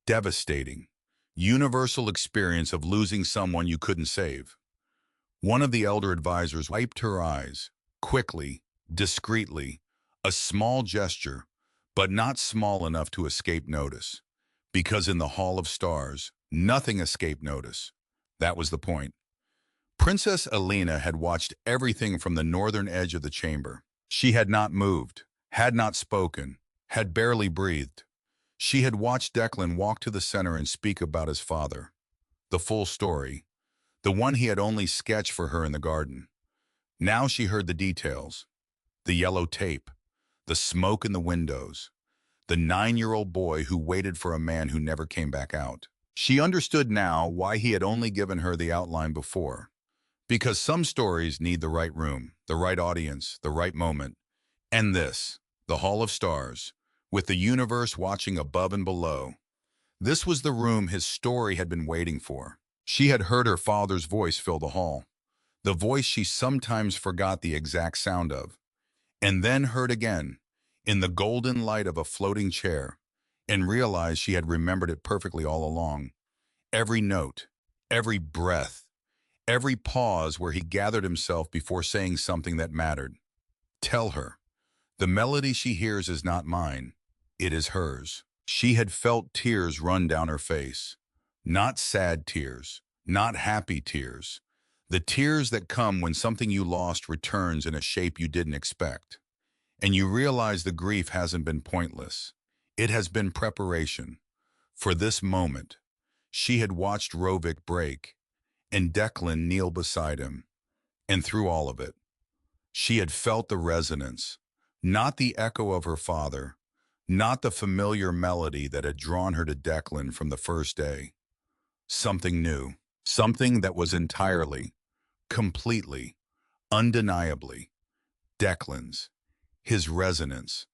devastating, universal experience of losing someone you couldn't save. One of the elder advisors wiped her eyes, quickly, discreetly, a small gesture, but not small enough to escape notice. Because in the Hall of Stars, nothing escaped notice. That was the point. Princess Alina had watched everything from the northern edge of the chamber. She had not moved, had not spoken, had barely breathed. She had watched Declan walk to the center and speak about his father. The full story, the one he had only sketched for her in the garden. Now she heard the details. The yellow tape, the smoke in the windows, the 9-year-old boy who waited for a man who never came back out. She understood now why he had only given her the outline before. Because some stories need the right room, the right audience, the right moment. And this, the Hall of Stars, with the universe watching above and below. This was the room his story had been waiting for. She had heard her father's voice fill the hall, the voice she sometimes forgot the exact sound of, and then heard again, in the golden light of a floating chair, and realized she had remembered it perfectly all along. Every note, every breath, every pause where he gathered himself before saying something that mattered. Tell her. The melody she hears is not mine. It is hers. She had felt tears run down her face. Not sad tears, not happy tears. The tears that come when something you lost returns in a shape you didn't expect. And you realize the grief hasn't been pointless. It has been preparation. For this moment, she had watched Rovik break, and Declan kneel beside him. And through all of it, she had felt the resonance, not the echo of her father, not the familiar melody that had drawn her to Declan from the first day. Something new, something that was entirely, completely, undeniably Declan's, his resonance,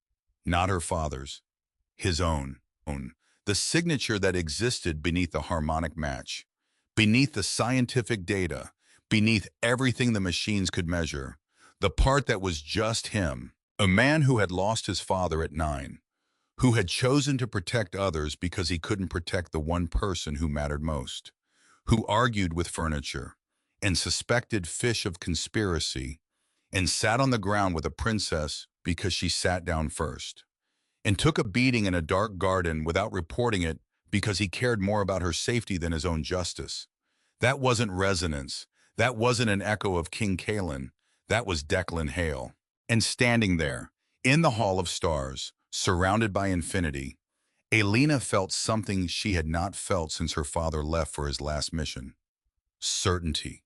not her father's, his own. The signature that existed beneath the harmonic match, beneath the scientific data, beneath everything the machines could measure, the part that was just him, a man who had lost his father at 9, who had chosen to protect others because he couldn't protect the one person who mattered most, who argued with furniture and suspected fish of conspiracy and sat on the ground with a princess because she sat down first, and took a beating in a dark garden without reporting it because he cared more about her safety than his own justice. That wasn't resonance. That wasn't an echo of King Caelan. That was Declan Hale. And standing there, in the Hall of Stars, surrounded by infinity, Alina felt something she had not felt since her father left for his last mission. Certainty.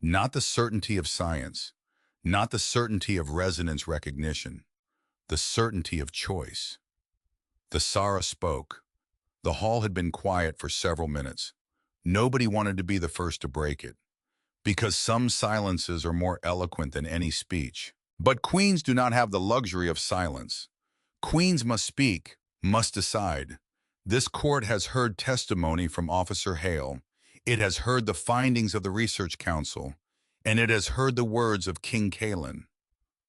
Not the certainty of science, not the certainty of resonance recognition, the certainty of choice. The Sara spoke. The hall had been quiet for several minutes. Nobody wanted to be the first to break it, because some silences are more eloquent than any speech. But queens do not have the luxury of silence. Queens must speak, must decide. This court has heard testimony from Officer Hale. It has heard the findings of the Research Council, and it has heard the words of King Caelan.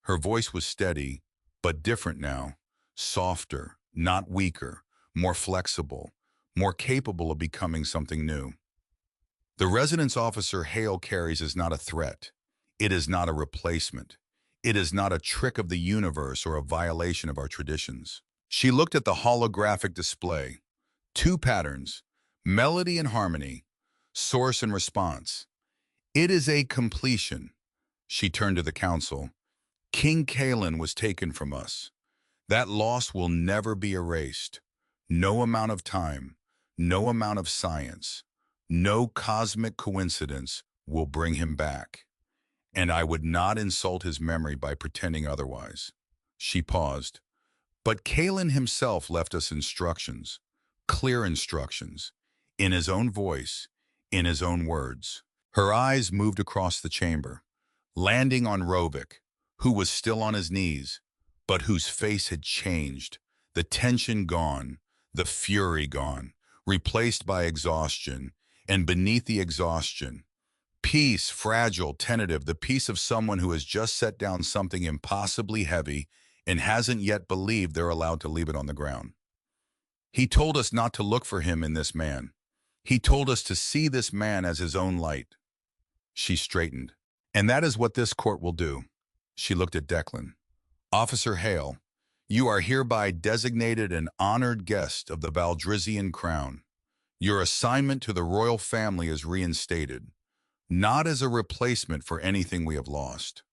Her voice was steady, but different now, softer, not weaker, more flexible, more capable of becoming something new. The residence officer Hale carries is not a threat. It is not a replacement. It is not a trick of the universe or a violation of our traditions. She looked at the holographic display. Two patterns, melody and harmony, source and response. It is a completion. She turned to the council. King Caelan was taken from us. That loss will never be erased. No amount of time, no amount of science, no cosmic coincidence will bring him back. And I would not insult his memory by pretending otherwise. She paused. But Caelan himself left us instructions, clear instructions, in his own voice, in his own words. Her eyes moved across the chamber, landing on Rovik, who was still on his knees, but whose face had changed, the tension gone, the fury gone, replaced by exhaustion, and beneath the exhaustion, peace, fragile, tentative, the peace of someone who has just set down something impossibly heavy and hasn't yet believed they're allowed to leave it on the ground. He told us not to look for him in this man. He told us to see this man as his own light. She straightened. And that is what this court will do. She looked at Declan. Officer Hale, you are hereby designated an honored guest of the Valdrizian crown. Your assignment to the royal family is reinstated, not as a replacement for anything we have lost,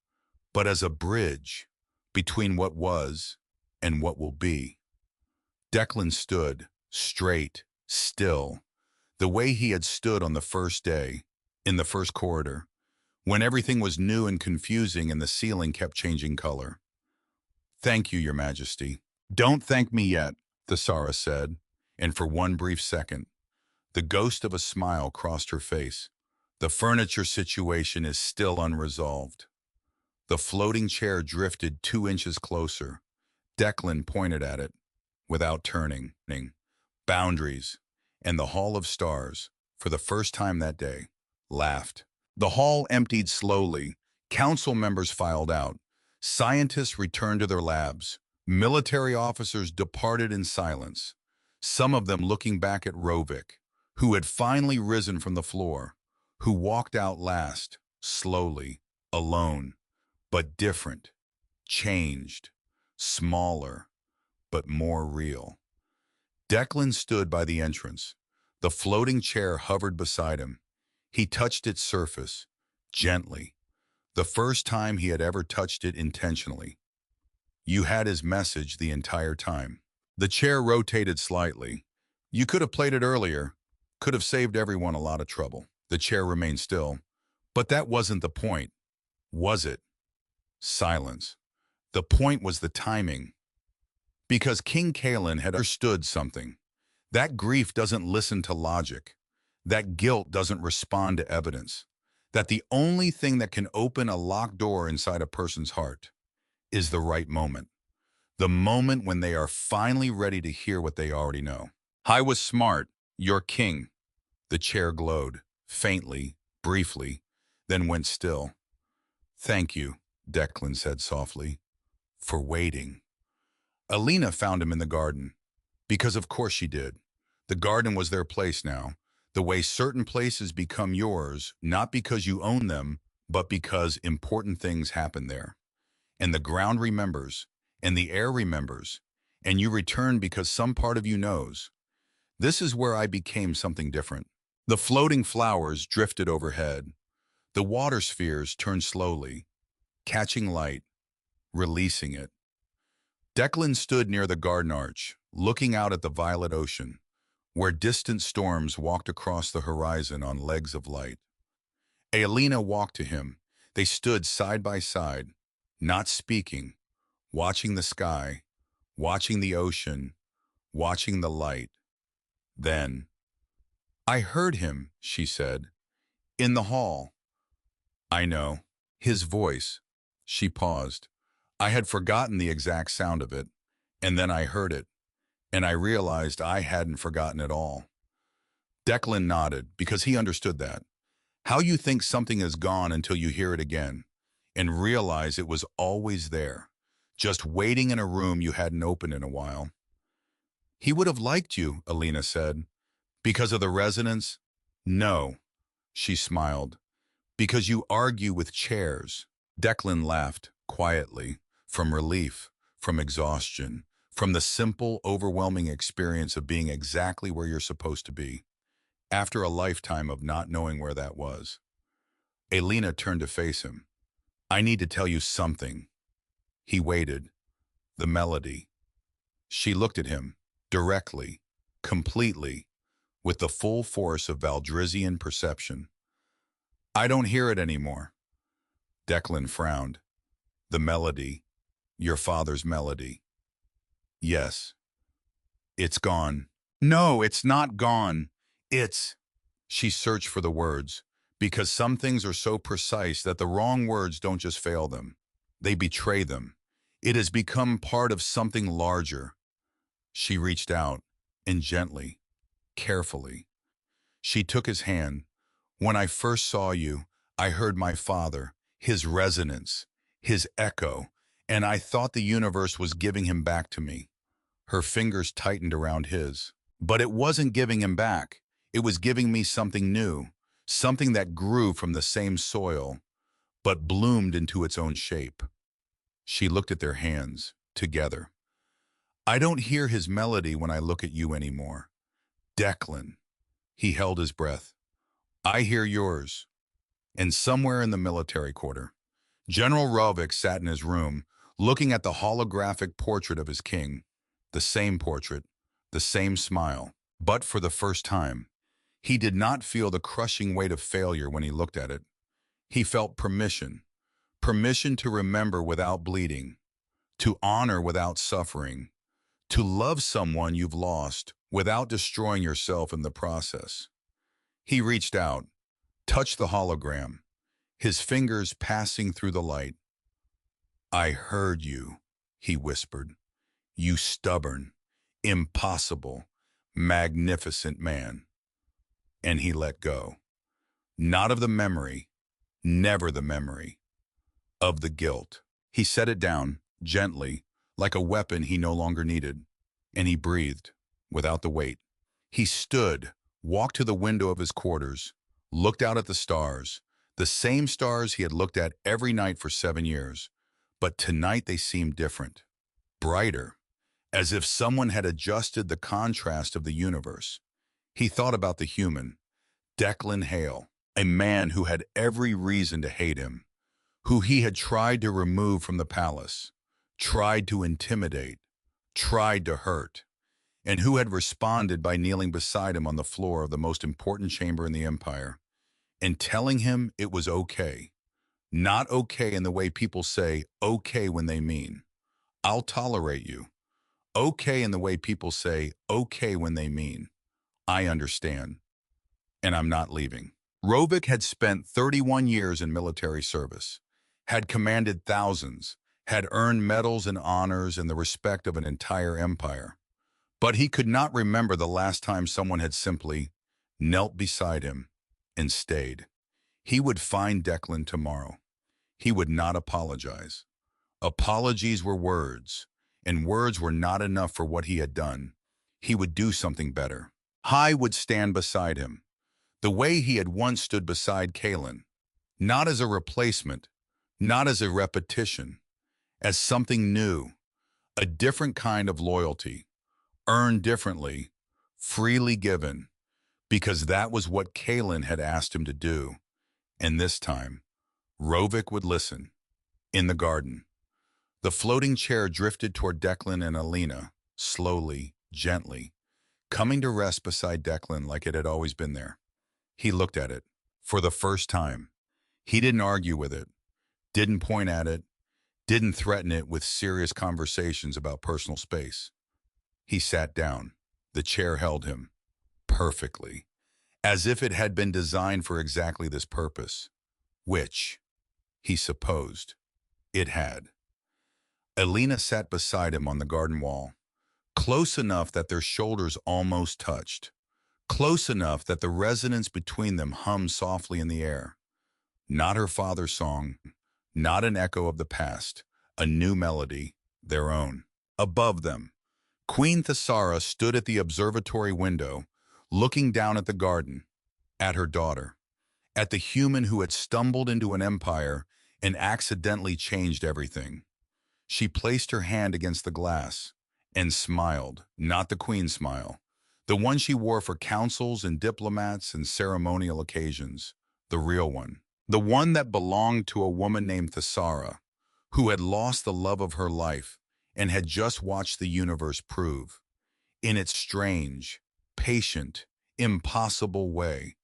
but as a bridge between what was and what will be. Declan stood, straight, still, the way he had stood on the first day, in the first corridor, when everything was new and confusing and the ceiling kept changing color. Thank you, Your Majesty. Don't thank me yet, Thesara said, and for one brief second, the ghost of a smile crossed her face. The furniture situation is still unresolved. The floating chair drifted 2 inches closer. Declan pointed at it, without turning. Boundaries, and the Hall of Stars, for the first time that day, laughed. The hall emptied slowly. Council members filed out. Scientists returned to their labs. Military officers departed in silence, some of them looking back at Rovik, who had finally risen from the floor, who walked out last, slowly, alone, but different, changed, smaller, but more real. Declan stood by the entrance. The floating chair hovered beside him. He touched its surface, gently, the first time he had ever touched it intentionally. You had his message the entire time. The chair rotated slightly. You could have played it earlier, could have saved everyone a lot of trouble. The chair remained still. But that wasn't the point, was it? Silence. The point was the timing. Because King Caelan had understood something. That grief doesn't listen to logic. That guilt doesn't respond to evidence. That the only thing that can open a locked door inside a person's heart is the right moment. The moment when they are finally ready to hear what they already know. I was smart, you're king. The chair glowed, faintly, briefly, then went still. Thank you, Declan said softly, for waiting. Alina found him in the garden, because of course she did. The garden was their place now, the way certain places become yours, not because you own them, but because important things happen there. And the ground remembers, and the air remembers, and you return because some part of you knows. This is where I became something different. The floating flowers drifted overhead. The water spheres turned slowly, catching light, releasing it. Declan stood near the garden arch, looking out at the violet ocean, where distant storms walked across the horizon on legs of light. Alina walked to him. They stood side by side, not speaking, watching the sky, watching the ocean, watching the light. Then, "I heard him," she said, "in the hall." "I know." His voice. She paused. I had forgotten the exact sound of it, and then I heard it, and I realized I hadn't forgotten it all. Declan nodded, because he understood that. How you think something is gone until you hear it again, and realize it was always there, just waiting in a room you hadn't opened in a while. "He would have liked you," Alina said. "Because of the resonance?" "No," she smiled. "Because you argue with chairs." Declan laughed, quietly, from relief, from exhaustion, from the simple, overwhelming experience of being exactly where you're supposed to be, after a lifetime of not knowing where that was. Alina turned to face him. "I need to tell you something." He waited. The melody. She looked at him, directly, completely, with the full force of Valdrizian perception. "I don't hear it anymore." Declan frowned. "The melody. Your father's melody." "Yes." "It's gone." "No, it's not gone. It's—" She searched for the words, because some things are so precise that the wrong words don't just fail them. They betray them. "It has become part of something larger." She reached out, and gently, carefully. She took his hand. "When I first saw you, I heard my father, his resonance, his echo, and I thought the universe was giving him back to me." Her fingers tightened around his. "But it wasn't giving him back. It was giving me something new, something that grew from the same soil, but bloomed into its own shape." She looked at their hands, together. "I don't hear his melody when I look at you anymore. Declan." He held his breath. "I hear yours." And somewhere in the military quarter, General Rovik sat in his room, looking at the holographic portrait of his king. The same portrait, the same smile. But for the first time, he did not feel the crushing weight of failure when he looked at it. He felt permission. Permission to remember without bleeding, to honor without suffering, to love someone you've lost without destroying yourself in the process. He reached out, touched the hologram, his fingers passing through the light. "I heard you," he whispered. "You stubborn, impossible, magnificent man." And he let go. Not of the memory, never the memory, of the guilt. He set it down, gently, like a weapon he no longer needed. And he breathed, without the weight. He stood, walked to the window of his quarters, looked out at the stars, the same stars he had looked at every night for 7 years. But tonight they seemed different, brighter, as if someone had adjusted the contrast of the universe. He thought about the human, Declan Hale, a man who had every reason to hate him, who he had tried to remove from the palace, tried to intimidate, tried to hurt, and who had responded by kneeling beside him on the floor of the most important chamber in the empire, and telling him it was okay. Not okay in the way people say okay when they mean, "I'll tolerate you." Okay in the way people say okay when they mean, "I understand, and I'm not leaving." Rovik had spent 31 years in military service, had commanded thousands, had earned medals and honors and the respect of an entire empire. But he could not remember the last time someone had simply knelt beside him and stayed. He would find Declan tomorrow. He would not apologize. Apologies were words, and words were not enough for what he had done. He would do something better. Hai would stand beside him, the way he had once stood beside Caelan, not as a replacement, not as a repetition, as something new, a different kind of loyalty, earned differently, freely given, because that was what Caelan had asked him to do. And this time, Rovik would listen. In the garden, the floating chair drifted toward Declan and Alina, slowly, gently, coming to rest beside Declan like it had always been there. He looked at it, for the first time. He didn't argue with it, didn't point at it, didn't threaten it with serious conversations about personal space. He sat down. The chair held him. perfectly, as if it had been designed for exactly this purpose, which, he supposed, it had. Alina sat beside him on the garden wall, close enough that their shoulders almost touched, close enough that the resonance between them hummed softly in the air. Not her father's song, not an echo of the past, a new melody, their own. Above them, Queen Thesara stood at the observatory window, looking down at the garden, at her daughter, at the human who had stumbled into an empire and accidentally changed everything. She placed her hand against the glass and smiled, not the queen's smile, the one she wore for councils and diplomats and ceremonial occasions, the real one. The one that belonged to a woman named Thesara, who had lost the love of her life and had just watched the universe prove, in its strange, patient, impossible way,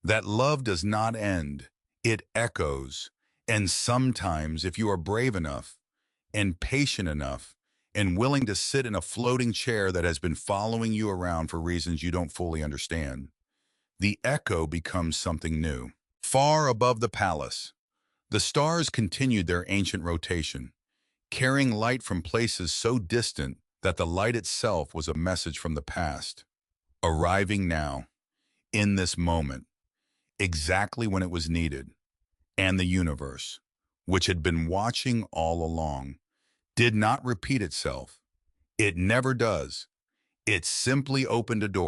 that love does not end, it echoes, and sometimes, if you are brave enough and patient enough and willing to sit in a floating chair that has been following you around for reasons you don't fully understand, the echo becomes something new. Far above the palace, the stars continued their ancient rotation, carrying light from places so distant that the light itself was a message from the past, arriving now, in this moment, exactly when it was needed. And the universe, which had been watching all along, did not repeat itself. It never does. It simply opened a door.